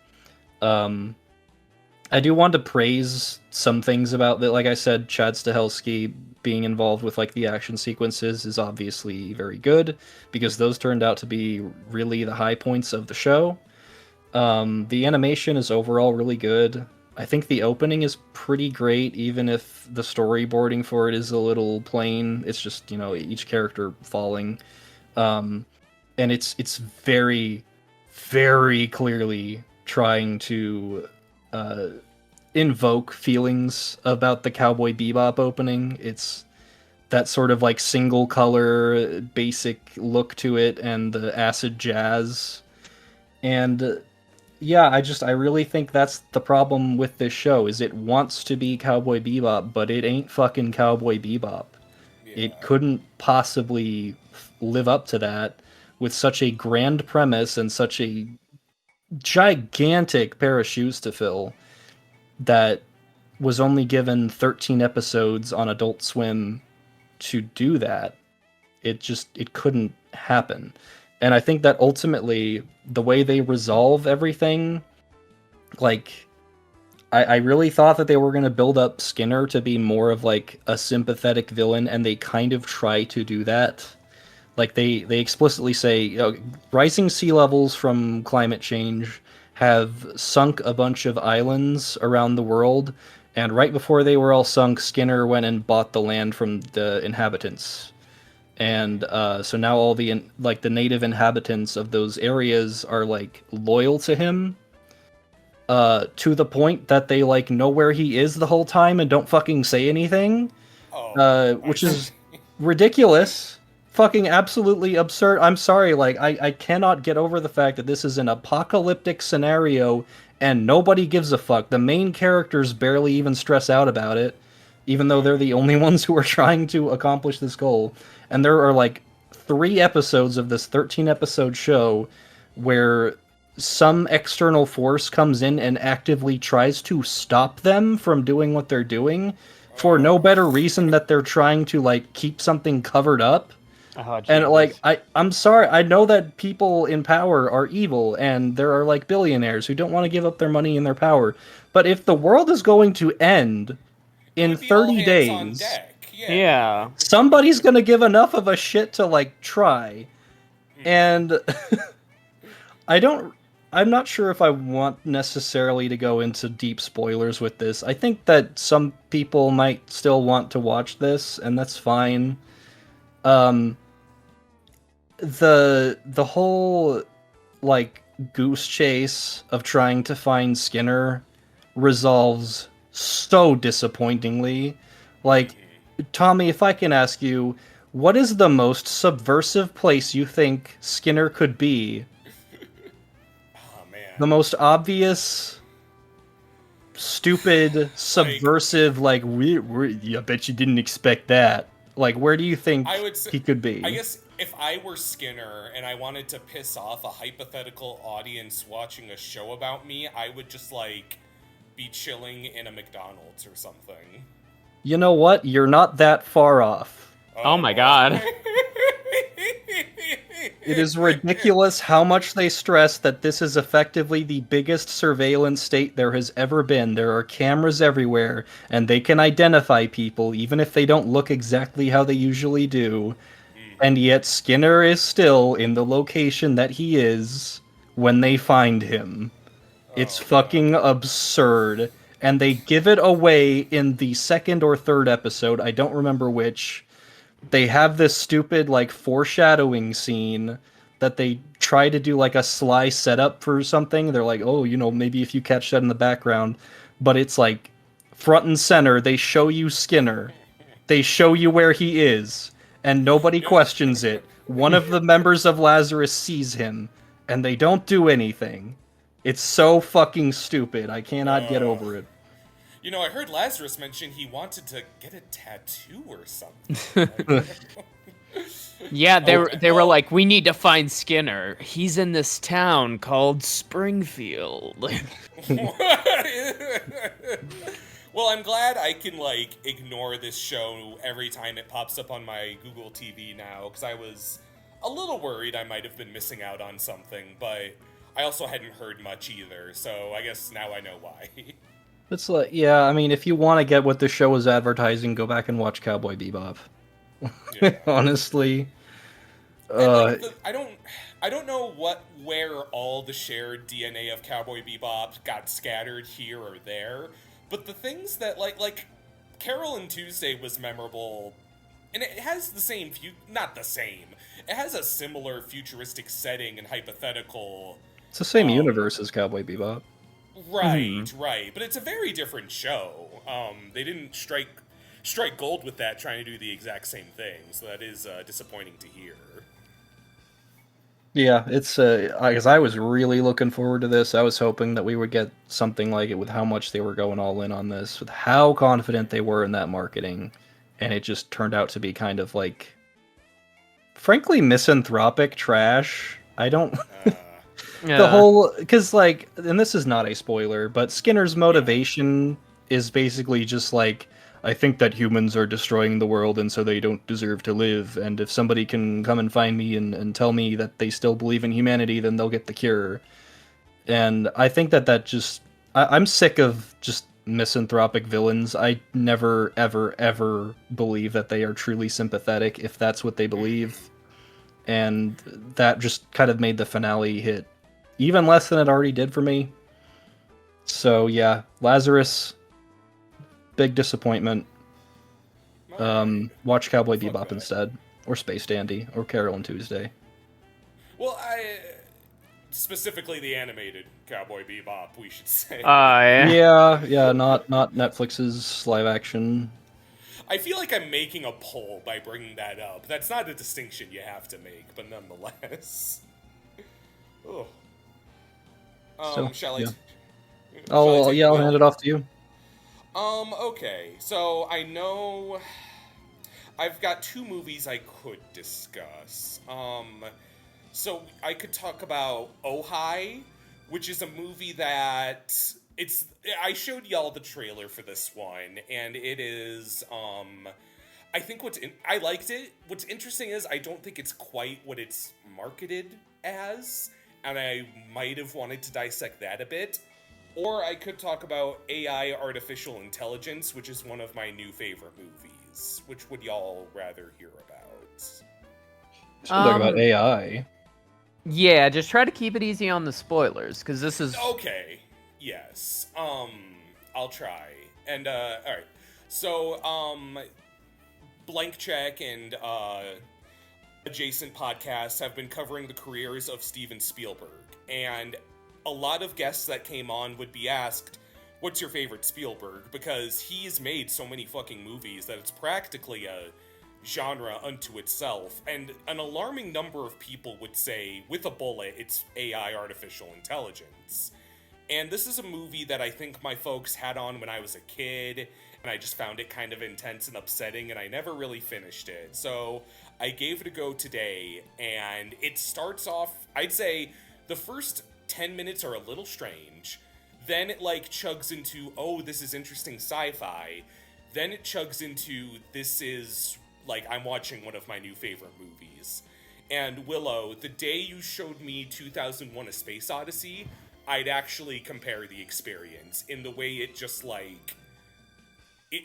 Speaker 2: I do want to praise some things about that. Like I said, Chad Stahelski being involved with like the action sequences is obviously very good, because those turned out to be really the high points of the show. The animation is overall really good. I think the opening is pretty great, even if the storyboarding for it is a little plain. It's just, each character falling. And it's very, very clearly trying to invoke feelings about the Cowboy Bebop opening. It's that sort of like single color, basic look to it, and the acid jazz. And yeah, I really think that's the problem with this show, is it wants to be Cowboy Bebop, but it ain't fucking Cowboy Bebop. Yeah. It couldn't possibly live up to that with such a grand premise and such a gigantic pair of shoes to fill that was only given 13 episodes on Adult Swim to do that. It couldn't happen. And I think that ultimately, the way they resolve everything, like, I really thought that they were going to build up Skinner to be more of, like, a sympathetic villain, and they kind of try to do that. Like, they explicitly say, rising sea levels from climate change have sunk a bunch of islands around the world, and right before they were all sunk, Skinner went and bought the land from the inhabitants. And so now all the native inhabitants of those areas are like loyal to him, to the point that they like know where he is the whole time and don't fucking say anything, which is ridiculous, fucking absolutely absurd. I'm sorry, like I cannot get over the fact that this is an apocalyptic scenario and nobody gives a fuck. The main characters barely even stress out about it, even though they're the only ones who are trying to accomplish this goal. And there are like 3 episodes of this 13-episode show where some external force comes in and actively tries to stop them from doing what they're doing for no better reason that they're trying to like keep something covered up. Oh, and like I'm sorry, I know that people in power are evil and there are like billionaires who don't want to give up their money and their power. But if the world is going to end in 30 days,
Speaker 3: yeah,
Speaker 2: somebody's gonna give enough of a shit to like try. And I'm not sure if I want necessarily to go into deep spoilers with this. I think that some people might still want to watch this, and that's fine. The whole like goose chase of trying to find Skinner resolves so disappointingly. Like, Tommy, if I can ask you, what is the most subversive place you think Skinner could be?
Speaker 1: Oh, man.
Speaker 2: The most obvious, stupid, subversive, like, I bet you didn't expect that. Like, where do you think he could be?
Speaker 1: I guess if I were Skinner and I wanted to piss off a hypothetical audience watching a show about me, I would just, like, be chilling in a McDonald's or something.
Speaker 2: You know what? You're not that far off.
Speaker 3: Oh my god.
Speaker 2: It is ridiculous how much they stress that this is effectively the biggest surveillance state there has ever been. There are cameras everywhere, and they can identify people, even if they don't look exactly how they usually do. And yet Skinner is still in the location that he is when they find him. It's fucking absurd. And they give it away in the 2nd or 3rd episode, I don't remember which. They have this stupid, like, foreshadowing scene that they try to do, like, a sly setup for something. They're like, oh, maybe if you catch that in the background. But it's, like, front and center, they show you Skinner. They show you where he is. And nobody questions it. One of the members of Lazarus sees him. and they don't do anything. It's so fucking stupid. I cannot get over it.
Speaker 1: You know, I heard Lazarus mention he wanted to get a tattoo or something.
Speaker 3: Yeah, they were like, we need to find Skinner. He's in this town called Springfield.
Speaker 1: Well, I'm glad I can, like, ignore this show every time it pops up on my Google TV now, because I was a little worried I might have been missing out on something, but I also hadn't heard much either, so I guess now I know why.
Speaker 2: It's like, yeah, I mean, if you want to get what the show is advertising, go back and watch Cowboy Bebop.
Speaker 1: Yeah.
Speaker 2: Honestly.
Speaker 1: Like, I don't know where all the shared DNA of Cowboy Bebop got scattered here or there, but the things that, like Carol and Tuesday was memorable, and it has the same, not the same, it has a similar futuristic setting and hypothetical.
Speaker 2: It's the same universe as Cowboy Bebop.
Speaker 1: Right, right, but it's a very different show. They didn't strike gold with that, trying to do the exact same thing, so that is disappointing to hear.
Speaker 2: Yeah, it's because I was really looking forward to this. I was hoping that we would get something like it with how much they were going all in on this, with how confident they were in that marketing, and it just turned out to be kind of like, frankly, misanthropic trash. I don't. The whole, because like, and this is not a spoiler, but Skinner's motivation is basically just like, I think that humans are destroying the world and so they don't deserve to live, and if somebody can come and find me and tell me that they still believe in humanity, then they'll get the cure. And I think that just, I'm sick of just misanthropic villains. I never, ever, ever believe that they are truly sympathetic if that's what they believe. And that just kind of made the finale hit even less than it already did for me. So yeah, Lazarus, big disappointment. Watch Cowboy Bebop instead, or Space Dandy, or Carol and Tuesday.
Speaker 1: Well, specifically the animated Cowboy Bebop, we should say.
Speaker 2: Yeah, not Netflix's live action.
Speaker 1: I feel like I'm making a poll by bringing that up. That's not a distinction you have to make, but nonetheless. Oh. Shall I?
Speaker 2: Yeah. I'll hand it off to you.
Speaker 1: Okay. So I know I've got two movies I could discuss. So I could talk about Ojai, which is a movie that I showed y'all the trailer for this one, and it is, I think I liked it. What's interesting is I don't think it's quite what it's marketed as, and I might have wanted to dissect that a bit. Or I could talk about AI Artificial Intelligence, which is one of my new favorite movies. Which would y'all rather hear about?
Speaker 2: Talk about AI.
Speaker 3: Yeah, just try to keep it easy on the spoilers, because this is...
Speaker 1: Okay, yes. I'll try. And, alright. So, Blank Check and, adjacent podcasts have been covering the careers of Steven Spielberg. And a lot of guests that came on would be asked, what's your favorite Spielberg? Because he's made so many fucking movies that it's practically a genre unto itself. And an alarming number of people would say, with a bullet, it's AI Artificial Intelligence. And this is a movie that I think my folks had on when I was a kid, and I just found it kind of intense and upsetting, and I never really finished it. So I gave it a go today, and it starts off, I'd say, the first 10 minutes are a little strange. Then it, like, chugs into, oh, this is interesting sci-fi. Then it chugs into, this is, like, I'm watching one of my new favorite movies. And Willow, the day you showed me 2001: A Space Odyssey, I'd actually compare the experience in the way it just, like, it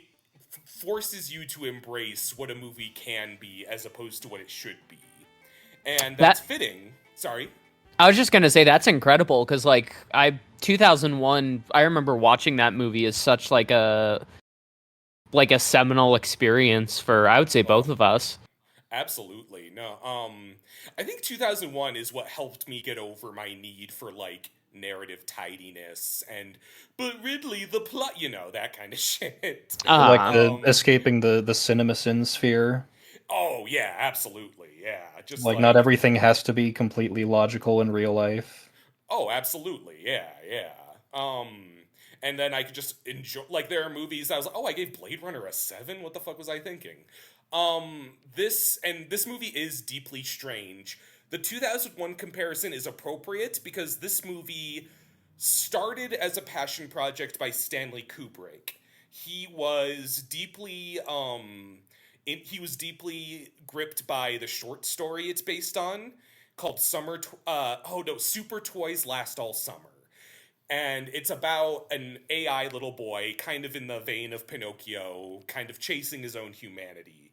Speaker 1: forces you to embrace what a movie can be as opposed to what it should be. And that's fitting. Sorry.
Speaker 3: I was just gonna say that's incredible, because, like, 2001, I remember watching that movie as such, like a seminal experience for, I would say, both of us.
Speaker 1: Absolutely. No, I think 2001 is what helped me get over my need for, like, narrative tidiness but Ridley, the plot, that kind of shit.
Speaker 2: Like escaping the cinema sin sphere.
Speaker 1: Oh yeah, absolutely. Yeah, just
Speaker 2: Like, not everything has to be completely logical in real life.
Speaker 1: oh, absolutely. Yeah, yeah. And then I could just enjoy. Like, there are movies I was like, oh, I gave Blade Runner a 7. What the fuck was I thinking? This movie is deeply strange. The 2001 comparison is appropriate because this movie started as a passion project by Stanley Kubrick. He was deeply he was deeply gripped by the short story it's based on, called Super Toys Last All Summer. And it's about an AI little boy, kind of in the vein of Pinocchio, kind of chasing his own humanity.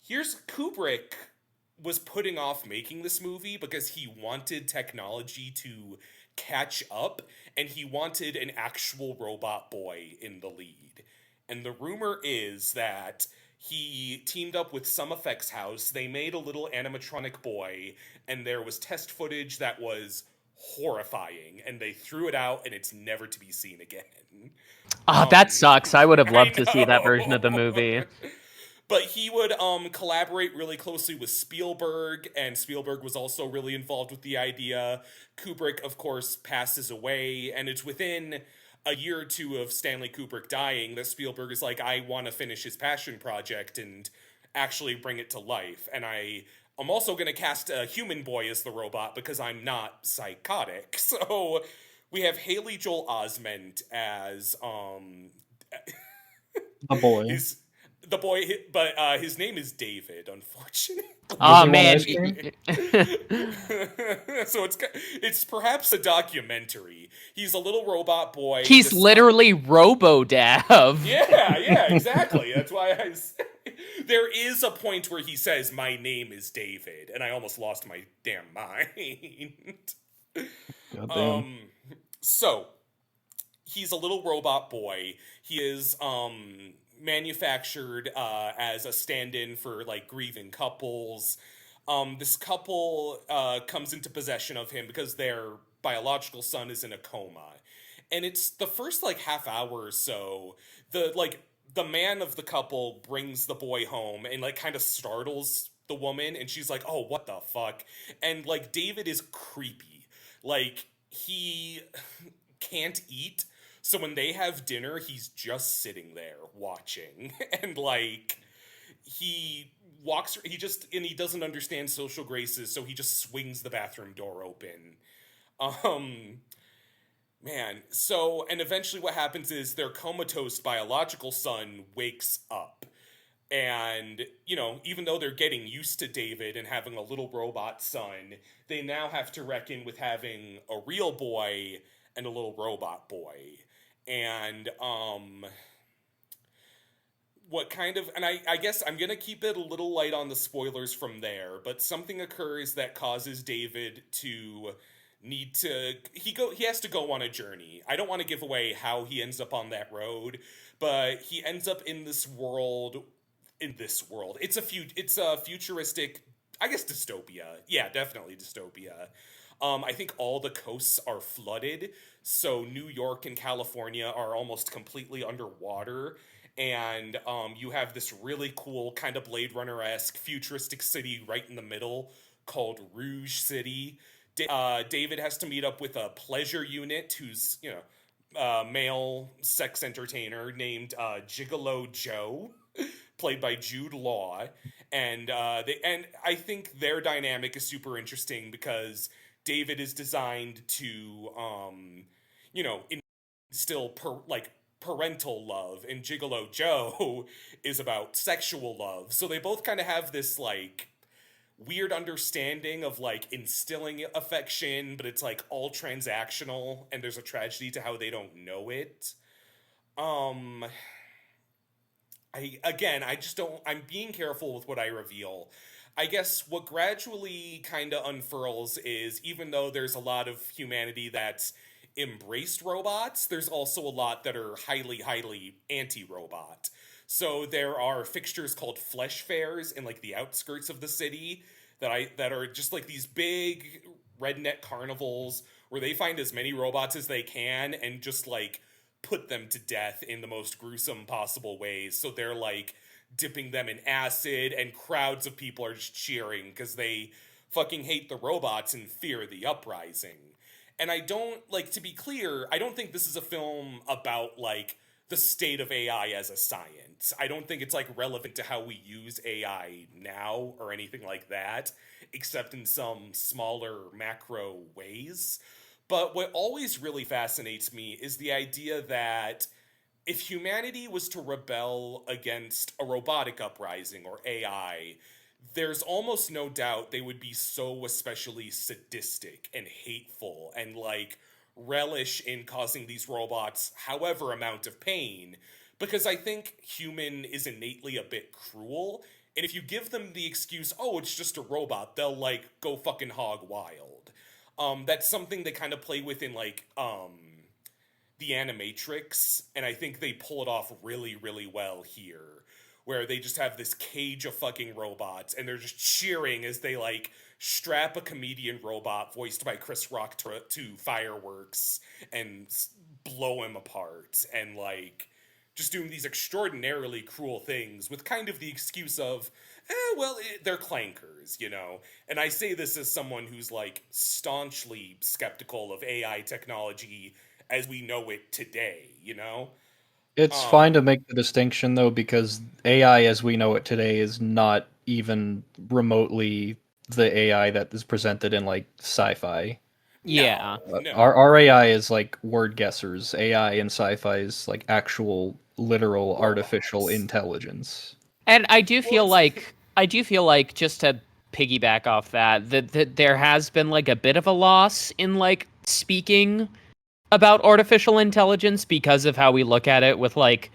Speaker 1: Here's Kubrick was putting off making this movie because he wanted technology to catch up, and he wanted an actual robot boy in the lead. And the rumor is that he teamed up with some effects house, they made a little animatronic boy, and there was test footage that was horrifying, and they threw it out, and it's never to be seen again.
Speaker 3: That sucks. I would have loved
Speaker 1: I
Speaker 3: to see that version of the
Speaker 1: know.
Speaker 3: movie.
Speaker 1: But he would collaborate really closely with Spielberg, and Spielberg was also really involved with the idea. Kubrick, of course, passes away, and it's within a year or two of Stanley Kubrick dying that Spielberg is like, I want to finish his passion project and actually bring it to life. And I'm also going to cast a human boy as the robot because I'm not psychotic. So we have Haley Joel Osment as
Speaker 2: A boy.
Speaker 1: the boy, but his name is David, unfortunately.
Speaker 3: Oh
Speaker 2: he want
Speaker 3: man.
Speaker 2: ice cream?
Speaker 1: So it's perhaps a documentary. He's a little robot boy.
Speaker 3: He's literally Robo-Dav.
Speaker 1: Yeah, exactly. That's why there is a point where he says, "My name is David," and I almost lost my damn mind.
Speaker 2: Goddamn.
Speaker 1: So he's a little robot boy. He is manufactured as a stand-in for like grieving couples. This couple comes into possession of him because their biological son is in a coma, and it's the first like half hour or so. The man of the couple brings the boy home and like kind of startles the woman, and she's like, "Oh, what the fuck?" And like David is creepy. Like he can't eat. So when they have dinner, he's just sitting there watching. And like he doesn't understand social graces, so he just swings the bathroom door open. And eventually what happens is their comatose biological son wakes up. And, even though they're getting used to David and having a little robot son, they now have to reckon with having a real boy and a little robot boy. And, I guess I'm going to keep it a little light on the spoilers from there, but something occurs that causes David to he has to go on a journey. I don't want to give away how he ends up on that road, but he ends up in this world. It's a futuristic, I guess, dystopia. Yeah, definitely dystopia. I think all the coasts are flooded, so New York and California are almost completely underwater, and you have this really cool kind of Blade Runner-esque futuristic city right in the middle called Rouge City. David has to meet up with a pleasure unit who's, male sex entertainer named Gigolo Joe, played by Jude Law, and I think their dynamic is super interesting because David is designed to, instill parental love, and Gigolo Joe is about sexual love. So they both kind of have this like weird understanding of like instilling affection, but it's like all transactional, and there's a tragedy to how they don't know it. I'm being careful with what I reveal. I guess what gradually kind of unfurls is, even though there's a lot of humanity that's embraced robots, there's also a lot that are highly, highly anti-robot. So there are fixtures called flesh fairs in like the outskirts of the city that are just like these big redneck carnivals where they find as many robots as they can and just like put them to death in the most gruesome possible ways. So they're like dipping them in acid, and crowds of people are just cheering because they fucking hate the robots and fear the uprising. And I don't, like, to be clear, I don't think this is a film about, like, the state of AI as a science. I don't think it's, like, relevant to how we use AI now or anything like that, except in some smaller macro ways. But what always really fascinates me is the idea that if humanity was to rebel against a robotic uprising or AI, there's almost no doubt they would be so especially sadistic and hateful and, like, relish in causing these robots however amount of pain, because I think human is innately a bit cruel, and if you give them the excuse, oh, it's just a robot, they'll, like, go fucking hog wild. That's something they kind of play with in, like, the Animatrix, and I think they pull it off really, really well here, where they just have this cage of fucking robots, and they're just cheering as they, like, strap a comedian robot voiced by Chris Rock to fireworks and blow him apart, and, like, just doing these extraordinarily cruel things with kind of the excuse of, they're clankers, you know? And I say this as someone who's, like, staunchly skeptical of AI technology as we know it today, you know?
Speaker 2: It's fine to make the distinction, though, because AI as we know it today is not even remotely the AI that is presented in, like, sci-fi.
Speaker 3: Yeah.
Speaker 1: No.
Speaker 2: Our AI is, like, word guessers. AI in sci-fi is, like, actual, literal,
Speaker 1: Robots.
Speaker 2: artificial intelligence.
Speaker 3: And I do feel
Speaker 1: Well, it's-
Speaker 3: like just to piggyback off that there has been like a bit of a loss in like speaking about artificial intelligence because of how we look at it with like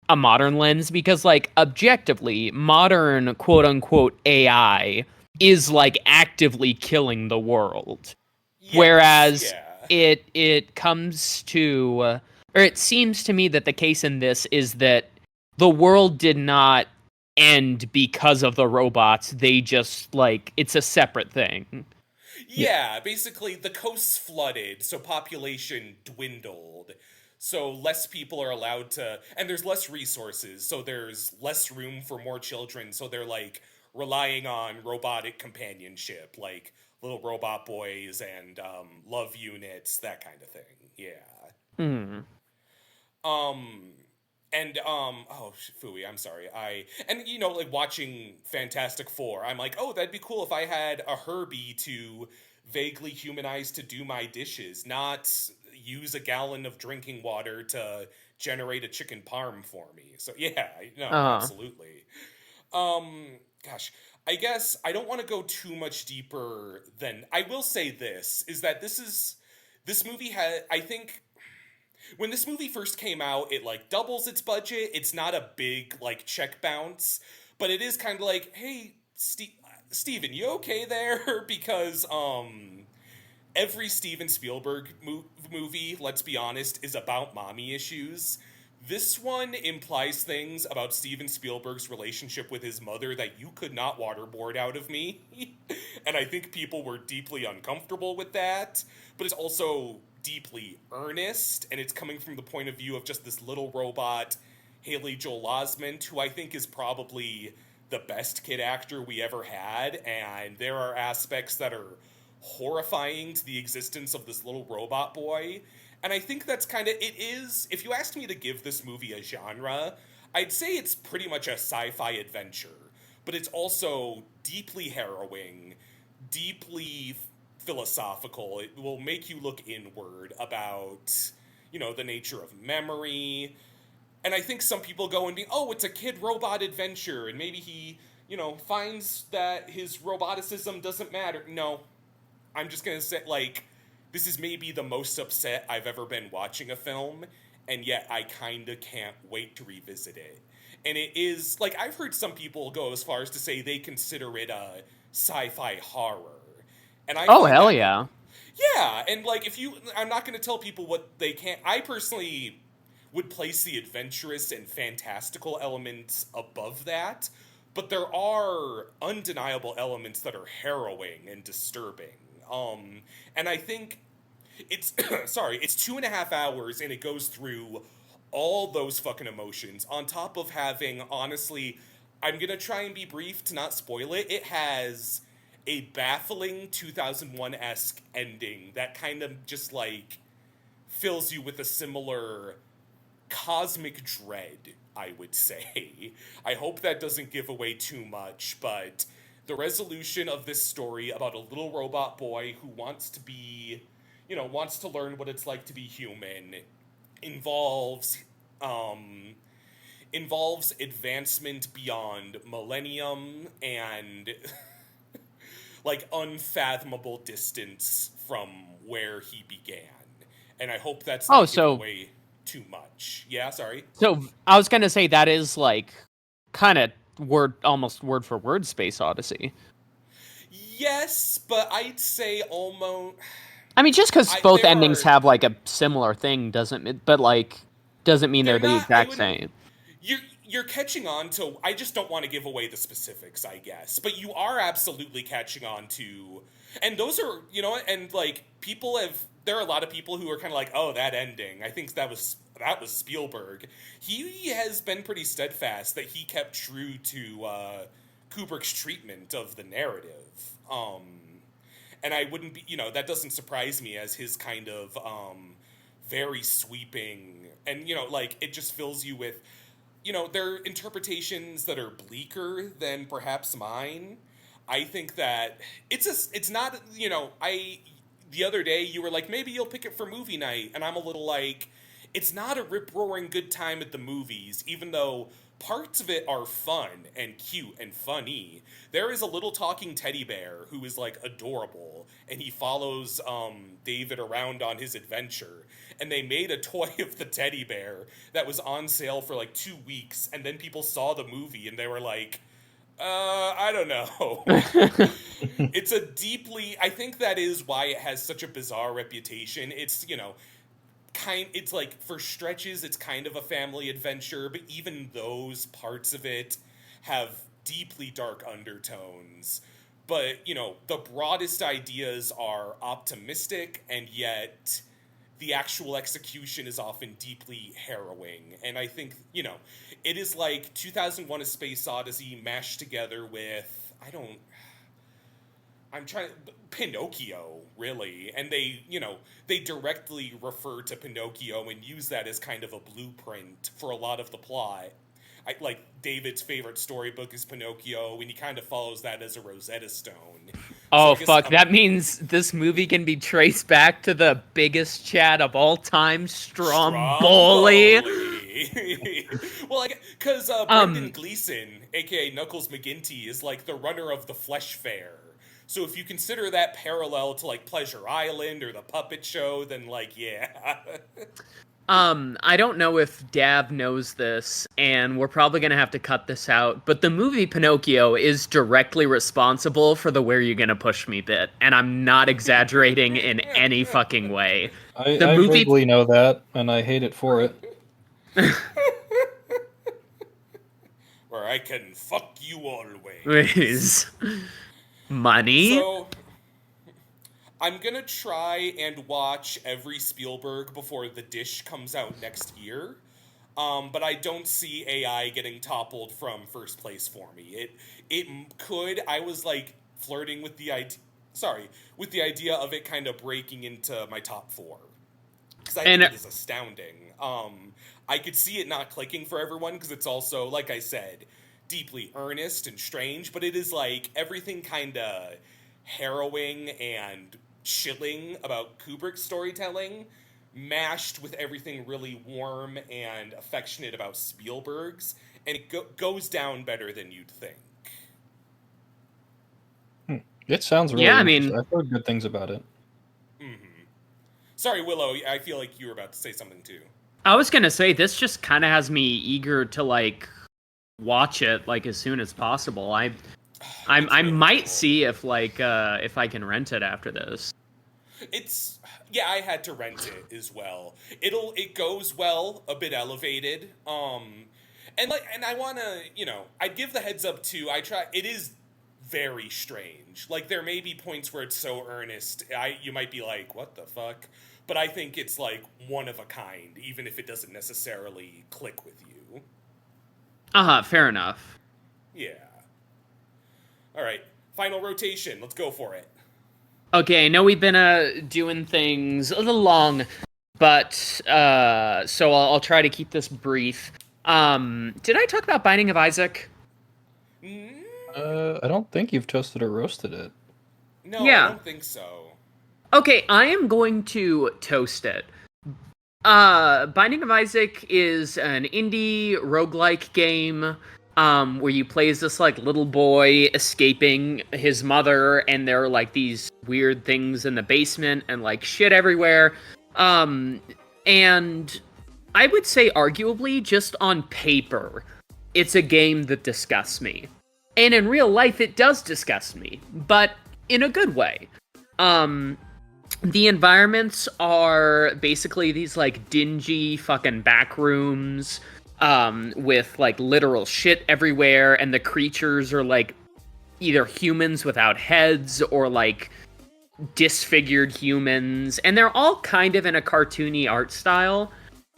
Speaker 3: a modern lens, because like objectively modern quote unquote AI is like actively killing the world.
Speaker 1: Yes,
Speaker 3: Whereas
Speaker 1: yeah.
Speaker 3: it comes to or it seems to me that the case in this is that the world did not end because of the robots. They just like it's a separate thing.
Speaker 1: Yeah, basically the coasts flooded, so population dwindled. So less people are allowed to, and there's less resources, so there's less room for more children, so they're like relying on robotic companionship, like little robot boys and love units, that kind of thing. Yeah.
Speaker 3: Hmm.
Speaker 1: Phooey, I'm sorry. And you know, like watching Fantastic Four, I'm like, oh, that'd be cool if I had a Herbie to vaguely humanize to do my dishes, not use a gallon of drinking water to generate a chicken parm for me. So yeah, no, absolutely. Gosh, I guess I don't want to go too much deeper than I will say this is that this movie had, I think, when this movie first came out, it like doubles its budget. It's not a big like check bounce, but it is kind of like, hey, Steven, you okay there? Because every Steven Spielberg movie, let's be honest, is about mommy issues. This one implies things about Steven Spielberg's relationship with his mother that you could not waterboard out of me. And I think people were deeply uncomfortable with that. But it's also deeply earnest, and it's coming from the point of view of just this little robot, Haley Joel Osment, who I think is probably the best kid actor we ever had. And there are aspects that are horrifying to the existence of this little robot boy. And I think that's kind of, it is, if you asked me to give this movie a genre, I'd say it's pretty much a sci-fi adventure. But it's also deeply harrowing, deeply philosophical. It will make you look inward about, you know, the nature of memory. And I think some people go and be, oh, it's a kid-robot adventure, and maybe he, you know, finds that his roboticism doesn't matter. No. I'm just gonna say, like, this is maybe the most upset I've ever been watching a film, and yet I kinda can't wait to revisit it. And it is, like, I've heard some people go as far as to say they consider it a sci-fi horror. And I
Speaker 3: Oh
Speaker 1: find
Speaker 3: hell
Speaker 1: that,
Speaker 3: yeah.
Speaker 1: yeah, and like I'm not gonna tell people what they can't. I personally would place the adventurous and fantastical elements above that, but there are undeniable elements that are harrowing and disturbing. And I think it's sorry, it's 2.5 hours and it goes through all those fucking emotions, on top of having, honestly, I'm gonna try and be brief to not spoil it. It has a baffling 2001-esque ending that kind of just like fills you with a similar cosmic dread, I would say. I hope that doesn't give away too much, but the resolution of this story about a little robot boy who wants to be, wants to learn what it's like to be human involves advancement beyond millennium and like unfathomable distance from where he began. And I hope that's not giving away too much. Yeah, sorry.
Speaker 3: So I was gonna say that is like kind of almost word for word Space Odyssey.
Speaker 1: Yes, but I'd say almost.
Speaker 3: I mean, just because both endings have like a similar thing doesn't mean they're the exact same.
Speaker 1: You're catching on to. I just don't want to give away the specifics, I guess. But you are absolutely catching on to, and those are and like people have. There are a lot of people who are kind of like, oh, that ending. I think that was Spielberg. He has been pretty steadfast that he kept true to Kubrick's treatment of the narrative. And I wouldn't be, that doesn't surprise me as his kind of very sweeping, and, like, it just fills you with, there are interpretations that are bleaker than perhaps mine. I think that it's not, the other day you were like, maybe you'll pick it for movie night, and I'm a little like, it's not a rip-roaring good time at the movies, even though parts of it are fun and cute and funny. There is a little talking teddy bear who is like adorable, and he follows David around on his adventure. And they made a toy of the teddy bear that was on sale for like 2 weeks, and then people saw the movie and they were like, I don't know. It's a deeply, I think that is why it has such a bizarre reputation. It's, it's like for stretches it's kind of a family adventure, but even those parts of it have deeply dark undertones. But, the broadest ideas are optimistic, and yet the actual execution is often deeply harrowing. And I think, it is like 2001: A Space Odyssey mashed together with, Pinocchio, really. And they directly refer to Pinocchio and use that as kind of a blueprint for a lot of the plot. Like, David's favorite storybook is Pinocchio, and he kind of follows that as a Rosetta Stone.
Speaker 3: Oh, fuck. That means this movie can be traced back to the biggest Chad of all time, Stromboli.
Speaker 1: Well, because Brendan Gleeson, a.k.a. Knuckles McGinty, is like the runner of the Flesh Fair. So if you consider that parallel to, like, Pleasure Island or the Puppet Show, then, like, yeah.
Speaker 3: I don't know if Dav knows this, and we're probably going to have to cut this out, but the movie Pinocchio is directly responsible for the "Where You Gonna Push Me" bit, and I'm not exaggerating in any fucking way.
Speaker 2: I vaguely know that, and I hate it for it.
Speaker 1: Where I can fuck you
Speaker 3: always. Money?
Speaker 1: So, I'm gonna try and watch every Spielberg before The Dish comes out next year, but I don't see AI getting toppled from first place for me. It could. I was like flirting with the idea of it kind of breaking into my top 4, because I think it is astounding. I could see it not clicking for everyone because it's also, like I said, deeply earnest and strange, but it is like everything kind of harrowing and chilling about Kubrick's storytelling mashed with everything really warm and affectionate about Spielberg's, and it goes down better than you'd think.
Speaker 2: It sounds really interesting. I've heard good things about it.
Speaker 1: Mm-hmm. Sorry, Willow, I feel like you were about to say something too.
Speaker 3: I was gonna say, this just kind of has me eager to, like, watch it, like, as soon as possible. I really might cool. See if I can rent it after this.
Speaker 1: I had to rent it as well. It goes well, a bit elevated. And I wanna, I'd give the heads up too. It is very strange. Like, there may be points where it's so earnest, you might be like, what the fuck? but I think it's like one of a kind, even if it doesn't necessarily click with you.
Speaker 3: Fair enough.
Speaker 1: Yeah. All right, final rotation. Let's go for it.
Speaker 3: Okay, I know we've been doing things a little long, but so I'll try to keep this brief. Did I talk about Binding of Isaac?
Speaker 2: I don't think you've toasted or roasted it.
Speaker 1: No,
Speaker 3: Yeah.
Speaker 1: I don't think so.
Speaker 3: Okay, I am going to toast it. Binding of Isaac is an indie roguelike game where you play as this like little boy escaping his mother, and there are like these weird things in the basement and like shit everywhere. And I would say arguably just on paper, it's a game that disgusts me. And in real life it does disgust me, but in a good way. The environments are basically these like dingy fucking back rooms with like literal shit everywhere, and the creatures are like either humans without heads or like disfigured humans, and they're all kind of in a cartoony art style.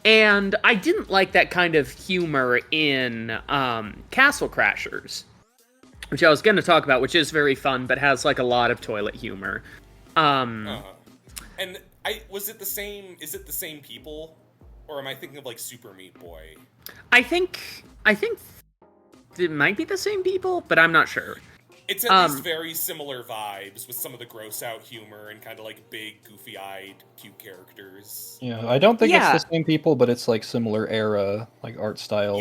Speaker 3: And I didn't like that kind of humor in Castle Crashers, which I was going to talk about, which is very fun but has like a lot of toilet humor.
Speaker 1: And is it the same people, or am I thinking of like Super Meat Boy?
Speaker 3: I think it might be the same people, but I'm not sure.
Speaker 1: It's at least very similar vibes with some of the gross out humor and kind of like big, goofy-eyed, cute characters.
Speaker 2: Yeah, I don't think it's the same people, but it's like similar era, like art style,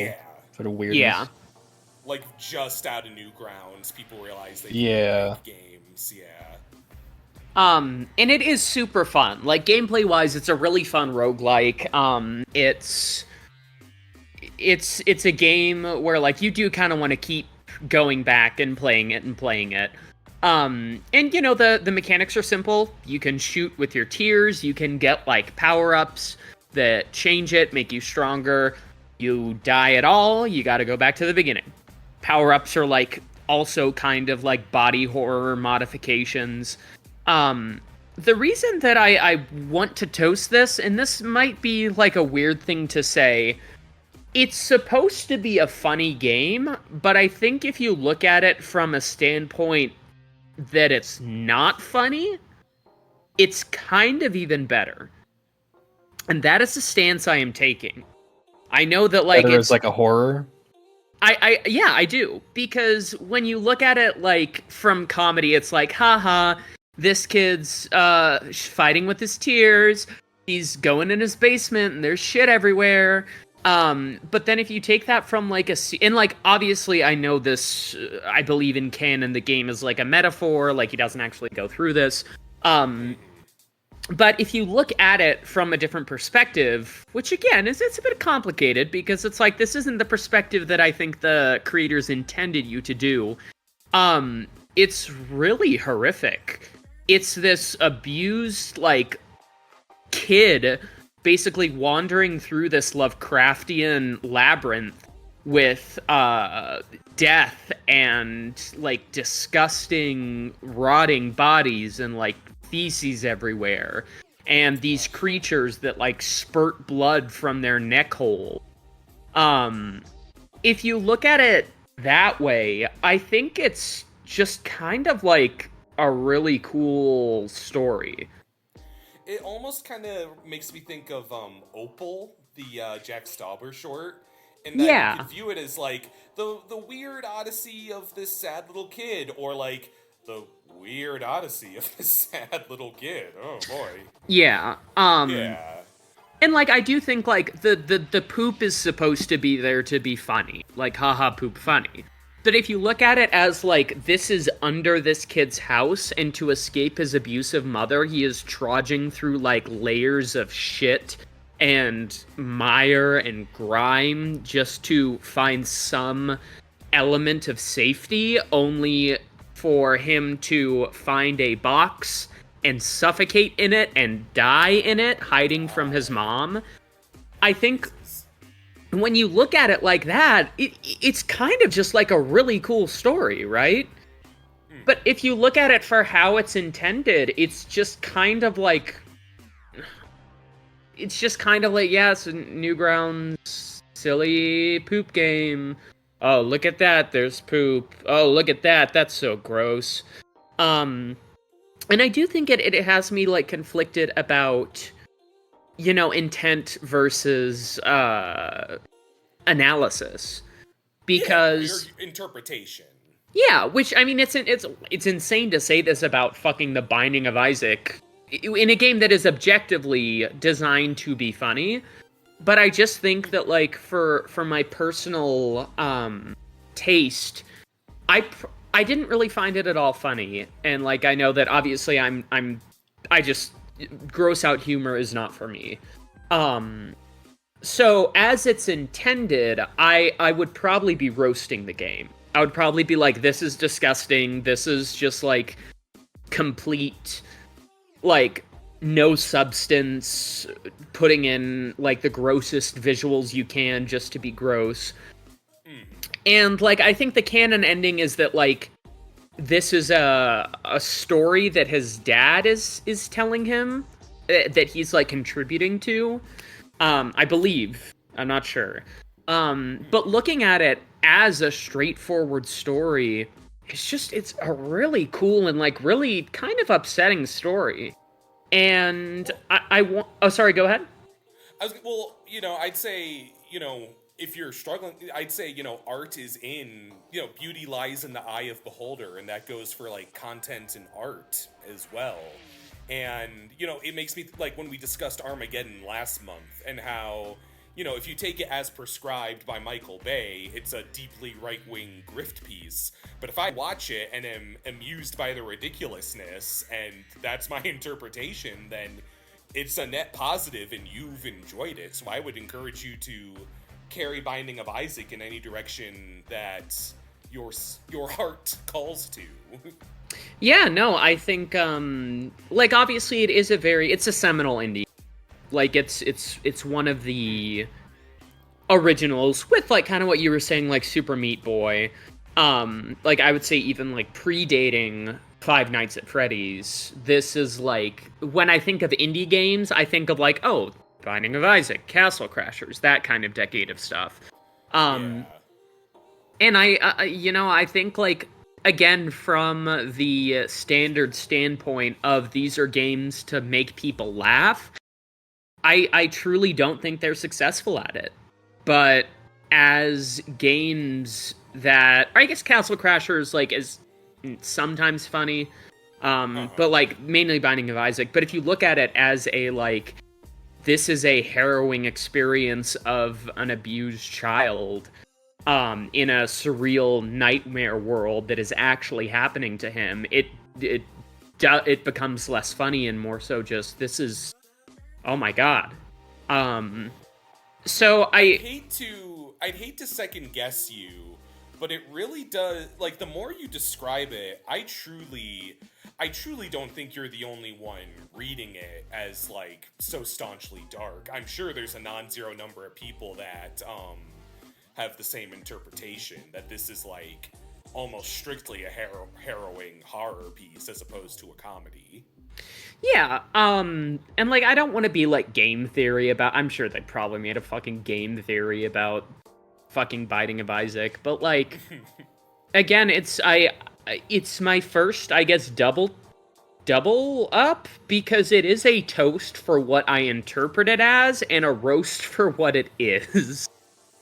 Speaker 2: sort of weirdness.
Speaker 3: Yeah.
Speaker 1: Like just out of Newgrounds, people realize they
Speaker 2: can
Speaker 1: make games. Yeah.
Speaker 3: And it is super fun. Like gameplay-wise, it's a really fun roguelike. It's a game where like you do kind of want to keep going back and playing it. And you know, the mechanics are simple. You can shoot with your tears, you can get like power-ups that change it, make you stronger. You die at all, you gotta go back to the beginning. Power-ups are like also kind of like body horror modifications. The reason that I want to toast this, and this might be like a weird thing to say, it's supposed to be a funny game, but I think if you look at it from a standpoint that it's not funny, it's kind of even better. And that is the stance I am taking. I know that like
Speaker 2: it's like a horror.
Speaker 3: I do, because when you look at it like from comedy, it's like, haha, this kid's fighting with his tears, he's going in his basement and there's shit everywhere. But then if you take that from like and like obviously I know this, I believe in canon, the game is like a metaphor, like he doesn't actually go through this. But if you look at it from a different perspective, which again it's a bit complicated because it's like this isn't the perspective that I think the creators intended you to do. It's really horrific. It's this abused like kid basically wandering through this Lovecraftian labyrinth with death and like disgusting rotting bodies and like feces everywhere, and these creatures that like spurt blood from their neck hole. If you look at it that way, I think it's just kind of like a really cool story.
Speaker 1: It almost kind of makes me think of Opal, the Jack Stauber short, and that you could view it as like the weird odyssey of this sad little kid, or like the weird odyssey of this sad little kid. Oh boy.
Speaker 3: Yeah.
Speaker 1: Yeah.
Speaker 3: And like I do think like the poop is supposed to be there to be funny, like haha poop funny. But if you look at it as like this is under this kid's house, and to escape his abusive mother, he is trudging through like layers of shit and mire and grime just to find some element of safety, only for him to find a box and suffocate in it and die in it, hiding from his mom. I think when you look at it like that, it's kind of just like a really cool story, right? But if you look at it for how it's intended, it's just kind of like it's just kind of like, yeah, it's a Newgrounds silly poop game. Oh, look at that, there's poop. Oh, look at that, that's so gross. And I do think it has me like conflicted about, you know, intent versus analysis, because
Speaker 1: your interpretation.
Speaker 3: Yeah, which I mean, it's insane to say this about fucking The Binding of Isaac in a game that is objectively designed to be funny. But I just think that, like, for my personal taste, I didn't really find it at all funny, and like I know that obviously I just gross out humor is not for me. So as it's intended, I would probably be roasting the game. I would probably be like, this is disgusting. This is just like complete, like, no substance, putting in like the grossest visuals you can just to be gross. And like, I think the canon ending is that like this is a story that his dad is telling him that he's like contributing to. I believe. I'm not sure. But looking at it as a straightforward story, it's a really cool and like really kind of upsetting story. And I want... Oh, sorry, go ahead.
Speaker 1: Well, you know, I'd say, you know, if you're struggling, I'd say, you know, art is in, you know, beauty lies in the eye of beholder, and that goes for, like, content and art as well. And, you know, it makes me, like, when we discussed Armageddon last month, and how, you know, if you take it as prescribed by Michael Bay, it's a deeply right-wing grift piece. But if I watch it and am amused by the ridiculousness, and that's my interpretation, then it's a net positive and you've enjoyed it. So I would encourage you to carry Binding of Isaac in any direction that your heart calls to.
Speaker 3: Yeah, no, I think, like, obviously it's a seminal indie. Like, it's one of the originals with, like, kind of what you were saying, like, Super Meat Boy. Like, I would say even, like, predating Five Nights at Freddy's, this is, like, when I think of indie games, I think of, like, oh, Binding of Isaac, Castle Crashers, that kind of decade of stuff.
Speaker 1: Yeah.
Speaker 3: And I you know, I think, like, again, from the standard standpoint of these are games to make people laugh, I truly don't think they're successful at it. But as games that... I guess Castle Crashers, like, is sometimes funny, but, like, mainly Binding of Isaac. But if you look at it as a, like, this is a harrowing experience of an abused child in a surreal nightmare world that is actually happening to him, it becomes less funny and more so just, this is... Oh my god. So
Speaker 1: I'd hate to second guess you, but it really does, like, the more you describe it, I truly don't think you're the only one reading it as, like, so staunchly dark. I'm sure there's a non-zero number of people that have the same interpretation, that this is, like, almost strictly a harrowing horror piece as opposed to a comedy.
Speaker 3: Yeah, and, like, I don't want to be, like, game theory about... I'm sure they probably made a fucking game theory about fucking Binding of Isaac, but, like, again, it's my first, I guess, double up, because it is a toast for what I interpret it as, and a roast for what it is.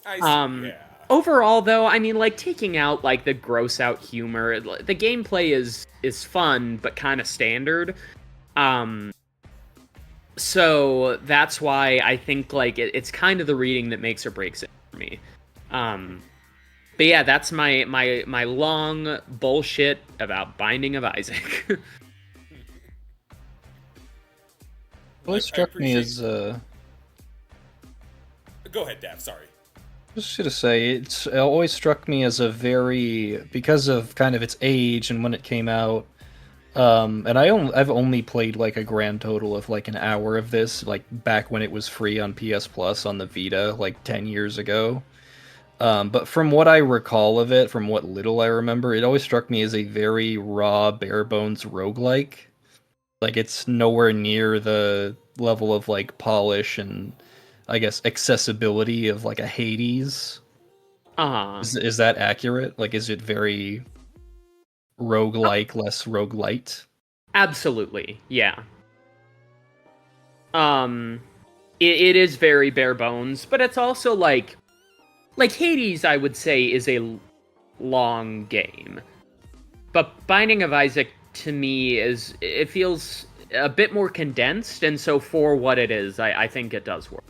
Speaker 1: I see, yeah.
Speaker 3: Overall, though, I mean, like, taking out, like, the gross out humor, the gameplay is fun, but kind of standard. So that's why I think, like, it's kind of the reading that makes or breaks it for me. But yeah, that's my long bullshit about Binding of Isaac.
Speaker 2: Well, it struck me as
Speaker 1: Go ahead, Dav, sorry.
Speaker 2: I was just gonna say, it always struck me as a very, because of kind of its age and when it came out, and I've only played like a grand total of like an hour of this, like back when it was free on PS Plus on the Vita, like 10 years ago. But from what I recall of it, from what little I remember, it always struck me as a very raw, bare bones roguelike. Like, it's nowhere near the level of like polish and I guess accessibility of like a Hades. Is that accurate? Like, is it very roguelike, less roguelite?
Speaker 3: Absolutely, yeah. It is very bare bones, but it's also like Hades, I would say, is a long game. But Binding of Isaac, to me, it feels a bit more condensed, and so for what it is, I think it does work.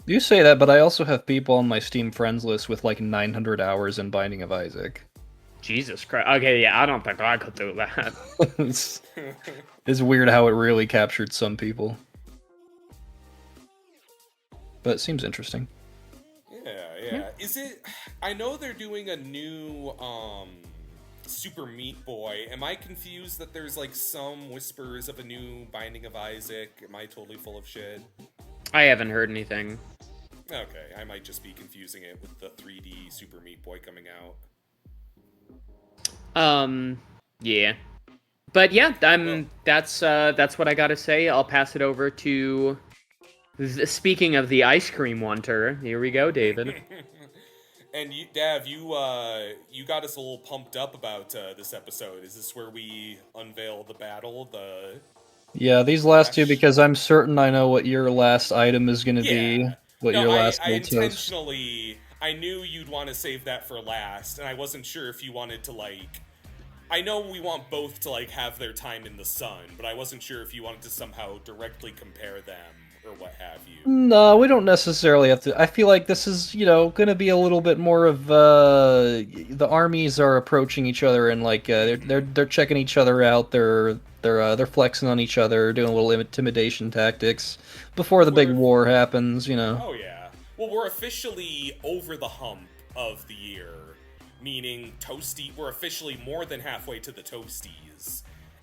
Speaker 2: You say that, but I also have people on my Steam friends list with like 900 hours in Binding of Isaac.
Speaker 3: Jesus Christ. Okay, yeah, I don't think I could do that.
Speaker 2: It's weird how it really captured some people. But it seems interesting.
Speaker 1: Yeah. Is it... I know they're doing a new, Super Meat Boy. Am I confused that there's, like, some whispers of a new Binding of Isaac? Am I totally full of shit?
Speaker 3: I haven't heard anything.
Speaker 1: Okay, I might just be confusing it with the 3D Super Meat Boy coming out.
Speaker 3: Yeah. But yeah, that's what I gotta say. I'll pass it over to... Speaking of the ice cream wanter, here we go, David.
Speaker 1: And you, Dav, you got us a little pumped up about this episode. Is this where we unveil the battle?
Speaker 2: Yeah, these last two, because I'm certain I know what your last item is going to be.
Speaker 1: I intentionally... I knew you'd want to save that for last, and I wasn't sure if you wanted to, like... I know we want both to, like, have their time in the sun, but I wasn't sure if you wanted to somehow directly compare them, or what have you.
Speaker 2: No, we don't necessarily have to. I feel like this is, going to be a little bit more of, the armies are approaching each other, and, like, they're checking each other out, they're flexing on each other, doing a little intimidation tactics before the big war happens,
Speaker 1: Oh, yeah. Well, we're officially over the hump of the year, meaning we're officially more than halfway to the Toasties,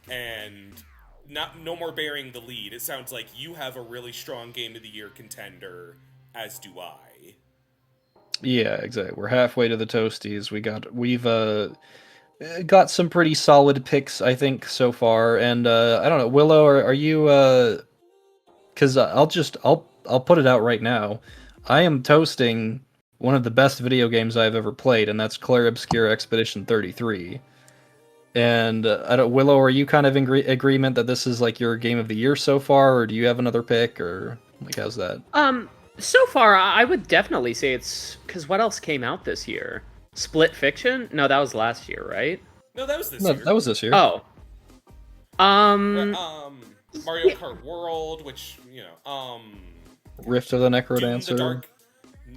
Speaker 1: and no more bearing the lead. It sounds like you have a really strong Game of the Year contender, as do I.
Speaker 2: Yeah, exactly. We're halfway to the Toasties. We've got some pretty solid picks, I think, so far. And I don't know, Willow, are you? Because I'll put it out right now. I am toasting one of the best video games I've ever played, and that's Clair Obscure Expedition 33. And Willow, are you kind of in agreement that this is like your game of the year so far, or do you have another pick, or like how's that?
Speaker 3: So far, I would definitely say it's because what else came out this year? Split Fiction? No, that was last year, right?
Speaker 1: No, that was this year.
Speaker 2: That was this year.
Speaker 3: Oh.
Speaker 1: Mario Kart World, which,
Speaker 2: Rift of the Necrodancer.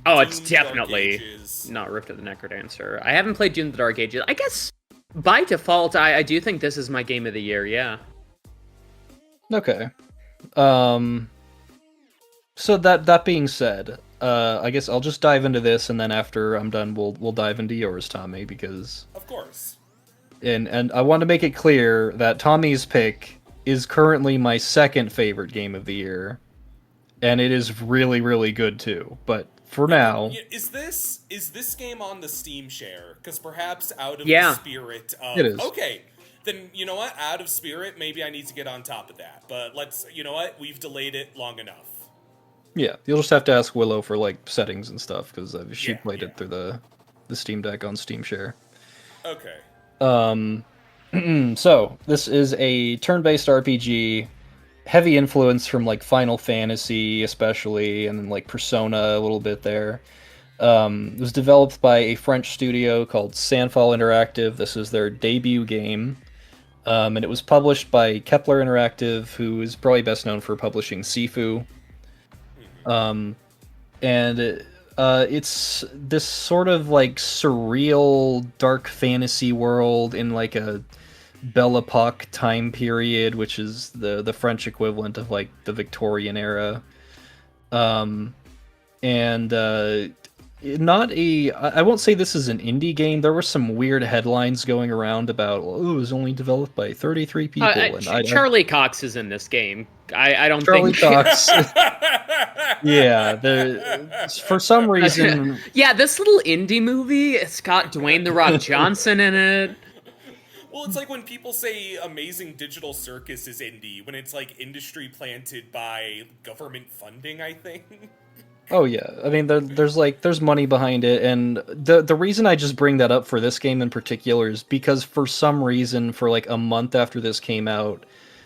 Speaker 3: It's definitely not Rift of the Necrodancer. I haven't played Dune the Dark Ages. I guess by default, I do think this is my game of the year, yeah.
Speaker 2: Okay. So that being said, I guess I'll just dive into this, and then after I'm done, we'll dive into yours, Tommy, because...
Speaker 1: Of course.
Speaker 2: And I want to make it clear that Tommy's pick is currently my second favorite game of the year, and it is really, really good too. But for now...
Speaker 1: Is this game on the Steam share? Because perhaps out of the spirit of...
Speaker 2: It is.
Speaker 1: Okay, then you know what? Out of spirit, maybe I need to get on top of that. But you know what? We've delayed it long enough.
Speaker 2: Yeah, you'll just have to ask Willow for like settings and stuff, because she played it through the Steam Deck on Steam Share.
Speaker 1: Okay.
Speaker 2: So, this is a turn-based RPG, heavy influence from, like, Final Fantasy, especially, and then, like, Persona a little bit there. It was developed by a French studio called Sandfall Interactive. This is their debut game. And it was published by Kepler Interactive, who is probably best known for publishing Sifu. It's this sort of like surreal dark fantasy world in like a Belle Epoque time period, which is the French equivalent of like the Victorian era. I won't say this is an indie game. There were some weird headlines going around about, it was only developed by 33 people.
Speaker 3: Charlie Cox is in this game. I don't
Speaker 2: Charlie
Speaker 3: think...
Speaker 2: Cox. Yeah, for some reason...
Speaker 3: Yeah, this little indie movie, it's got Dwayne "The Rock" Johnson in it.
Speaker 1: Well, it's like when people say Amazing Digital Circus is indie, when it's like industry planted by government funding, I think.
Speaker 2: Oh yeah, I mean there's money behind it, and the reason I just bring that up for this game in particular is because for some reason for like a month after this came out,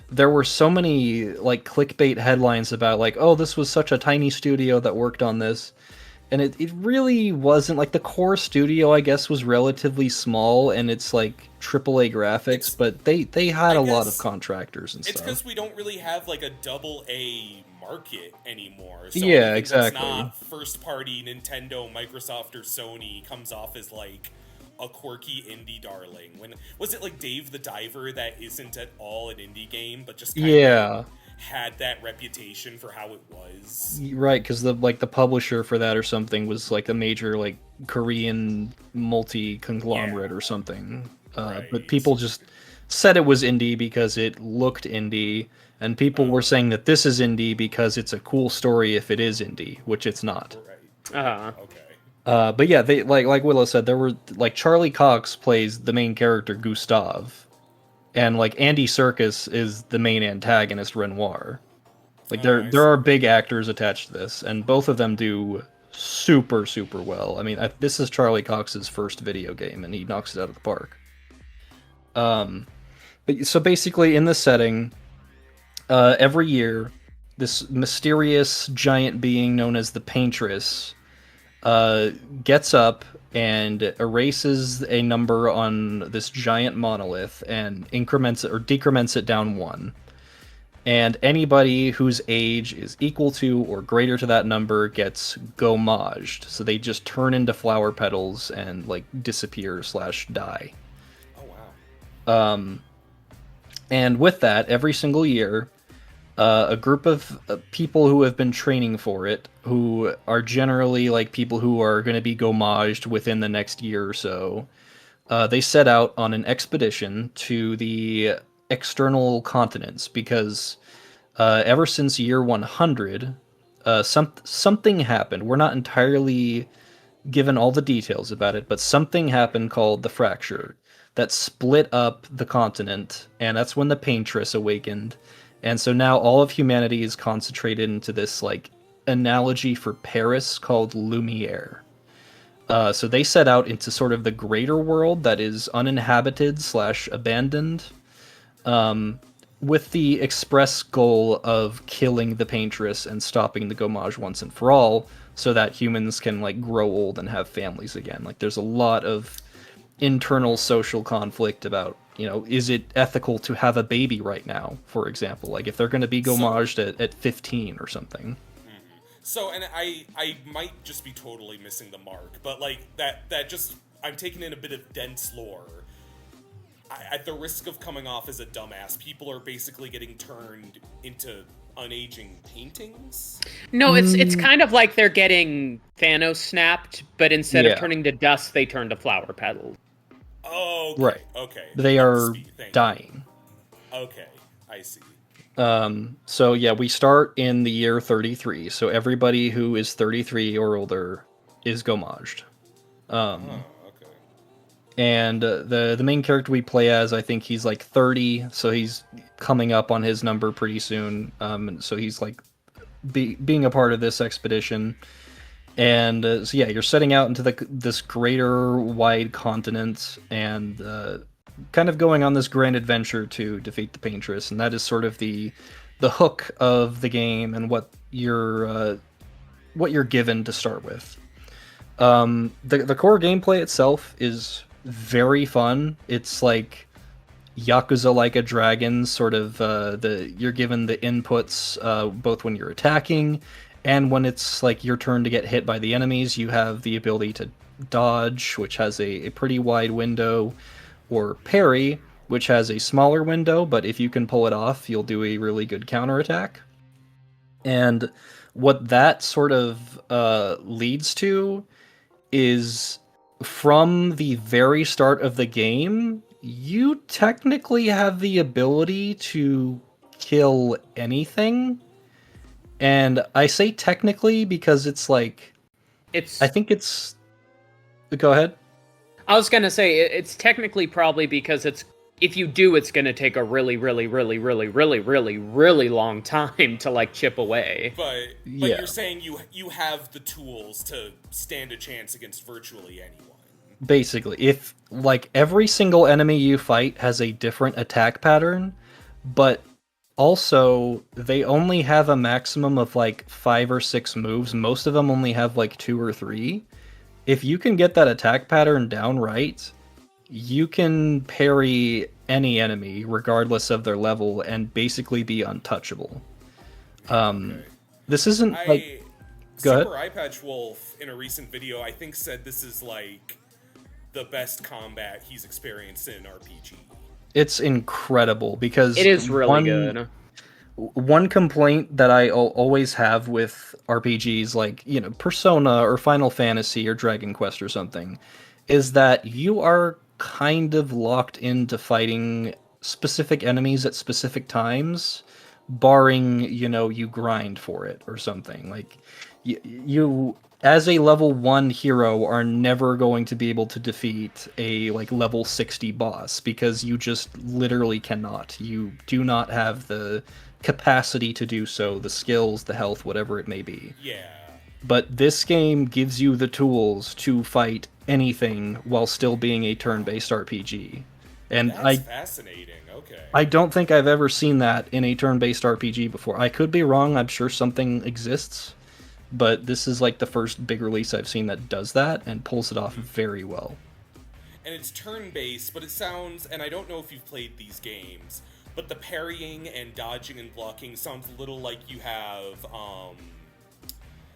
Speaker 2: there were so many like clickbait headlines about like, oh, this was such a tiny studio that worked on this. And it really wasn't. Like, the core studio, I guess, was relatively small, and it's like AAA graphics, but they had a lot of contractors and
Speaker 1: it's
Speaker 2: stuff.
Speaker 1: It's because we don't really have like a AA market anymore. So
Speaker 2: yeah, exactly.
Speaker 1: That's not first party Nintendo, Microsoft, or Sony comes off as like a quirky indie darling. When was it like Dave the Diver that isn't at all an indie game, but just kind of had that reputation for how it was?
Speaker 2: Right, because the publisher for that or something was like a major like Korean multi-conglomerate or something.
Speaker 1: Right.
Speaker 2: But people just said it was indie because it looked indie, and people were saying that this is indie because it's a cool story if it is indie, which it's not.
Speaker 1: Right. Okay.
Speaker 2: But yeah, they like Willow said, there were like Charlie Cox plays the main character Gustav. And like Andy Serkis is the main antagonist, Renoir. Like there are big actors attached to this, and both of them do super well. I mean, this is Charlie Cox's first video game, and he knocks it out of the park. But so basically, in this setting, every year, this mysterious giant being known as the Paintress gets up and erases a number on this giant monolith and increments it or decrements it down 1. And anybody whose age is equal to or greater to that number gets gommaged. So they just turn into flower petals and like disappear / die.
Speaker 1: Oh wow.
Speaker 2: And with that, every single year, a group of people who have been training for it, who are generally like people who are going to be gommaged within the next year or so, they set out on an expedition to the external continents because ever since year 100, something happened. We're not entirely given all the details about it, but something happened called the Fracture that split up the continent, and that's when the Paintress awakened. And so now all of humanity is concentrated into this like analogy for Paris called Lumiere. So they set out into sort of the greater world that is uninhabited / abandoned, with the express goal of killing the Paintress and stopping the gommage once and for all, so that humans can like grow old and have families again. Like there's a lot of internal social conflict about, you know, is it ethical to have a baby right now, for example? Like, if they're going to be gommaged at 15 or something.
Speaker 1: So, and I might just be totally missing the mark, but, like, that just... I'm taking in a bit of dense lore. At the risk of coming off as a dumbass, people are basically getting turned into unaging paintings?
Speaker 3: No, it's kind of like they're getting Thanos snapped, but instead of turning to dust, they turn to flower petals.
Speaker 1: Oh, okay.
Speaker 2: Right.
Speaker 1: Okay.
Speaker 2: They are dying.
Speaker 1: Okay, I see.
Speaker 2: So yeah, we start in the year 33. So everybody who is 33 or older is gommaged.
Speaker 1: Okay.
Speaker 2: And the main character we play as, I think he's like 30, so he's coming up on his number pretty soon. So he's like being a part of this expedition. And so yeah, you're setting out into this greater wide continent and kind of going on this grand adventure to defeat the Paintress, and that is sort of the hook of the game and what you're given to start with. The core gameplay itself is very fun. It's like Yakuza Like a Dragon, sort of. You're given the inputs both when you're attacking and when it's like your turn to get hit by the enemies. You have the ability to dodge, which has a pretty wide window, or parry, which has a smaller window, but if you can pull it off, you'll do a really good counterattack. And what that sort of leads to is, from the very start of the game, you technically have the ability to kill anything. And I say technically because it's like... I think it's... Go ahead.
Speaker 3: I was going to say, it's technically probably because it's if you do, it's going to take a really, really, really, really, really, really, really long time to like chip away.
Speaker 1: But
Speaker 2: Yeah.
Speaker 1: you're saying you have the tools to stand a chance against virtually anyone.
Speaker 2: Basically, if like every single enemy you fight has a different attack pattern, but also they only have a maximum of like 5 or 6 moves. Most of them only have like 2 or 3. If you can get that attack pattern down right, you can parry any enemy regardless of their level and basically be untouchable.
Speaker 1: Okay.
Speaker 2: This isn't like go
Speaker 1: Super
Speaker 2: ahead.
Speaker 1: Eyepatch Wolf in a recent video, I think, said this is like the best combat he's experienced in an RPG.
Speaker 2: It's incredible because
Speaker 3: It is really good.
Speaker 2: One complaint that I always have with RPGs like, you know, Persona or Final Fantasy or Dragon Quest or something is that you are kind of locked into fighting specific enemies at specific times, barring, you know, you grind for it or something. Like, you as a level 1 hero are never going to be able to defeat a like level 60 boss because you just literally cannot. You do not have the capacity to do so, the skills, the health, whatever it may be.
Speaker 1: Yeah.
Speaker 2: But this game gives you the tools to fight anything while still being a turn-based RPG. And
Speaker 1: That's fascinating. Okay.
Speaker 2: I don't think I've ever seen that in a turn-based RPG before. I could be wrong, I'm sure something exists, but this is like the first big release I've seen that does that and pulls it off very well.
Speaker 1: And it's turn-based, but it sounds, and I don't know if you've played these games, but the parrying and dodging and blocking sounds a little like you have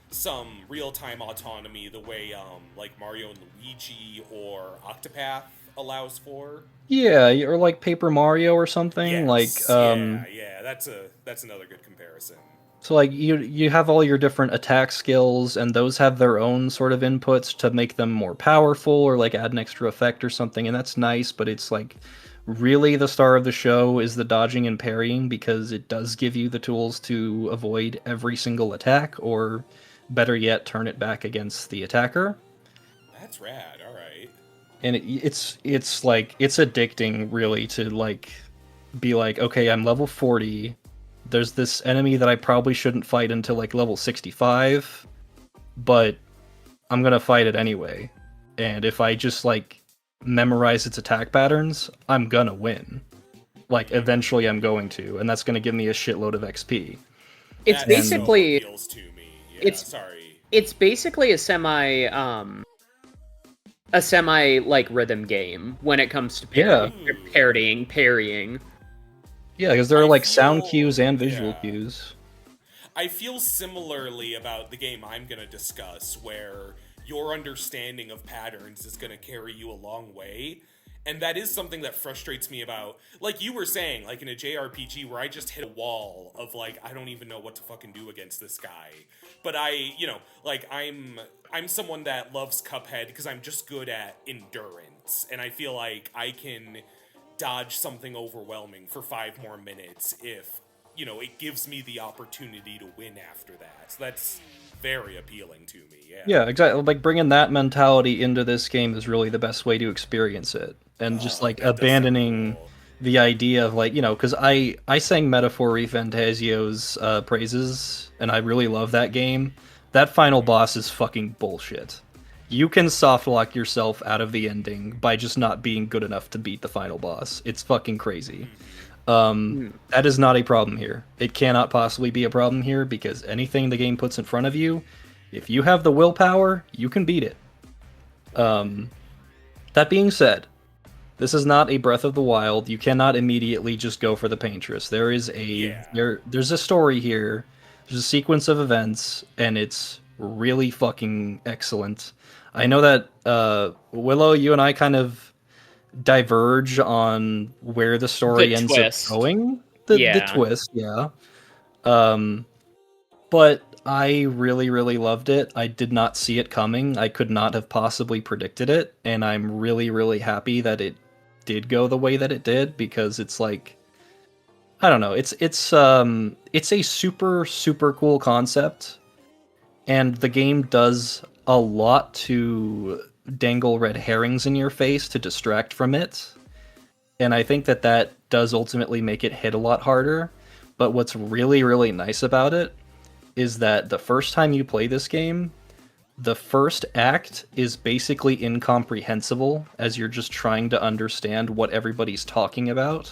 Speaker 1: some real-time autonomy the way like Mario and Luigi or Octopath allows for.
Speaker 2: Yeah, or like Paper Mario or something.
Speaker 1: Yes. Yeah, that's another good comparison.
Speaker 2: So like you have all your different attack skills, and those have their own sort of inputs to make them more powerful or like add an extra effect or something, and that's nice, but it's like really the star of the show is the dodging and parrying because it does give you the tools to avoid every single attack, or better yet, turn it back against the attacker.
Speaker 1: That's rad. All right.
Speaker 2: And it's like it's addicting really to like be like, okay, I'm level 40. There's this enemy that I probably shouldn't fight until like level 65, but I'm gonna fight it anyway. And if I just like memorize its attack patterns, I'm gonna win. Like eventually I'm going to, and that's gonna give me a shitload of XP.
Speaker 3: It's
Speaker 1: That
Speaker 3: basically
Speaker 1: so appeals to me. Yeah,
Speaker 3: it's-
Speaker 1: sorry.
Speaker 3: it's basically a semi like rhythm game when it comes to parrying.
Speaker 2: Yeah, because there are
Speaker 1: I
Speaker 2: like sound
Speaker 1: feel-
Speaker 2: cues and visual
Speaker 1: yeah.
Speaker 2: cues.
Speaker 1: I feel similarly about the game I'm going to discuss, where your understanding of patterns is going to carry you a long way. And that is something that frustrates me about, like you were saying, like in a JRPG where I just hit a wall of like, I don't even know what to fucking do against this guy. But I'm someone that loves Cuphead because I'm just good at endurance. And I feel like I can dodge something overwhelming for 5 more minutes if, it gives me the opportunity to win after that. So that's very appealing to me, yeah.
Speaker 2: Yeah, exactly. Like bringing that mentality into this game is really the best way to experience it, and just like
Speaker 1: that does sound
Speaker 2: abandoning
Speaker 1: cool.
Speaker 2: the idea of like because I sang Metaphor Fantasio's praises, and I really love that game. That final boss is fucking bullshit. You can soft lock yourself out of the ending by just not being good enough to beat the final boss. It's fucking crazy. That is not a problem here. It cannot possibly be a problem here because anything the game puts in front of you, if you have the willpower, you can beat it. That being said, this is not a Breath of the Wild. You cannot immediately just go for the Paintress. There is there's a story here. There's a sequence of events, and it's really fucking excellent. I know that Willow, you and I kind of diverge on where the story ends up going. The twist, yeah. But I really, really loved it. I did not see it coming. I could not have possibly predicted it, and I'm really, really happy that it did go the way that it did, because it's like, I don't know, it's a super, super cool concept, and the game does a lot to dangle red herrings in your face to distract from it. and I think that does ultimately make it hit a lot harder. But what's really, really nice about it is that the first time you play this game, the first act is basically incomprehensible as you're just trying to understand what everybody's talking about.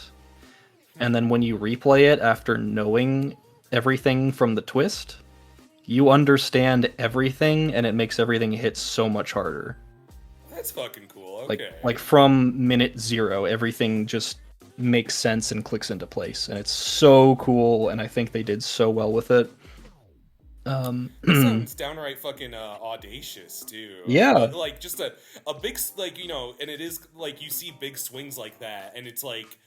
Speaker 2: And then when you replay it after knowing everything from the twist, you understand everything, and it makes everything hit so much harder.
Speaker 1: That's fucking cool. Okay.
Speaker 2: Like from minute 0, everything just makes sense and clicks into place, and it's so cool. And I think they did so well with it.
Speaker 1: That sounds downright fucking audacious too.
Speaker 2: Yeah.
Speaker 1: Like just a big, like, you know, and it is like you see big swings like that, and it's like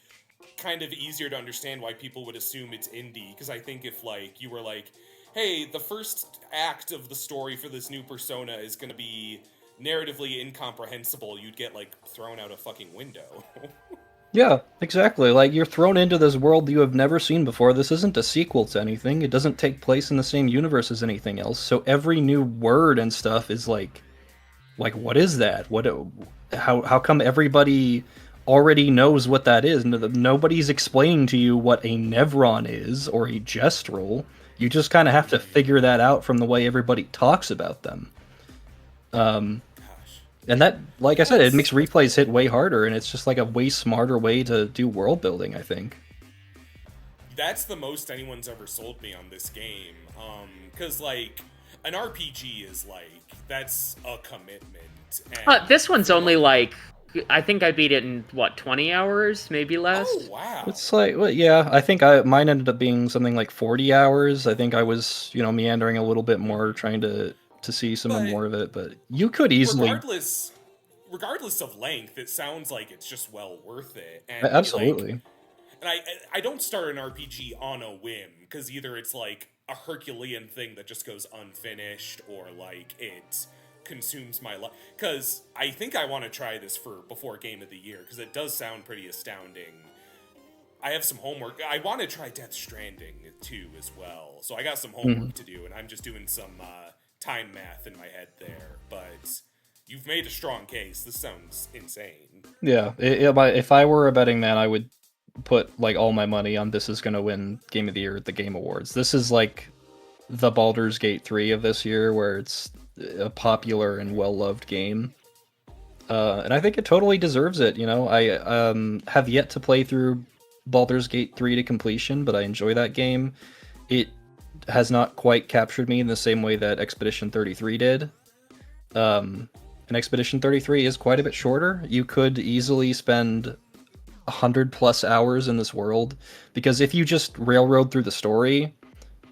Speaker 1: kind of easier to understand why people would assume it's indie, because I think if like you were like, hey, the first act of the story for this new Persona is going to be narratively incomprehensible, you'd get like thrown out a fucking window.
Speaker 2: Yeah, exactly. Like, you're thrown into this world you have never seen before. This isn't a sequel to anything. It doesn't take place in the same universe as anything else. So every new word and stuff is like what is that? How come everybody already knows what that is? Nobody's explaining to you what a Nevron is or a Gestrel. You just kind of have to figure that out from the way everybody talks about them. And that, like I said, it makes replays hit way harder, and it's just like a way smarter way to do world building, I think.
Speaker 1: That's the most anyone's ever sold me on this game. Because, like, an RPG is like, that's a commitment. And
Speaker 3: This one's only like, I think I beat it in, 20 hours? Maybe less?
Speaker 1: Oh, wow.
Speaker 2: It's like, well, yeah, I think mine ended up being something like 40 hours. I think I was, meandering a little bit more, trying to see some more of it, but you could easily...
Speaker 1: Regardless of length, it sounds like it's just well worth it. And
Speaker 2: absolutely.
Speaker 1: And I don't start an RPG on a whim, because either it's like a Herculean thing that just goes unfinished, or like it consumes my life. Because I think I want to try this before Game of the Year, because it does sound pretty astounding. I have some homework. I want to try Death Stranding too as well, so I got some homework to do, and I'm just doing some time math in my head there. But you've made a strong case. This sounds insane.
Speaker 2: Yeah, if I were a betting man, I would put like all my money on this is going to win Game of the Year at the Game Awards. This is like the Baldur's Gate 3 of this year, where it's a popular and well-loved game. And I think it totally deserves it. I have yet to play through Baldur's Gate 3 to completion, but I enjoy that game. It has not quite captured me in the same way that Expedition 33 did. And Expedition 33 is quite a bit shorter. You could easily spend 100+ hours in this world, because if you just railroad through the story,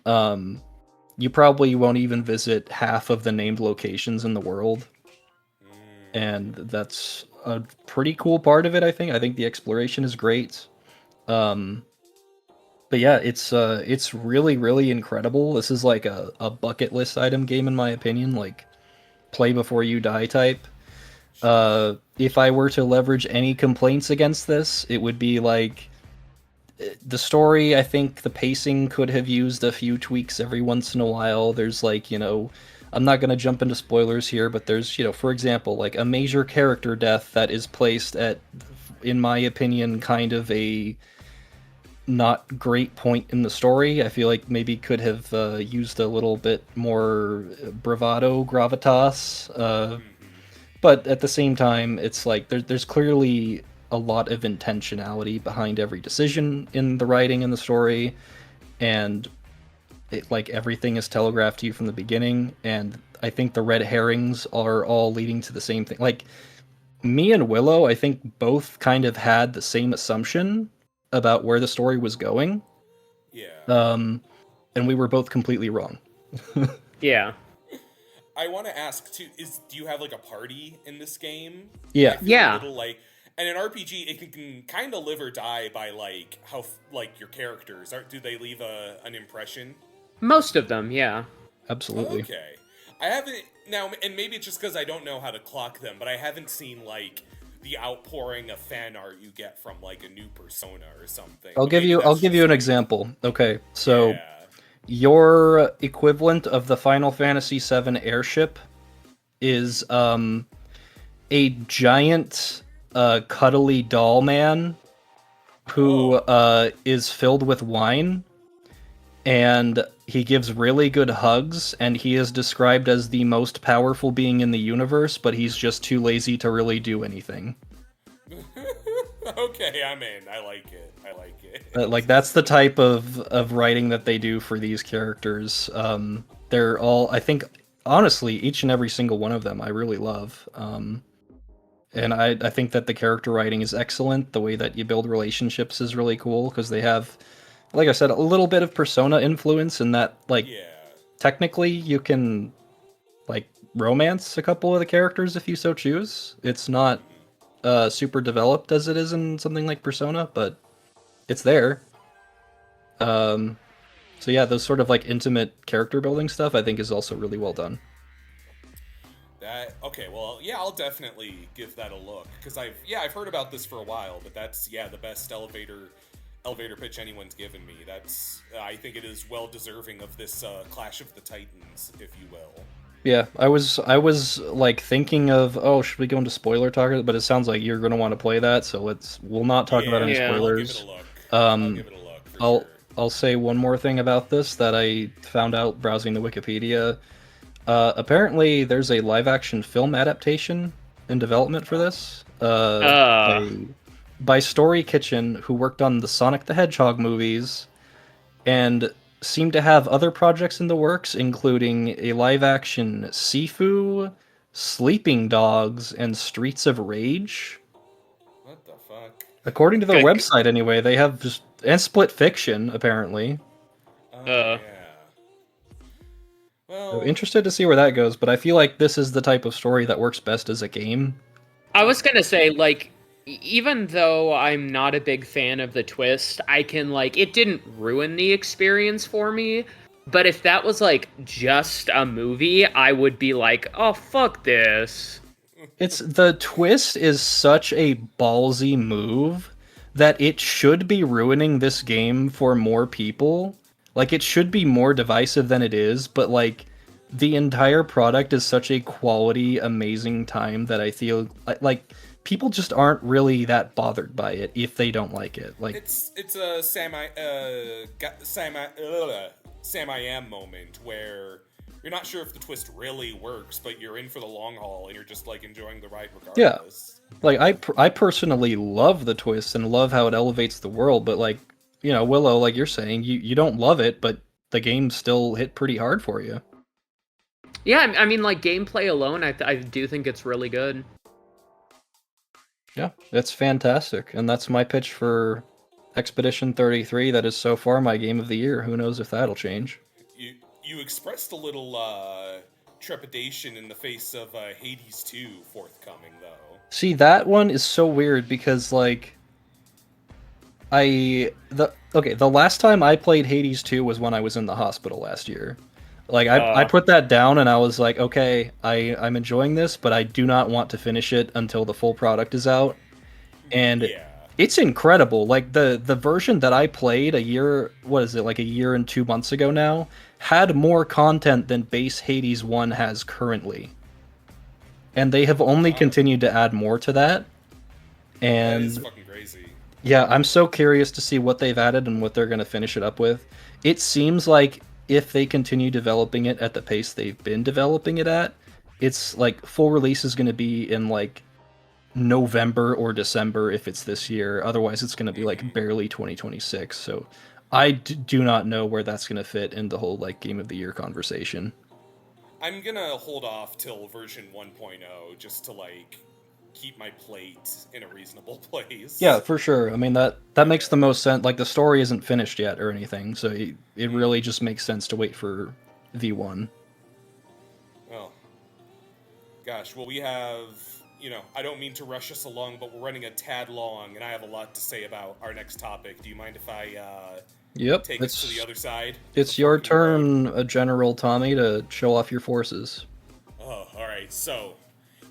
Speaker 2: you probably won't even visit half of the named locations in the world. And that's a pretty cool part of it, I think. I think the exploration is great. But yeah, it's really, really incredible. This is like a bucket list item game, in my opinion, like play before you die type. If I were to leverage any complaints against this, it would be like the story. I think the pacing could have used a few tweaks every once in a while. There's like, I'm not going to jump into spoilers here, but there's, for example, like a major character death that is placed at, in my opinion, kind of a not great point in the story. I feel like maybe could have used a little bit more bravado, gravitas. But at the same time, it's like there's clearly a lot of intentionality behind every decision in the writing and the story, and everything is telegraphed to you from the beginning. And I think the red herrings are all leading to the same thing. Like, me and Willow, I think both kind of had the same assumption about where the story was going.
Speaker 1: Yeah.
Speaker 2: And we were both completely wrong.
Speaker 3: Yeah.
Speaker 1: I want to ask too: do you have like a party in this game?
Speaker 2: Yeah.
Speaker 3: Yeah.
Speaker 1: And an RPG, it can kind of live or die by like how your characters do they leave an impression?
Speaker 3: Most of them, yeah.
Speaker 2: Absolutely.
Speaker 1: Okay. I haven't now, and maybe it's just because I don't know how to clock them, but I haven't seen like the outpouring of fan art you get from like a new Persona or something.
Speaker 2: I'll give you an example. Okay, so
Speaker 1: yeah.
Speaker 2: Your equivalent of the Final Fantasy VII airship is a giant cuddly doll man who is filled with wine, and he gives really good hugs, and he is described as the most powerful being in the universe, but he's just too lazy to really do anything.
Speaker 1: Okay, I'm in. I like it.
Speaker 2: Like, that's the type of writing that they do for these characters. They're all, I think, honestly, each and every single one of them I really love. And I think that the character writing is excellent. The way that you build relationships is really cool, because they have, like I said, a little bit of Persona influence in that, like,
Speaker 1: Yeah.
Speaker 2: technically you can, like, romance a couple of the characters if you so choose. It's not super developed as it is in something like Persona, but it's there. So yeah, those sort of like intimate character building stuff I think is also really well done.
Speaker 1: Okay, well, yeah, I'll definitely give that a look, because I've heard about this for a while, but that's the best elevator pitch anyone's given me. I think it is well deserving of this Clash of the Titans, if you will.
Speaker 2: Yeah, I was like thinking of, oh, should we go into spoiler talk? But it sounds like you're gonna want to play that, so we'll not talk about any spoilers.
Speaker 1: I'll give it a look. Sure.
Speaker 2: I'll say one more thing about this that I found out browsing the Wikipedia. Apparently, there's a live-action film adaptation in development for this. By Story Kitchen, who worked on the Sonic the Hedgehog movies, and seem to have other projects in the works, including a live-action Sifu, Sleeping Dogs, and Streets of Rage.
Speaker 1: What the fuck?
Speaker 2: According to their website, anyway, they have just... And Split Fiction, apparently.
Speaker 1: Yeah. Well,
Speaker 2: So interested to see where that goes, but I feel like this is the type of story that works best as a game.
Speaker 3: I was gonna say, like, even though I'm not a big fan of the twist, I can, like, it didn't ruin the experience for me, but if that was, like, just a movie, I would be like, oh, fuck this.
Speaker 2: The twist is such a ballsy move that it should be ruining this game for more people. Like, it should be more divisive than it is, but, like, the entire product is such a quality, amazing time that I feel like people just aren't really that bothered by it if they don't like it. Like,
Speaker 1: it's a Sam I Am moment where you're not sure if the twist really works, but you're in for the long haul and you're just like enjoying the ride regardless.
Speaker 2: Yeah, like I personally love the twist and love how it elevates the world, but like, you know, Willow, like you're saying, you don't love it, but the game still hit pretty hard for you.
Speaker 3: Yeah, I mean, like, gameplay alone, I do think it's really good.
Speaker 2: Yeah, it's fantastic, and that's my pitch for Expedition 33. That is so far my game of the year. Who knows if that'll change?
Speaker 1: You expressed a little trepidation in the face of Hades 2 forthcoming, though.
Speaker 2: See, that one is so weird because, like, the last time I played Hades 2 was when I was in the hospital last year. Like, I put that down and I was like, okay, I'm enjoying this, but I do not want to finish it until the full product is out. And it's incredible. Like, the version that I played a year and 2 months ago now, had more content than base Hades 1 has currently. And they have only continued to add more to that. And
Speaker 1: that is fucking crazy.
Speaker 2: Yeah, I'm so curious to see what they've added and what they're going to finish it up with. It seems like if they continue developing it at the pace they've been developing it at, it's like full release is going to be in like November or December if it's this year. Otherwise, it's going to be like barely 2026. So I do not know where that's going to fit in the whole like game of the year conversation.
Speaker 1: I'm gonna hold off till version 1.0 just to like keep my plate in a reasonable place.
Speaker 2: Yeah, for sure. I mean, that makes the most sense. Like, the story isn't finished yet or anything, so it really just makes sense to wait for V1.
Speaker 1: Well, gosh, well, we have, I don't mean to rush us along, but we're running a tad long, and I have a lot to say about our next topic. Do you mind if I take us to the other side?
Speaker 2: It's your turn, General Tommy, to show off your forces.
Speaker 1: Oh, alright, so...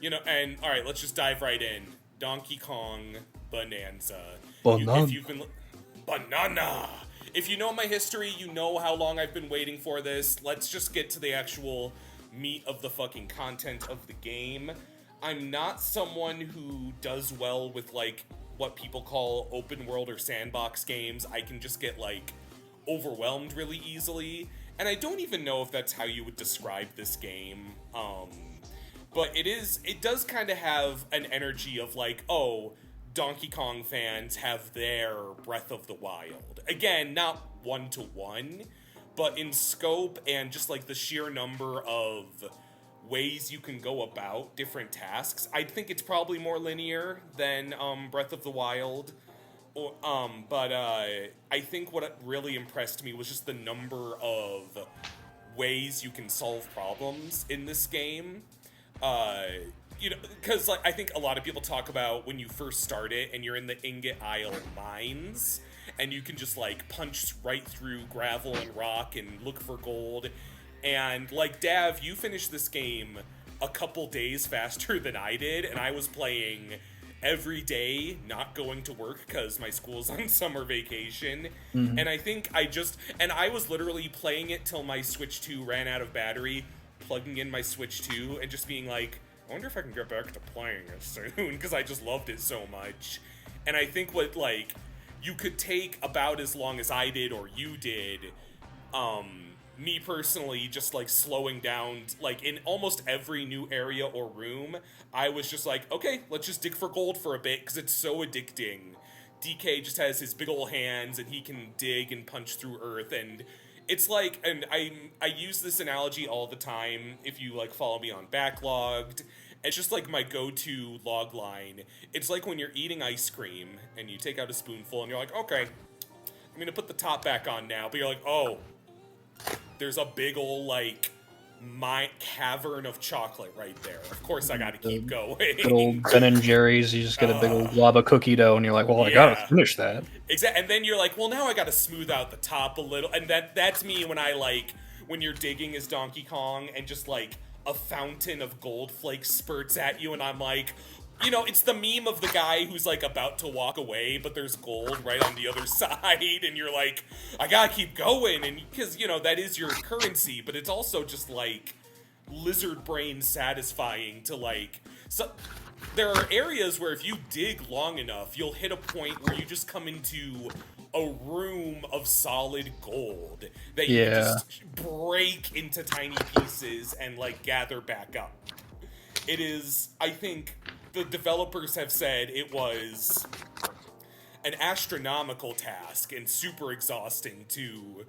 Speaker 1: and all right, let's just dive right in. Donkey Kong Bananza. Banana. If you know my history, you know how long I've been waiting for this. Let's just get to the actual meat of the fucking content of the game. I'm not someone who does well with like what people call open world or sandbox games, I can just get like overwhelmed really easily. And I don't even know if that's how you would describe this game. But it does kind of have an energy of like, oh, Donkey Kong fans have their Breath of the Wild. Again, not one-to-one, but in scope and just like the sheer number of ways you can go about different tasks. I think it's probably more linear than Breath of the Wild. But I think what really impressed me was just the number of ways you can solve problems in this game. You know, because like I think a lot of people talk about when you first start it and you're in the Ingot Isle mines and you can just like punch right through gravel and rock and look for gold. And like Dav, you finished this game a couple days faster than I did, and I was playing every day, not going to work because my school's on summer vacation. And I think I was literally playing it till my Switch 2 ran out of battery, plugging in my Switch 2 and just being like, I wonder if I can get back to playing it soon, because I just loved it so much. And I think what, like, you could take about as long as I did or you did, me personally, just, like, slowing down, like, in almost every new area or room, I was just like, okay, let's just dig for gold for a bit, because it's so addicting. DK just has his big ol' hands, and he can dig and punch through earth, and it's like, and I use this analogy all the time, if you, like, follow me on Backlogged. It's just, like, my go-to log line. It's like when you're eating ice cream, and you take out a spoonful, and you're like, okay, I'm gonna put the top back on now, but you're like, oh, there's a big ol', like, my cavern of chocolate right there. Of course I gotta keep going.
Speaker 2: Good old Ben and Jerry's, you just get a big old blob of cookie dough, and you're like, well, I gotta finish that.
Speaker 1: Exactly, and then you're like, well, now I gotta smooth out the top a little, and that's me when I, like, when you're digging as Donkey Kong, and just, like, a fountain of gold flakes spurts at you, and I'm like, you know, it's the meme of the guy who's, like, about to walk away, but there's gold right on the other side, and you're like, I gotta keep going, and because, you know, that is your currency, but it's also just, like, lizard brain satisfying to, like, so there are areas where if you dig long enough, you'll hit a point where you just come into a room of solid gold that you can just break into tiny pieces and, like, gather back up. It is, I think, the developers have said it was an astronomical task and super exhausting to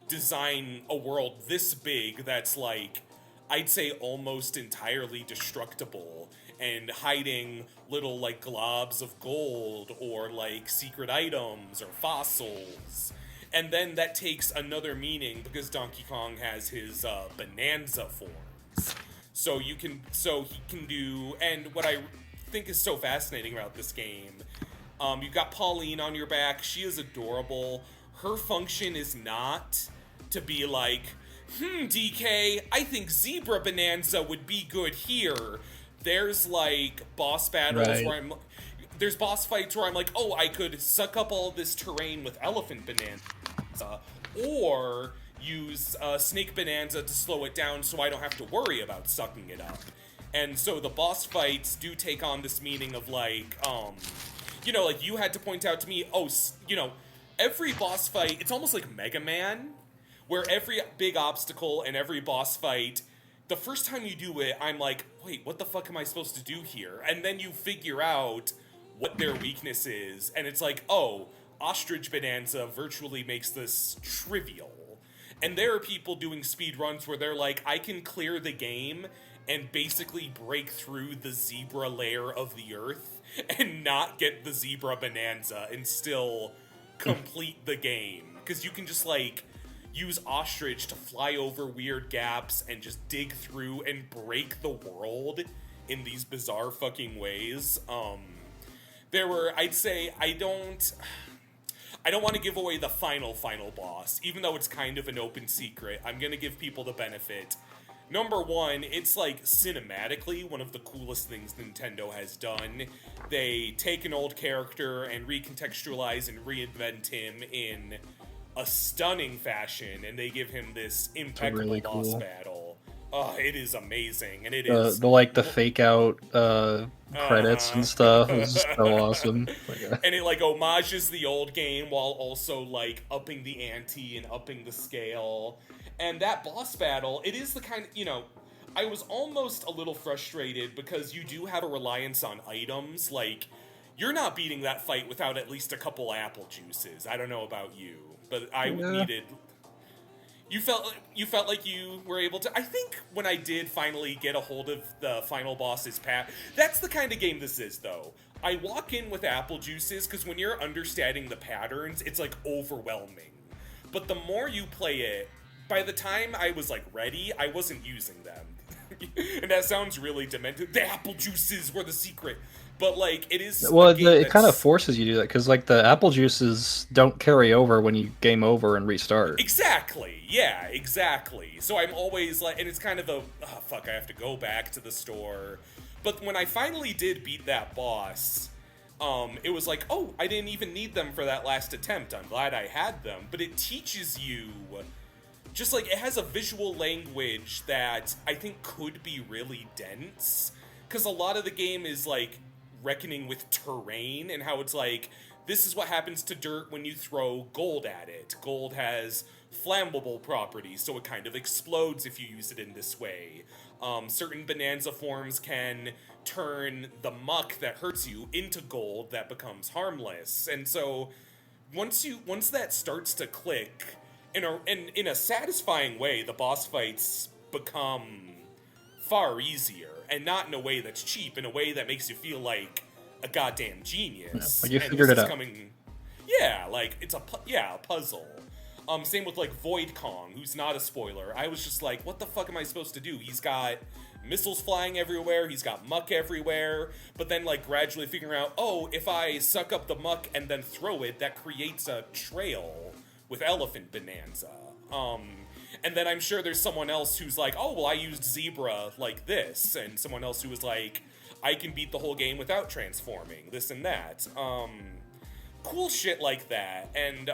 Speaker 1: design a world this big that's, like, I'd say almost entirely destructible and hiding little, like, globs of gold or, like, secret items or fossils. And then that takes another meaning because Donkey Kong has his Bananza forms. So he can do, and what I think is so fascinating about this game, you've got Pauline on your back. She is adorable. Her function is not to be like, DK, I think Zebra Bananza would be good here. There's, like, boss battles where there's boss fights where I'm like, oh, I could suck up all this terrain with Elephant Bananza, or use Snake Bananza to slow it down so I don't have to worry about sucking it up. And so the boss fights do take on this meaning of, like, you know, like, you had to point out to me, oh, you know, every boss fight, it's almost like Mega Man, where every big obstacle and every boss fight, the first time you do it, I'm like, wait, what the fuck am I supposed to do here? And then you figure out what their weakness is, and it's like, oh, Ostrich Bonanza virtually makes this trivial. And there are people doing speed runs where they're like, I can clear the game and basically break through the zebra layer of the earth and not get the Zebra Bonanza and still complete the game. Because you can just, like, use Ostrich to fly over weird gaps and just dig through and break the world in these bizarre fucking ways. There were, I'd say, I don't want to give away the final boss, even though it's kind of an open secret. I'm going to give people the benefit. Number one, it's, like, cinematically one of the coolest things Nintendo has done. They take an old character and recontextualize and reinvent him in a stunning fashion, and they give him this impeccable boss battle. Oh, it is amazing, and it is
Speaker 2: the fake out credits and stuff is just so awesome.
Speaker 1: And it like homages the old game while also like upping the ante and upping the scale. And that boss battle, it is the kind of, I was almost a little frustrated because you do have a reliance on items. Like, you're not beating that fight without at least a couple apple juices. I don't know about you, but I needed. You felt like you were able to. I think when I did finally get a hold of the final boss's path, that's the kind of game this is, though. I walk in with apple juices because when you're understanding the patterns, it's like overwhelming. But the more you play it, by the time I was like ready, I wasn't using them. And that sounds really demented. The apple juices were the secret. But like it is.
Speaker 2: Well, it kind of forces you to do that because like the apple juices don't carry over when you game over and restart.
Speaker 1: Exactly. Yeah. Exactly. So I'm always like, and it's kind of fuck. I have to go back to the store. But when I finally did beat that boss, it was like, oh, I didn't even need them for that last attempt. I'm glad I had them. But it teaches you. Just like it has a visual language that I think could be really dense, because a lot of the game is like reckoning with terrain and how it's like, this is what happens to dirt when you throw gold at it. Gold has flammable properties, so it kind of explodes if you use it in this way. Certain Bananza forms can turn the muck that hurts you into gold that becomes harmless. And so once that starts to click, in a satisfying way, the boss fights become far easier, and not in a way that's cheap, in a way that makes you feel like a goddamn genius.
Speaker 2: Like you figured it out.
Speaker 1: Like it's a puzzle. Same with like Void Kong, who's not a spoiler. I was just like, what the fuck am I supposed to do? He's got missiles flying everywhere, he's got muck everywhere, but then like gradually figuring out, oh, if I suck up the muck and then throw it, that creates a trail with Elephant Bananza. And then I'm sure there's someone else who's like, oh, well, I used Zebra like this, and someone else who was like, I can beat the whole game without transforming, this and that. Cool shit like that. And,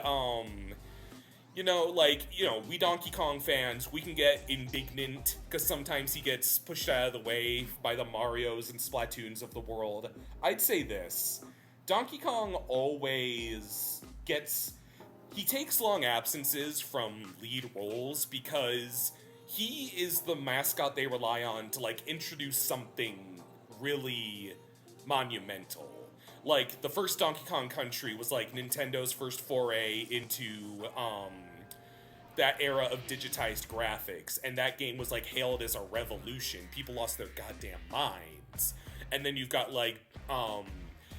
Speaker 1: we Donkey Kong fans, we can get indignant, because sometimes he gets pushed out of the way by the Marios and Splatoons of the world. I'd say this. Donkey Kong always gets... He takes long absences from lead roles because he is the mascot they rely on to, like, introduce something really monumental. Like, the first Donkey Kong Country was, like, Nintendo's first foray into, that era of digitized graphics, and that game was, like, hailed as a revolution. People lost their goddamn minds. And then you've got, like,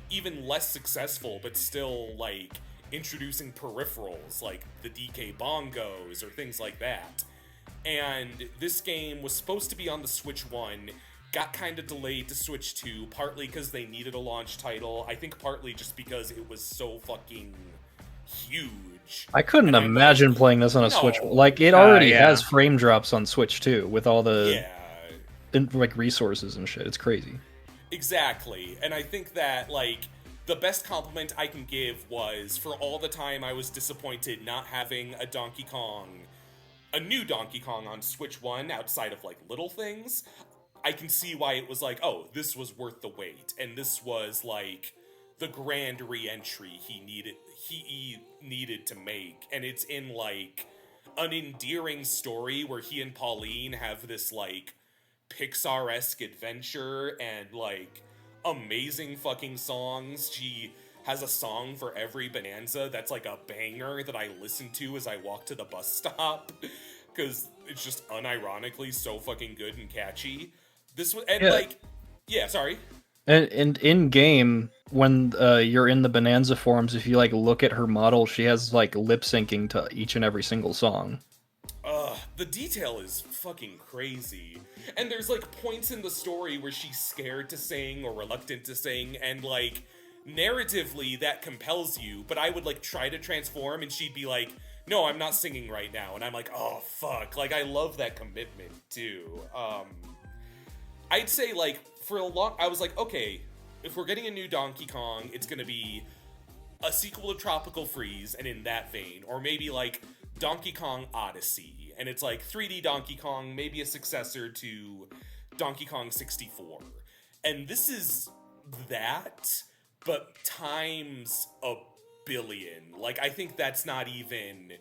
Speaker 1: even less successful, but still, like... introducing peripherals like the DK bongos or things like that. And this game was supposed to be on the Switch 1, got kind of delayed to Switch 2, partly because they needed a launch title, I think partly just because it was so fucking huge.
Speaker 2: I couldn't imagine playing this on a Switch. Like, it already has frame drops on Switch 2 with all the like resources and shit. It's crazy.
Speaker 1: Exactly. And I think that, like, the best compliment I can give was, for all the time I was disappointed not having a new Donkey Kong on Switch 1 outside of, like, little things, I can see why it was like, oh, this was worth the wait. And this was, like, the grand re-entry he needed to make. And it's in, like, an endearing story where he and Pauline have this, like, Pixar-esque adventure and, like... amazing fucking songs. She has a song for every Bananza that's like a banger that I listen to as I walk to the bus stop because it's just unironically so fucking good and catchy. This was sorry.
Speaker 2: And in game, when you're in the Bananza forums, if you like look at her model, she has like lip syncing to each and every single song.
Speaker 1: The detail is fucking crazy. And there's, like, points in the story where she's scared to sing or reluctant to sing, and, like, narratively that compels you, but I would, like, try to transform, and she'd be like, no, I'm not singing right now, and I'm like, oh, fuck. Like, I love that commitment, too. I'd say, like, I was like, okay, if we're getting a new Donkey Kong, it's gonna be a sequel to Tropical Freeze, and in that vein, or maybe, like, Donkey Kong Odyssey, and it's like 3D Donkey Kong, maybe a successor to Donkey Kong 64. And this is that, but times a billion. Like, I think that's not even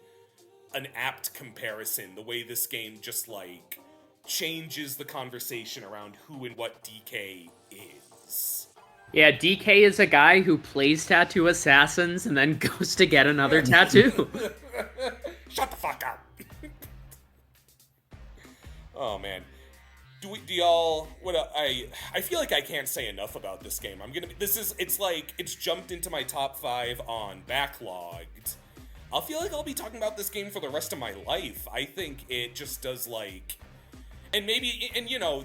Speaker 1: an apt comparison, the way this game just, like, changes the conversation around who and what DK is.
Speaker 3: Yeah, DK is a guy who plays tattoo assassins and then goes to get another tattoo.
Speaker 1: Shut the fuck up. Oh man, do y'all? I feel like I can't say enough about this game. It's jumped into my top 5 on Backlogged. I feel like I'll be talking about this game for the rest of my life. I think it just does like. And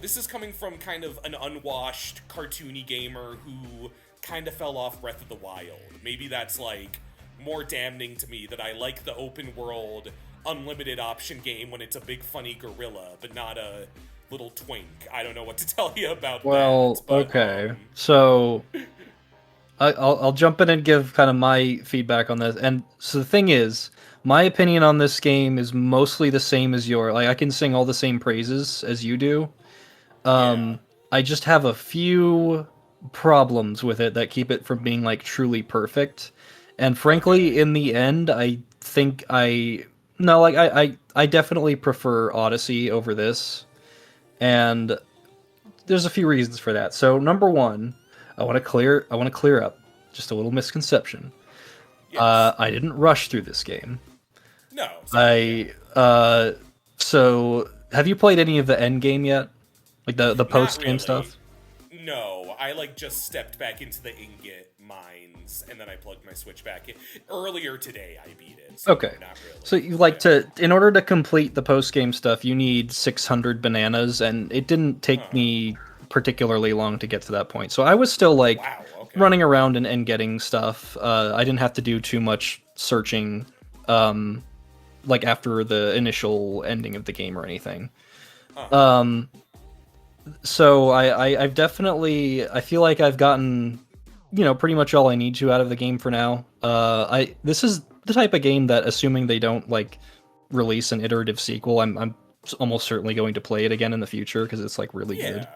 Speaker 1: this is coming from kind of an unwashed, cartoony gamer who kind of fell off Breath of the Wild. Maybe that's, like, more damning to me that I like the open world, unlimited option game when it's a big, funny gorilla, but not a little twink. I don't know what to tell you about that.
Speaker 2: Okay. So, I'll jump in and give kind of my feedback on this. And so the thing is, my opinion on this game is mostly the same as yours. Like, I can sing all the same praises as you do. I just have a few problems with it that keep it from being, like, truly perfect. And frankly, in the end, I think I definitely prefer Odyssey over this. And there's a few reasons for that. So, number one, I want to clear up just a little misconception.
Speaker 1: Yes.
Speaker 2: I didn't rush through this game.
Speaker 1: No.
Speaker 2: So have you played any of the end game yet? Like the post game stuff?
Speaker 1: No, I just stepped back into the ingot mines and then I plugged my Switch back in. Earlier today I beat it. So
Speaker 2: okay.
Speaker 1: Not really.
Speaker 2: So you in order to complete the post game stuff, you need 600 bananas, and it didn't take me particularly long to get to that point. So I was still running around and getting stuff. I didn't have to do too much searching after the initial ending of the game or anything. So I've definitely, I feel like I've gotten, pretty much all I need to out of the game for now. This is the type of game that, assuming they don't release an iterative sequel, I'm almost certainly going to play it again in the future because it's really good.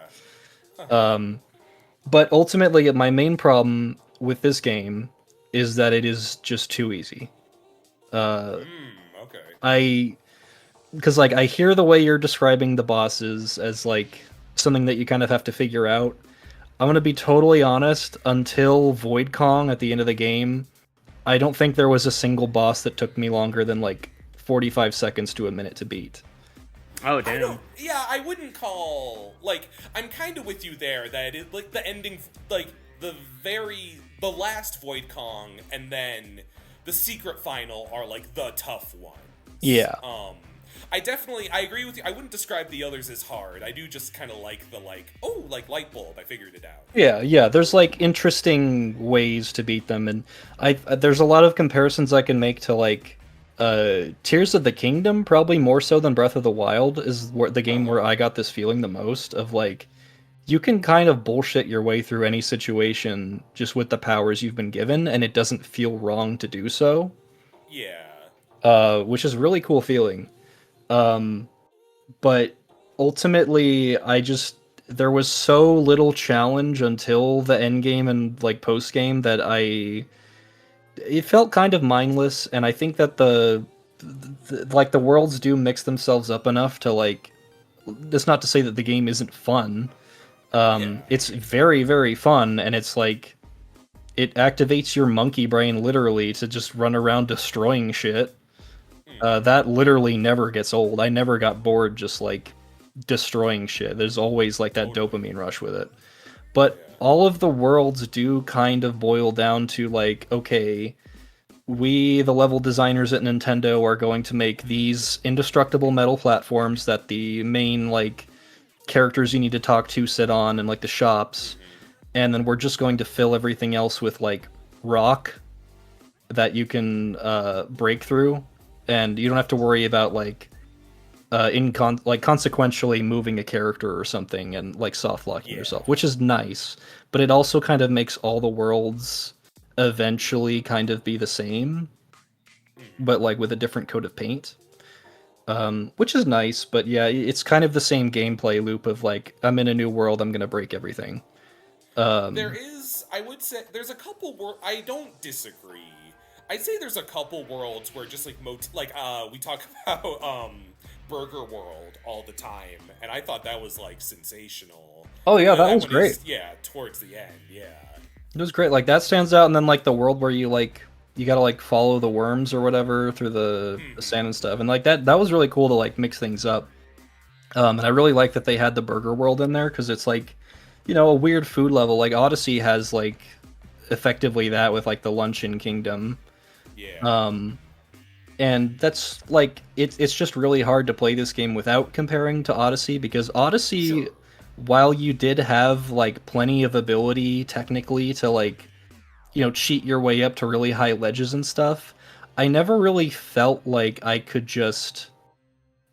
Speaker 2: But ultimately, my main problem with this game is that it is just too easy. Because I hear the way you're describing the bosses as something that you kind of have to figure out. I'm gonna be totally honest. Until Void Kong at the end of the game, I don't think there was a single boss that took me longer than 45 seconds to a minute to beat.
Speaker 3: Oh, damn.
Speaker 1: I wouldn't call, I'm kind of with you there, that it, the ending, the last Void Kong, and then the secret final are, the tough ones.
Speaker 2: Yeah.
Speaker 1: I agree with you. I wouldn't describe the others as hard. I do just kind of like the, light bulb, I figured it out.
Speaker 2: Yeah, there's, interesting ways to beat them, and there's a lot of comparisons I can make to, Tears of the Kingdom, probably more so than Breath of the Wild, is the game where I got this feeling the most of you can kind of bullshit your way through any situation just with the powers you've been given, and it doesn't feel wrong to do so.
Speaker 1: Yeah.
Speaker 2: Which is a really cool feeling. But ultimately, there was so little challenge until the end game and post game that it felt kind of mindless, and I think that the worlds do mix themselves up enough to that's not to say that the game isn't fun. It's very, very fun, and it's it activates your monkey brain literally to just run around destroying shit. That literally never gets old. I never got bored just destroying shit. There's always that dopamine rush with it. But all of the worlds do kind of boil down to okay, we, the level designers at Nintendo, are going to make these indestructible metal platforms that the main characters you need to talk to sit on, and the shops, and then we're just going to fill everything else with rock that you can break through, and you don't have to worry about consequentially moving a character or something and soft locking yourself, which is nice, but it also kind of makes all the worlds eventually kind of be the same. but like with a different coat of paint. Which is nice, but yeah, it's kind of the same gameplay loop of like, I'm in a new world, I'm gonna break everything.
Speaker 1: There is, I would say, there's a couple I don't disagree. I'd say there's a couple worlds where just like we talk about Burger World all the time, and I thought that was like sensational.
Speaker 2: Oh yeah, that was great.
Speaker 1: Towards the end, yeah.
Speaker 2: It was great. Like that stands out, and then like the world where you gotta like follow the worms or whatever through the sand and stuff, and like that was really cool to like mix things up. And I really like that they had the Burger World in there because it's like, a weird food level. Like Odyssey has like effectively that with like the Luncheon Kingdom.
Speaker 1: Yeah.
Speaker 2: And that's like it's just really hard to play this game without comparing to Odyssey, because Odyssey,
Speaker 1: Sure.
Speaker 2: while you did have like plenty of ability technically to like, cheat your way up to really high ledges and stuff, I never really felt like I could just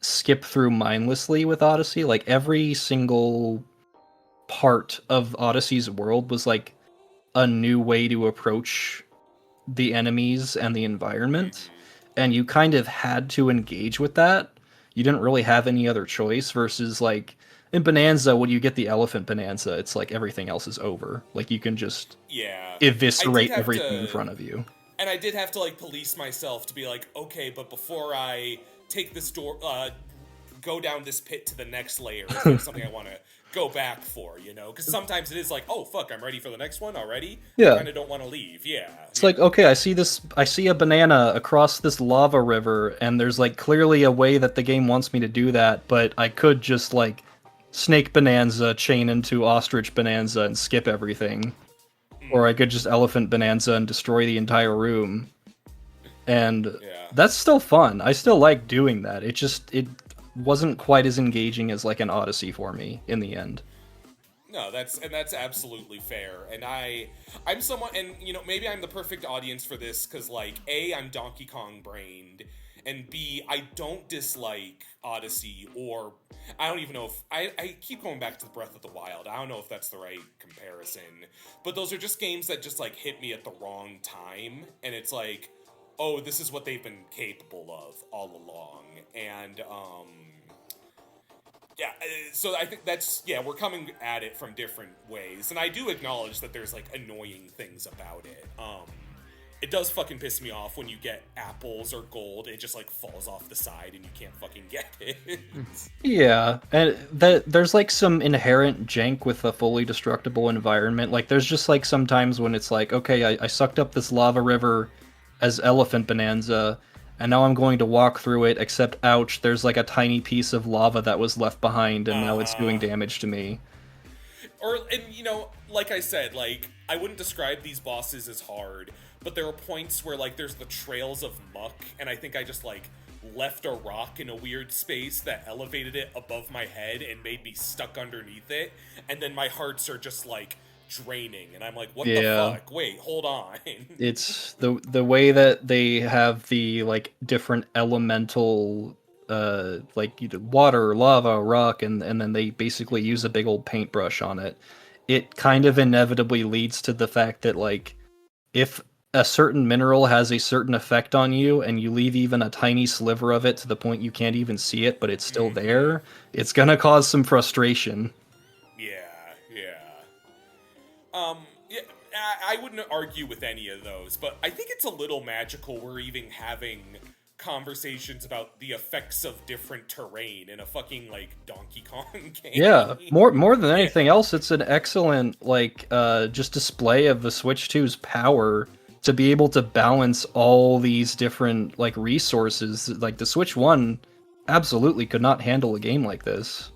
Speaker 2: skip through mindlessly with Odyssey. Like every single part of Odyssey's world was like a new way to approach the enemies and the environment, and you kind of had to engage with that. You didn't really have any other choice, versus like in Bananza, when you get the elephant Bananza, it's like everything else is over. Like you can just eviscerate everything in front of you.
Speaker 1: And I did have to like police myself to be like, okay, but before I take this door, go down this pit to the next layer, is there something I want to go back for, because sometimes it is like, oh fuck, I'm ready for the next one already.
Speaker 2: Yeah,
Speaker 1: I kind of don't want to leave.
Speaker 2: It's like, okay, I see a banana across this lava river, and there's like clearly a way that the game wants me to do that, but I could just like snake Bananza chain into ostrich Bananza and skip everything, or I could just elephant Bananza and destroy the entire room, and that's still fun. I still like doing that. It wasn't quite as engaging as like an Odyssey for me in the end.
Speaker 1: No, that's absolutely fair. And I'm someone, and maybe I'm the perfect audience for this because like A, I'm Donkey Kong brained, and B, I don't dislike Odyssey, or I don't even know if I keep going back to the Breath of the Wild. I don't know if that's the right comparison, but those are just games that just like hit me at the wrong time, and it's like, oh, this is what they've been capable of all along. And so I think we're coming at it from different ways, and I do acknowledge that there's like annoying things about it. It does fucking piss me off when you get apples or gold, it just like falls off the side and you can't fucking get it.
Speaker 2: Yeah, and there's like some inherent jank with a fully destructible environment. Like there's just like sometimes when it's like, okay, I sucked up this lava river as Elephant Bananza, and now I'm going to walk through it, except ouch, there's like a tiny piece of lava that was left behind, and now it's doing damage to me.
Speaker 1: And like I said, like, I wouldn't describe these bosses as hard, but there are points where, like, there's the trails of muck, and I think I just, like, left a rock in a weird space that elevated it above my head and made me stuck underneath it, and then my hearts are just, like, draining, and I'm like, what the fuck? Wait, hold on.
Speaker 2: It's the way that they have the, like, different elemental, like, water, lava, rock, and then they basically use a big old paintbrush on it. It kind of inevitably leads to the fact that, like, if a certain mineral has a certain effect on you, and you leave even a tiny sliver of it to the point you can't even see it, but it's still there, it's gonna cause some frustration.
Speaker 1: I wouldn't argue with any of those, but I think it's a little magical we're even having conversations about the effects of different terrain in a fucking, like, Donkey Kong game.
Speaker 2: Yeah, more than anything else, it's an excellent, like, just display of the Switch 2's power to be able to balance all these different, like, resources. Like, the Switch 1 absolutely could not handle a game like this.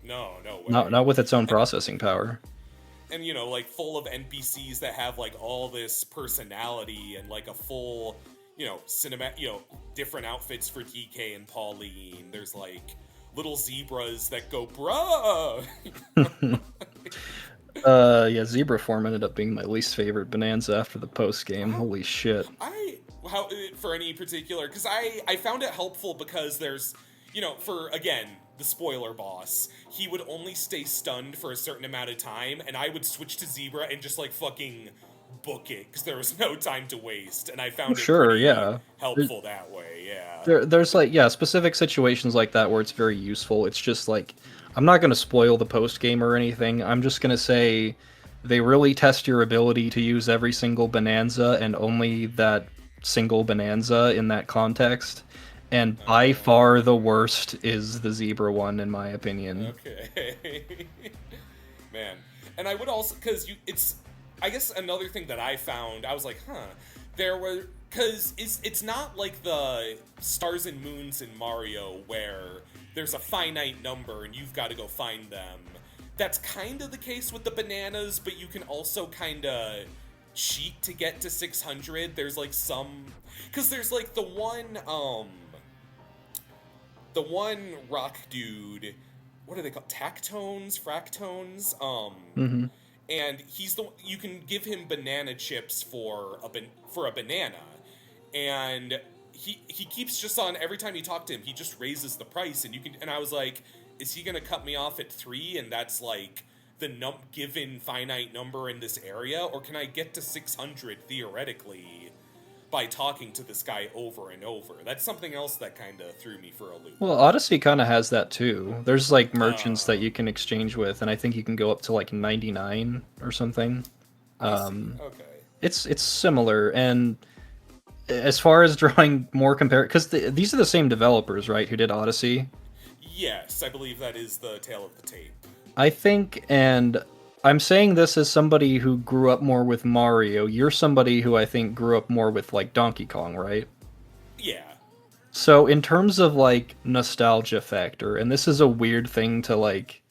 Speaker 1: No way.
Speaker 2: Not with its own processing power.
Speaker 1: And, like, full of NPCs that have, like, all this personality and, like, a full, different outfits for DK and Pauline. There's, like, little zebras that go, bruh!
Speaker 2: Zebra form ended up being my least favorite Bananza after the post-game. Holy shit.
Speaker 1: For any particular, because I found it helpful because there's, for, again, the spoiler boss, he would only stay stunned for a certain amount of time, and I would switch to Zebra and just, like, fucking book it because there was no time to waste, and I found it
Speaker 2: Sure,
Speaker 1: pretty
Speaker 2: yeah.
Speaker 1: helpful that way. Yeah.
Speaker 2: There's like, yeah, specific situations like that where it's very useful. It's just like, I'm not going to spoil the post game or anything. I'm just going to say they really test your ability to use every single Bonanza and only that single Bonanza in that context. And by far the worst is the zebra one, in my opinion.
Speaker 1: Okay. Man. And I would also, because it's, I guess another thing that I found, I was like, there were, because it's not like the Stars and Moons in Mario where there's a finite number and you've got to go find them. That's kind of the case with the bananas, but you can also kind of cheat to get to 600. There's like some, because there's like the one rock dude, what are they called? Tactones? Fractones? And he's you can give him banana chips for a banana. And he keeps just on, every time you talk to him, he just raises the price, and I was like, is he gonna cut me off at 3 and that's like the given finite number in this area, or can I get to 600 theoretically by talking to this guy over and over? That's something else that kind of threw me for a loop.
Speaker 2: Well, Odyssey kind of has that too. There's like merchants that you can exchange with, and I think you can go up to like 99 or something.
Speaker 1: Okay.
Speaker 2: It's similar, and as far as drawing more because these are the same developers, right, who did Odyssey?
Speaker 1: Yes, I believe that is the tale of the tape.
Speaker 2: I think, and I'm saying this as somebody who grew up more with Mario. You're somebody who I think grew up more with like Donkey Kong, right?
Speaker 1: Yeah.
Speaker 2: So in terms of like nostalgia factor, and this is a weird thing to like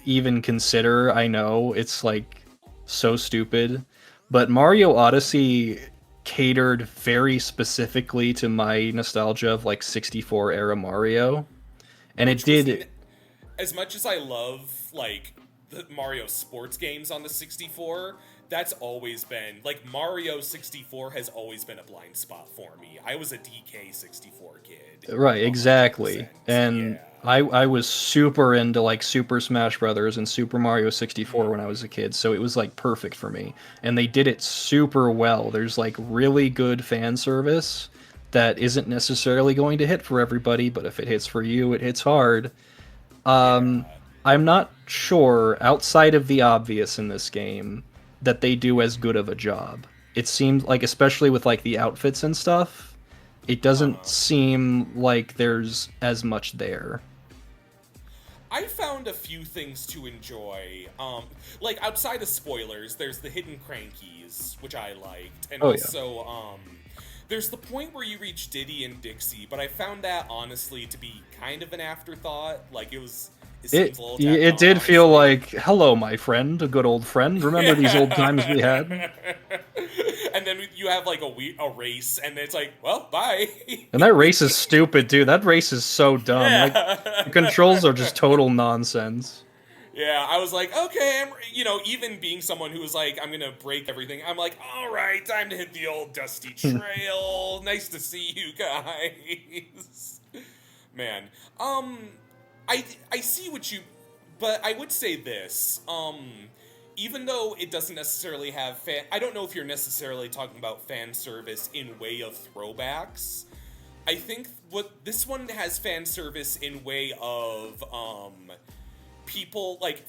Speaker 2: even consider, I know it's like so stupid, but Mario Odyssey catered very specifically to my nostalgia of like 64 era Mario. And it did.
Speaker 1: As much as I love like the Mario sports games on the 64, that's always been like Mario 64 has always been a blind spot for me. I was a DK 64 kid.
Speaker 2: Right, exactly.
Speaker 1: 100%.
Speaker 2: And
Speaker 1: Yeah.
Speaker 2: I was super into like Super Smash Brothers and Super Mario 64 when I was a kid, so it was like perfect for me. And they did it super well. There's like really good fan service that isn't necessarily going to hit for everybody, but if it hits for you, it hits hard. I'm not sure, outside of the obvious in this game, that they do as good of a job. It seems like, especially with like the outfits and stuff, it doesn't seem like there's as much there.
Speaker 1: I found a few things to enjoy. Like outside of spoilers, there's the hidden crankies, which I liked, and also there's the point where you reach Diddy and Dixie, but I found that honestly to be kind of an afterthought. Like it seems a little tacked
Speaker 2: It
Speaker 1: on,
Speaker 2: did feel
Speaker 1: honestly.
Speaker 2: like, hello, my friend, a good old friend. Remember these old times we had?
Speaker 1: And then you have like a race, and it's like, well, bye.
Speaker 2: And that race is stupid, dude. That race is so dumb.
Speaker 1: Yeah.
Speaker 2: Like, the controls are just total nonsense.
Speaker 1: Yeah, I was like, okay, even being someone who was like, I'm gonna break everything, I'm like, all right, time to hit the old dusty trail. Nice to see you guys. Man, I see what you, but I would say this, even though it doesn't necessarily have I don't know if you're necessarily talking about fan service in way of throwbacks. I think what this one has fan service in way of, people like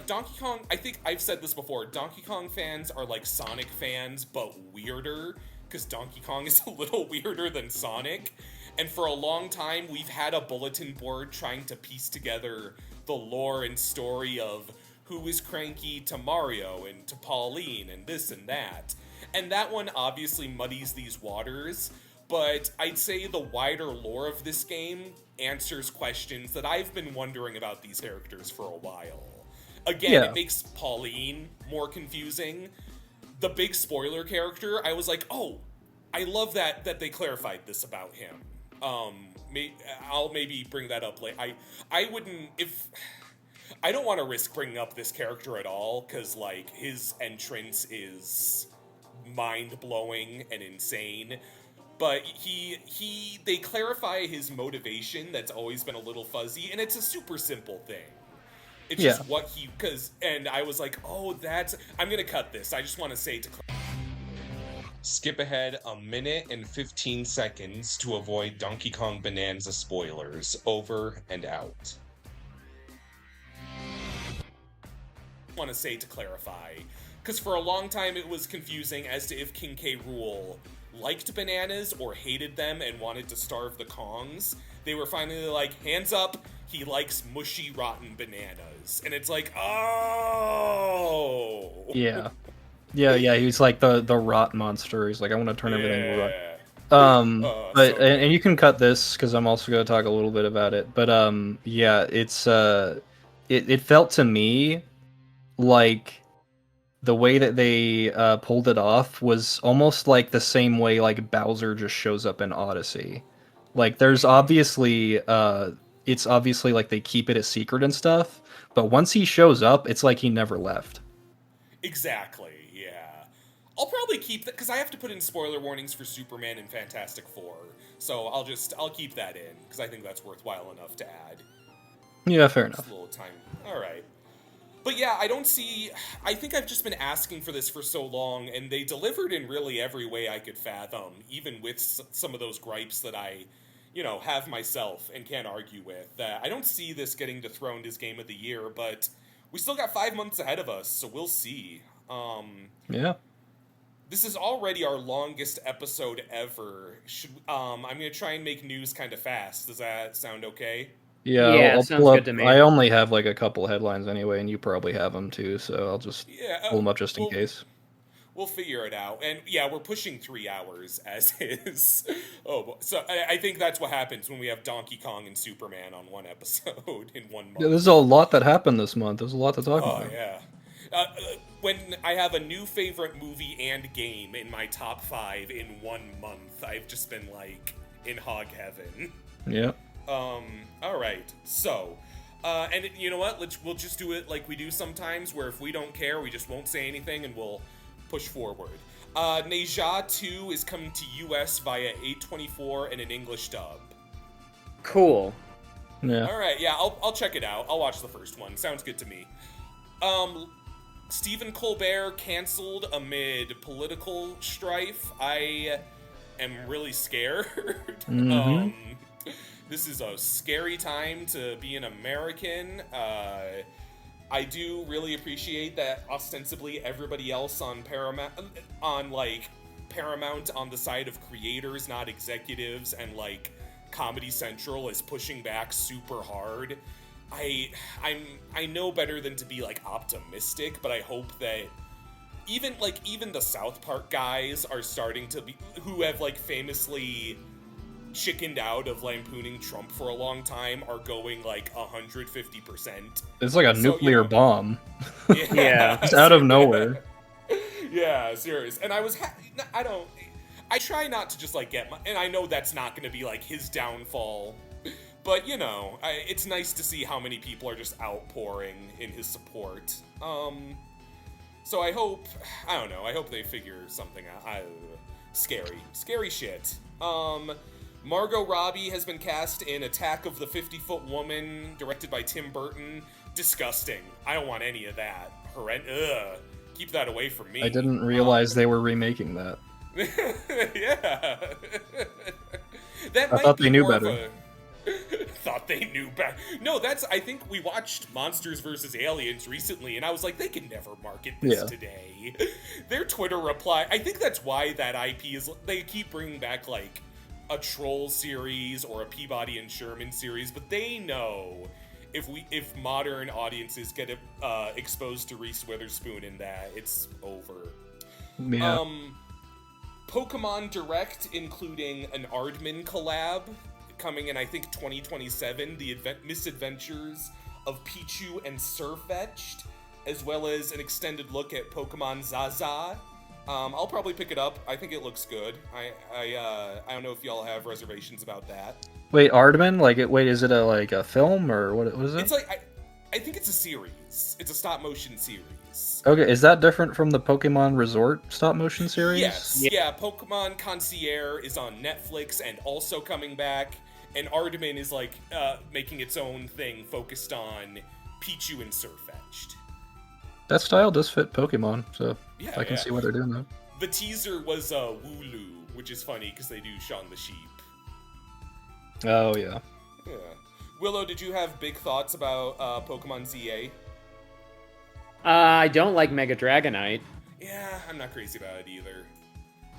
Speaker 1: Donkey Kong. I think I've said this before. Donkey Kong fans are like Sonic fans, but weirder, because Donkey Kong is a little weirder than Sonic. And for a long time, we've had a bulletin board trying to piece together the lore and story of who is cranky to Mario and to Pauline and this and that. And that one obviously muddies these waters. But I'd say the wider lore of this game answers questions that I've been wondering about these characters for a while. Again, It makes Pauline more confusing. The big spoiler character, I was like, oh, I love that they clarified this about him. I'll maybe bring that up later. I wouldn't, I don't want to risk bringing up this character at all, because like his entrance is mind-blowing and insane. But they clarify his motivation that's always been a little fuzzy, and it's a super simple thing. It's just what and I was like, oh, I'm gonna cut this. I just want to say to Skip ahead a minute and 15 seconds to avoid Donkey Kong Bananza spoilers. Over and out. Want to say to clarify, because for a long time it was confusing as to if King K. Rool liked bananas or hated them and wanted to starve the Kongs. They were finally like, hands up, he likes mushy, rotten bananas. And it's like, oh!
Speaker 2: Yeah. Yeah, he's like the rot monster. He's like, I want to turn everything rot. But
Speaker 1: so
Speaker 2: and you can cut this because I'm also going to talk a little bit about it. But yeah, it's it felt to me like the way that they pulled it off was almost like the same way like Bowser just shows up in Odyssey. Like there's obviously it's obviously like they keep it a secret and stuff, but once he shows up, it's like he never left.
Speaker 1: Exactly, yeah. I'll probably keep that, because I have to put in spoiler warnings for Superman and Fantastic Four, so I'll keep that in, because I think that's worthwhile enough to add.
Speaker 2: Yeah, fair
Speaker 1: Just
Speaker 2: enough.
Speaker 1: a little time. Alright. But yeah, I think I've just been asking for this for so long, and they delivered in really every way I could fathom, even with some of those gripes that I, have myself and can't argue with. That I don't see this getting dethroned as Game of the Year, but we still got 5 months ahead of us, so we'll see.
Speaker 2: Yeah.
Speaker 1: This is already our longest episode ever. I'm going to try and make news kind of fast. Does that sound okay?
Speaker 3: Yeah,
Speaker 2: I'll
Speaker 3: sounds
Speaker 2: pull up.
Speaker 3: good to me.
Speaker 2: I only have like a couple headlines anyway, and you probably have them too, so I'll just pull them up just in case.
Speaker 1: We'll figure it out. And yeah, we're pushing 3 hours as is. So I think that's what happens when we have Donkey Kong and Superman on one episode in 1 month.
Speaker 2: Yeah, there's a lot that happened this month. There's a lot to talk about.
Speaker 1: Oh, yeah. When I have a new favorite movie and game in my top 5 in 1 month, I've just been like in hog heaven.
Speaker 2: Yeah.
Speaker 1: All right. So, and you know what? We'll just do it like we do sometimes, where if we don't care, we just won't say anything and we'll push forward. Neja 2 is coming to US via A24 and an English dub.
Speaker 3: Cool.
Speaker 2: Yeah.
Speaker 1: All right. Yeah, I'll check it out. I'll watch the first one. Sounds good to me. Stephen Colbert canceled amid political strife. I am really scared.
Speaker 2: Mm-hmm.
Speaker 1: This is a scary time to be an American. I do really appreciate that ostensibly everybody else on Paramount, on the side of creators, not executives, and like Comedy Central is pushing back super hard. I know better than to be like optimistic, but I hope that even the South Park guys are starting to be, who have like famously chickened out of lampooning Trump for a long time, are going like 150%.
Speaker 2: It's like a nuclear bomb.
Speaker 3: Yeah.
Speaker 2: It's out of nowhere.
Speaker 1: Yeah, serious. And I try not to just like and I know that's not going to be like his downfall, but it's nice to see how many people are just outpouring in his support. So I hope they figure something out. Scary shit. Margot Robbie has been cast in Attack of the 50-Foot Woman, directed by Tim Burton. Disgusting. I don't want any of that. Ugh. Keep that away from me.
Speaker 2: I didn't realize they were remaking that.
Speaker 1: Yeah.
Speaker 2: I thought they knew better.
Speaker 1: Thought they knew better. No, I think we watched Monsters vs. Aliens recently, and I was like, they can never market this today. Their Twitter reply, I think that's why that IP is, they keep bringing back like a Troll series or a Peabody and Sherman series, but they know if modern audiences get exposed to Reese Witherspoon in that, it's over.
Speaker 2: Yeah.
Speaker 1: Pokemon Direct, including an Aardman collab, coming in, I think, 2027, the misadventures of Pichu and Sirfetch'd, as well as an extended look at Pokemon Zaza. I'll probably pick it up. I think it looks good. I don't know if y'all have reservations about that.
Speaker 2: Wait, Aardman? Is it a film or what is it?
Speaker 1: It's like I think it's a series. It's a stop motion series.
Speaker 2: Okay, is that different from the Pokemon Resort stop motion series?
Speaker 1: Yes. Yeah, Pokemon Concierge is on Netflix and also coming back, and Aardman is making its own thing focused on Pichu and Sirfetch'd.
Speaker 2: That style does fit Pokemon, so
Speaker 1: Yeah,
Speaker 2: I can see why they're doing that.
Speaker 1: The teaser was Wooloo, which is funny because they do Shaun the Sheep.
Speaker 2: Oh, yeah.
Speaker 1: Yeah. Willow, did you have big thoughts about Pokemon ZA?
Speaker 3: I don't like Mega Dragonite.
Speaker 1: Yeah, I'm not crazy about it either.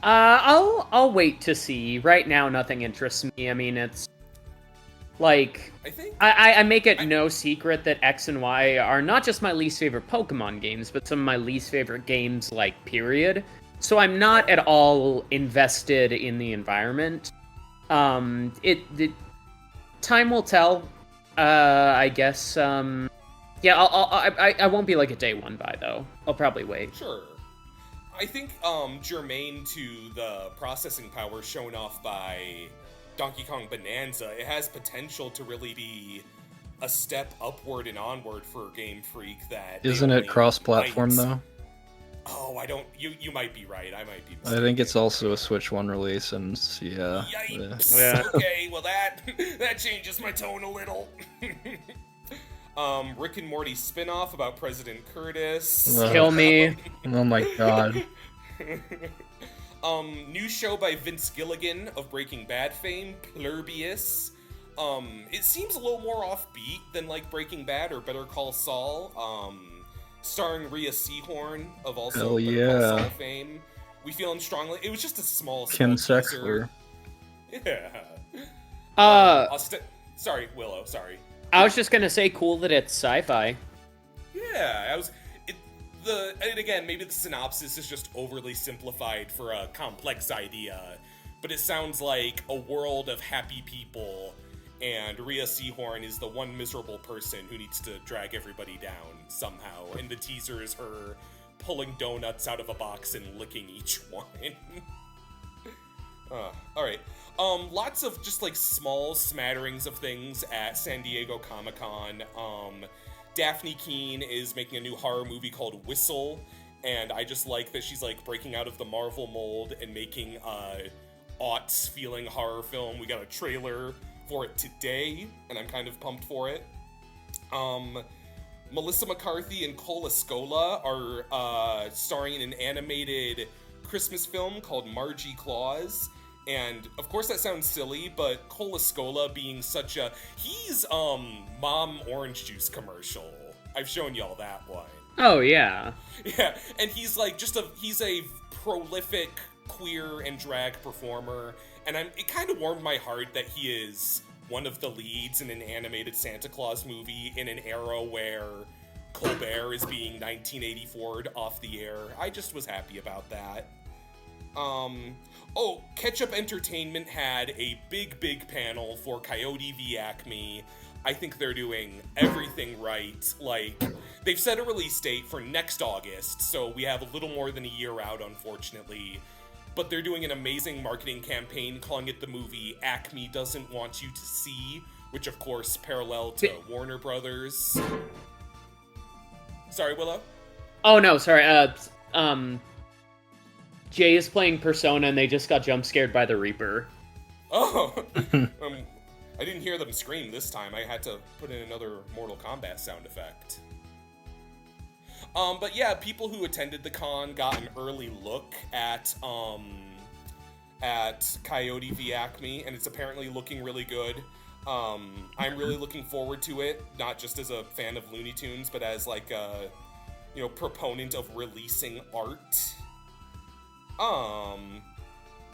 Speaker 3: I'll wait to see. Right now, nothing interests me. I mean, it's like I make it no secret that X and Y are not just my least favorite Pokemon games, but some of my least favorite games, like, period. So I'm not at all invested in the environment. Time will tell. I guess. Yeah, I won't be like a day one buy though. I'll probably wait.
Speaker 1: Sure. I think germane to the processing power shown off by Donkey Kong Bananza, it has potential to really be a step upward and onward for Game Freak. That
Speaker 2: isn't it cross-platform though?
Speaker 1: Oh, I don't. You might be right. I might be mistaken.
Speaker 2: I think it's also a Switch 1 release, and yeah.
Speaker 1: Yikes.
Speaker 2: Yeah.
Speaker 1: Okay, well that changes my tone a little. Rick and Morty spin-off about President Curtis.
Speaker 3: Kill me.
Speaker 2: Oh my god.
Speaker 1: New show by Vince Gilligan of Breaking Bad fame, Plurbius. It seems a little more offbeat than like Breaking Bad or Better Call Saul. Starring Rhea Seehorn of also Better Call Saul fame. We feeling strongly. It was just a small
Speaker 2: Kim
Speaker 1: teaser.
Speaker 2: Sexler.
Speaker 1: Yeah. Sorry, Willow. Sorry.
Speaker 3: I was just gonna say, cool that it's sci-fi.
Speaker 1: Yeah, and again, maybe the synopsis is just overly simplified for a complex idea, but it sounds like a world of happy people, and Rhea Seehorn is the one miserable person who needs to drag everybody down somehow, and the teaser is her pulling donuts out of a box and licking each one. Alright. Lots of just like small smatterings of things at San Diego Comic-Con. Daphne Keane is making a new horror movie called Whistle, and I just like that she's like breaking out of the Marvel mold and making a aughts feeling horror film. We got a trailer for it today, and I'm kind of pumped for it. Melissa McCarthy and Cole Escola are starring in an animated Christmas film called Margie Claus. And of course that sounds silly, but Cole Escola being such a... He's Mom Orange Juice commercial. I've shown y'all that one.
Speaker 3: Oh, yeah.
Speaker 1: Yeah, and he's like he's a prolific queer and drag performer. And it kind of warmed my heart that he is one of the leads in an animated Santa Claus movie in an era where Colbert is being 1984'd off the air. I just was happy about that. Ketchup Entertainment had a big panel for Coyote v. ACME. I think they're doing everything right. Like, they've set a release date for next August, so we have a little more than a year out, unfortunately. But they're doing an amazing marketing campaign calling it the movie ACME Doesn't Want You to See, which of course parallel to Warner Brothers. Sorry, Willow?
Speaker 3: Oh, no, sorry. Jay is playing Persona and they just got jump scared by the Reaper.
Speaker 1: Oh, I didn't hear them scream this time. I had to put in another Mortal Kombat sound effect. But yeah, people who attended the con got an early look at Coyote v. ACME, and it's apparently looking really good. I'm really looking forward to it, not just as a fan of Looney Tunes, but as like a, proponent of releasing art.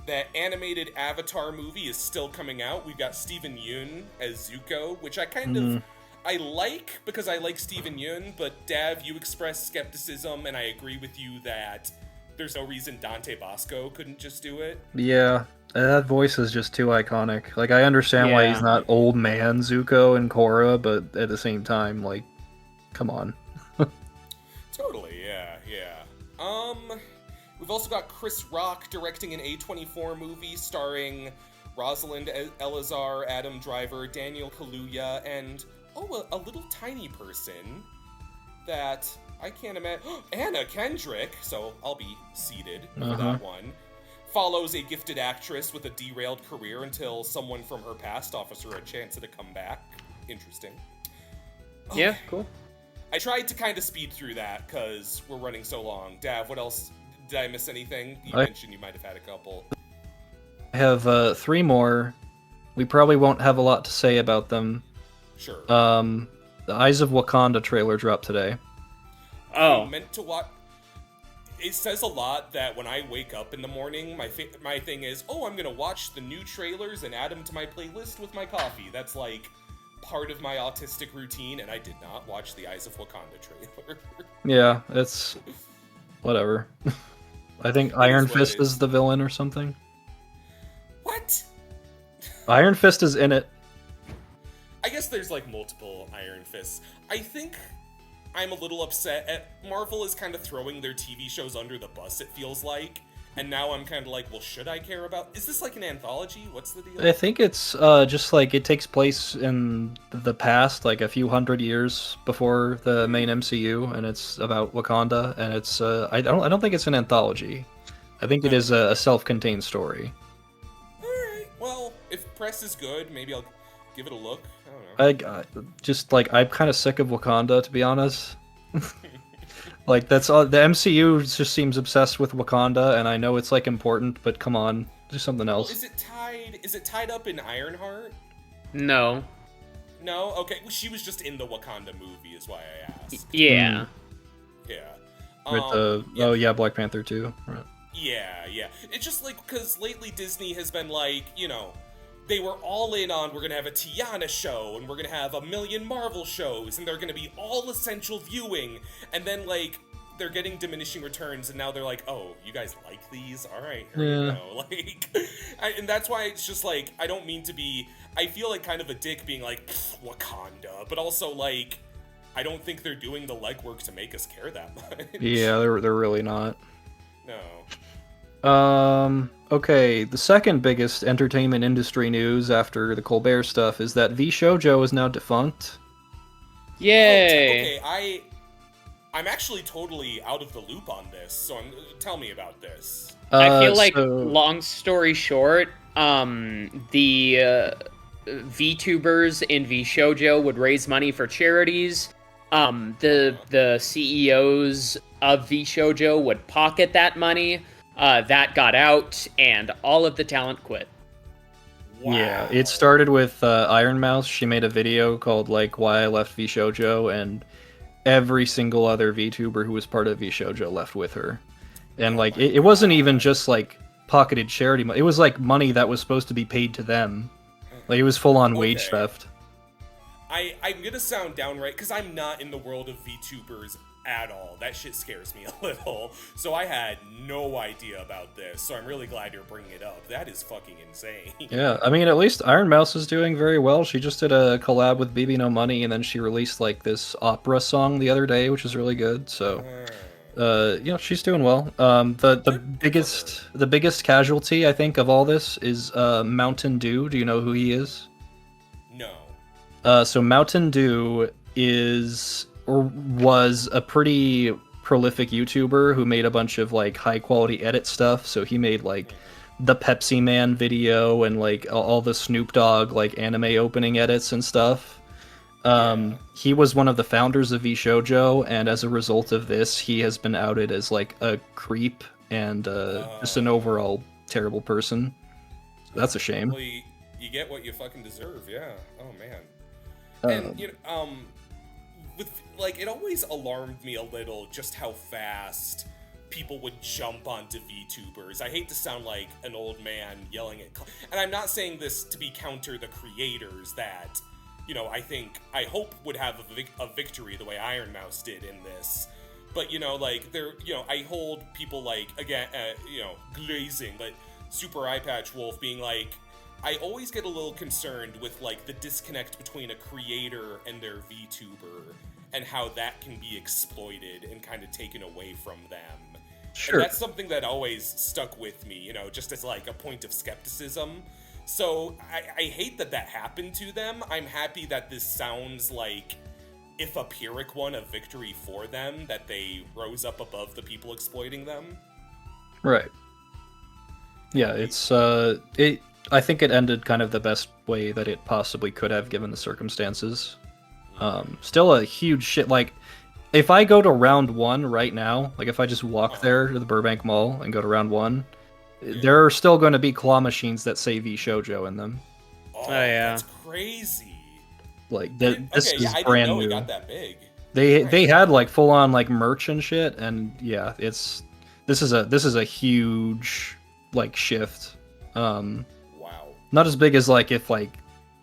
Speaker 1: That animated Avatar movie is still coming out. We've got Stephen Yeun as Zuko, which I kind of... I like, because I like Stephen Yeun, but Dav, you expressed skepticism, and I agree with you that there's no reason Dante Bosco couldn't just do it.
Speaker 2: Yeah, that voice is just too iconic. Like, I understand why he's not old man Zuko and Korra, but at the same time, like, come on.
Speaker 1: Totally, yeah. We've also got Chris Rock directing an A24 movie starring Rosalind Elazar, Adam Driver, Daniel Kaluuya, and a little tiny person that I can't imagine. Anna Kendrick, so I'll be seated for that one. Follows a gifted actress with a derailed career until someone from her past offers her a chance at a comeback. Interesting. Okay.
Speaker 3: Yeah, cool.
Speaker 1: I tried to kind of speed through that because we're running so long. Dav, what else Did I miss anything? You
Speaker 2: I
Speaker 1: mentioned you might have had a couple.
Speaker 2: have 3 more. We probably won't have a lot to say about them.
Speaker 1: Sure.
Speaker 2: The Eyes of Wakanda trailer dropped today.
Speaker 3: Oh.
Speaker 1: I meant to watch. It says a lot that when I wake up in the morning, my thing is, oh, I'm gonna watch the new trailers and add them to my playlist with my coffee. That's like part of my autistic routine, and I did not watch the Eyes of Wakanda trailer.
Speaker 2: Yeah, it's whatever. I think Iron Fist is the villain or something.
Speaker 1: What?
Speaker 2: Iron Fist is in it.
Speaker 1: I guess there's like multiple Iron Fists. I think I'm a little upset at Marvel is kind of throwing their TV shows under the bus, it feels like. And now I'm kind of like, well, should I care about... Is this like an anthology? What's the deal?
Speaker 2: I think it's just like it takes place in the past, like a few hundred years before the main MCU, and it's about Wakanda, and it's I don't think it's an anthology. I think it is a self-contained story.
Speaker 1: Alright, well, if press is good, maybe I'll give it a look. I don't know.
Speaker 2: Just like I'm kind of sick of Wakanda, to be honest. Like that's all. The MCU just seems obsessed with Wakanda, and I know it's like important, but come on, do something else.
Speaker 1: Well, is it tied up in Ironheart?
Speaker 3: No.
Speaker 1: No? Okay, well, she was just in the Wakanda movie, is why I asked.
Speaker 3: Yeah.
Speaker 1: Yeah.
Speaker 2: Oh yeah, Black Panther too. Right.
Speaker 1: Yeah. It's just like, because lately Disney has been like, they were all in on, we're gonna have a Tiana show, and we're gonna have a million Marvel shows, and they're gonna be all essential viewing, and then, like, they're getting diminishing returns, and now they're like, oh, you guys like these? Alright, here you go. Like, and that's why it's just like, I don't mean to be, I feel like kind of a dick being like, Wakanda, but also, like, I don't think they're doing the legwork to make us care that much.
Speaker 2: Yeah, they're really not.
Speaker 1: No.
Speaker 2: Okay, the second biggest entertainment industry news after the Colbert stuff is that VShojo is now defunct.
Speaker 3: Yay!
Speaker 1: Okay, I'm actually totally out of the loop on this, so tell me about this.
Speaker 3: I feel like, long story short, the VTubers in VShojo would raise money for charities. The CEOs of VShojo would pocket that money. That got out, and all of the talent quit.
Speaker 1: Wow.
Speaker 2: Yeah, it started with Iron Mouse. She made a video called, like, Why I Left VShojo, and every single other VTuber who was part of VShojo left with her. And, like, it wasn't even just, like, pocketed charity money. It was, like, money that was supposed to be paid to them. Like, it was full-on wage theft.
Speaker 1: I'm gonna sound downright, because I'm not in the world of VTubers at all. That shit scares me a little. So I had no idea about this. So I'm really glad you're bringing it up. That is fucking insane.
Speaker 2: Yeah, I mean, at least Iron Mouse is doing very well. She just did a collab with BB No Money, and then she released like this opera song the other day, which is really good. So, she's doing well. The biggest casualty I think of all this is Mountain Dew. Do you know who he is?
Speaker 1: No.
Speaker 2: So Mountain Dew was a pretty prolific YouTuber who made a bunch of like high quality edit stuff. So he made like the Pepsi Man video and like all the Snoop Dogg like anime opening edits and stuff. He was one of the founders of VShojo, and as a result of this, he has been outed as like a creep and just an overall terrible person. So that's a shame.
Speaker 1: Well, you get what you fucking deserve, yeah. Oh man. And it always alarmed me a little just how fast people would jump onto VTubers. I hate to sound like an old man yelling at... And I'm not saying this to be counter the creators that, I hope would have a victory the way Iron Mouse did in this. But, I hold people like, again, Glazing, like Super Eye Patch Wolf being like, I always get a little concerned with, like, the disconnect between a creator and their VTuber and how that can be exploited and kind of taken away from them.
Speaker 2: Sure.
Speaker 1: And that's something that always stuck with me, just as, like, a point of skepticism. So I hate that happened to them. I'm happy that this sounds like, if a Pyrrhic won a victory for them, that they rose up above the people exploiting them.
Speaker 2: Right. Yeah, I think it ended kind of the best way that it possibly could have given the circumstances. Still a huge shit. Like, if I go to round 1 right now, like if I just walk there to the Burbank Mall and go to round 1, there are still going to be claw machines that say VShojo in them.
Speaker 1: Oh,
Speaker 3: yeah.
Speaker 1: That's crazy.
Speaker 2: Like this is
Speaker 1: I didn't
Speaker 2: brand
Speaker 1: know
Speaker 2: new.
Speaker 1: it got that big.
Speaker 2: They had like full on like merch and shit, and yeah, this is a huge like shift.
Speaker 1: Wow.
Speaker 2: Not as big as like if like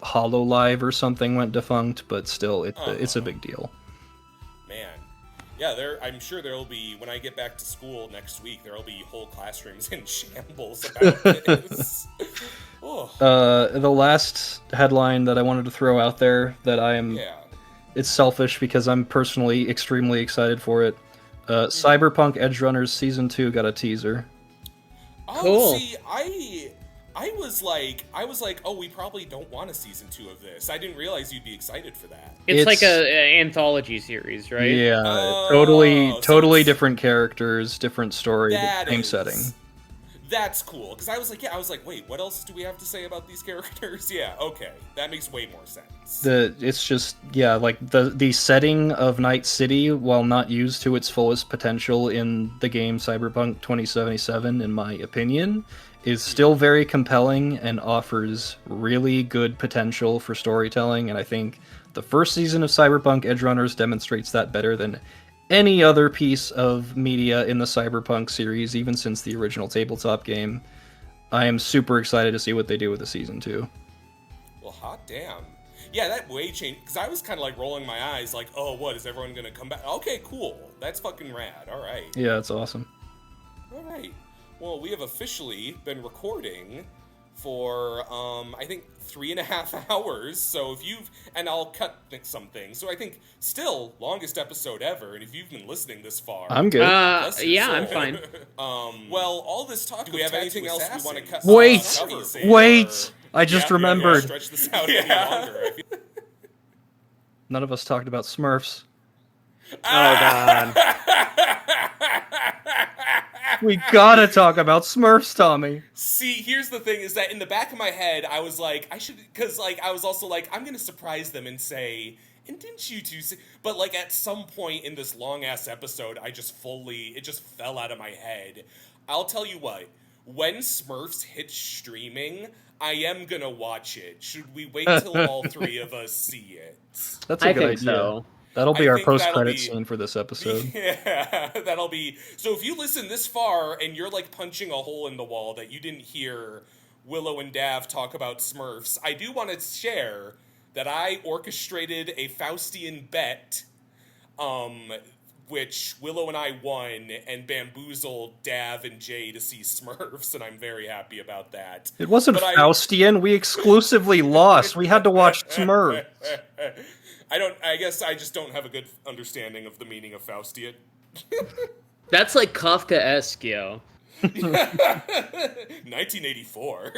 Speaker 2: HoloLive or something went defunct, but still it's a big deal.
Speaker 1: Man. Yeah, I'm sure there'll be, when I get back to school next week, there'll be whole classrooms in shambles about this. Oh.
Speaker 2: The last headline that I wanted to throw out there that it's selfish because I'm personally extremely excited for it. Cyberpunk Edgerunners Season 2 got a teaser.
Speaker 1: Oh,
Speaker 3: Cool.
Speaker 1: see, I was like, oh, we probably don't want a season 2 of this. I didn't realize you'd be excited for that.
Speaker 3: It's like a anthology series, right?
Speaker 2: Yeah,
Speaker 1: Oh,
Speaker 2: totally
Speaker 1: it's-
Speaker 2: different characters, different story, same setting.
Speaker 1: That's cool, because I was like, wait, what else do we have to say about these characters? Yeah, okay, that makes way more sense.
Speaker 2: It's just like the setting of Night City, while not used to its fullest potential in the game Cyberpunk 2077, in my opinion, is still very compelling and offers really good potential for storytelling, and I think the first season of Cyberpunk Edgerunners demonstrates that better than any other piece of media in the Cyberpunk series, even since the original tabletop game. I am super excited to see what they do with the season 2.
Speaker 1: Well, hot damn. Yeah, that way changed, because I was kind of like rolling my eyes, like, oh, what, is everyone going to come back? Okay, cool. That's fucking rad. All right.
Speaker 2: Yeah, it's awesome.
Speaker 1: All right. Well, we have officially been recording for, I think, 3.5 hours. So if and I'll cut some things. So I think still longest episode ever. And if you've been listening this far,
Speaker 2: I'm good.
Speaker 1: bless your
Speaker 3: Yeah,
Speaker 1: soul.
Speaker 3: I'm fine.
Speaker 1: Well, all this talk. Do we have anything else we want to cut?
Speaker 2: Wait! I just remembered.
Speaker 1: Stretch this out any longer.
Speaker 2: None of us talked about Smurfs.
Speaker 3: Oh god.
Speaker 2: We gotta talk about Smurfs, Tommy.
Speaker 1: See, here's the thing: is that in the back of my head, I was like, I should, because like I was also like, I'm gonna surprise them and say, and didn't you two say? But like at some point in this long ass episode, it just fell out of my head. I'll tell you what: when Smurfs hits streaming, I am gonna watch it. Should we wait till all three of us see it?
Speaker 2: That's a good idea.
Speaker 3: So.
Speaker 2: That'll be
Speaker 1: I
Speaker 2: our
Speaker 1: think that'll
Speaker 2: post-credit
Speaker 1: be-
Speaker 2: scene for this episode.
Speaker 1: Yeah, that'll be. So if you listen this far and you're like punching a hole in the wall that you didn't hear Willow and Dav talk about Smurfs, I do want to share that I orchestrated a Faustian bet, which Willow and I won and bamboozled Dav and Jay to see Smurfs, and I'm very happy about that.
Speaker 2: It wasn't
Speaker 1: But
Speaker 2: Faustian. We exclusively lost. We had to watch Smurfs.
Speaker 1: I guess I just don't have a good understanding of the meaning of Faustian.
Speaker 3: That's like Kafka-esque, yo.
Speaker 1: 1984.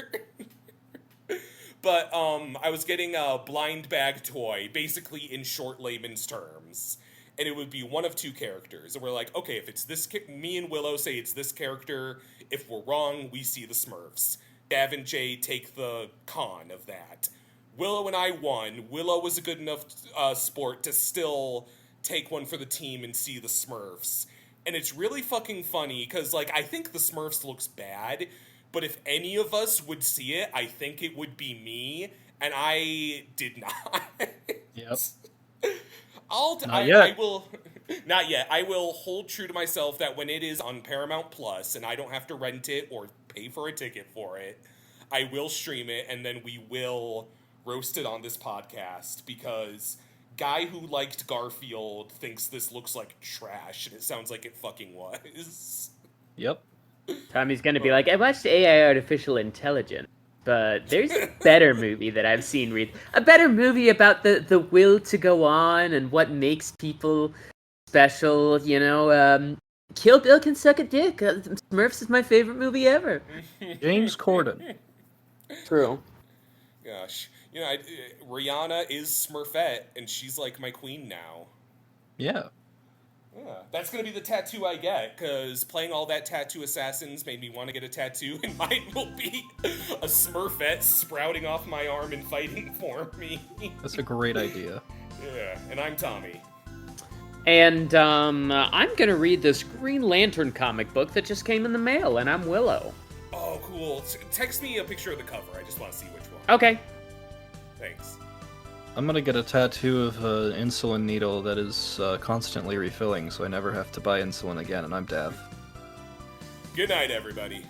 Speaker 1: But I was getting a blind bag toy, basically in short layman's terms, and it would be one of two characters. And we're like, okay, if it's this, me and Willow say it's this character. If we're wrong, we see the Smurfs. Dav and Jay take the con of that. Willow and I won. Willow was a good enough sport to still take one for the team and see the Smurfs. And it's really fucking funny, because, like, I think the Smurfs looks bad, but if any of us would see it, I think it would be me, and I did not.
Speaker 2: Yep.
Speaker 1: I will... Not yet. I will hold true to myself that when it is on Paramount Plus, and I don't have to rent it or pay for a ticket for it, I will stream it, and then we will roast it on this podcast, because guy who liked Garfield thinks this looks like trash, and it sounds like it fucking was.
Speaker 2: Yep.
Speaker 3: Tommy's gonna be like, I watched AI Artificial Intelligence, but there's a better movie that I've seen a better movie about the will to go on and what makes people special, you know. Kill Bill can suck a dick. Smurfs is my favorite movie ever.
Speaker 2: James Corden.
Speaker 3: True.
Speaker 1: Gosh. You know, Rihanna is Smurfette, and she's like my queen now.
Speaker 2: Yeah.
Speaker 1: Yeah, that's going to be the tattoo I get, because playing all that Tattoo Assassins made me want to get a tattoo, and mine will be a Smurfette sprouting off my arm and fighting for me.
Speaker 2: That's a great idea.
Speaker 1: Yeah, and I'm Tommy.
Speaker 3: And I'm gonna read this Green Lantern comic book that just came in the mail, and I'm Willow.
Speaker 1: Oh, cool. Text me a picture of the cover. I just want to see which one.
Speaker 3: Okay.
Speaker 1: Thanks.
Speaker 2: I'm gonna get a tattoo of an insulin needle that is constantly refilling, so I never have to buy insulin again, and I'm Dav.
Speaker 1: Good night, everybody.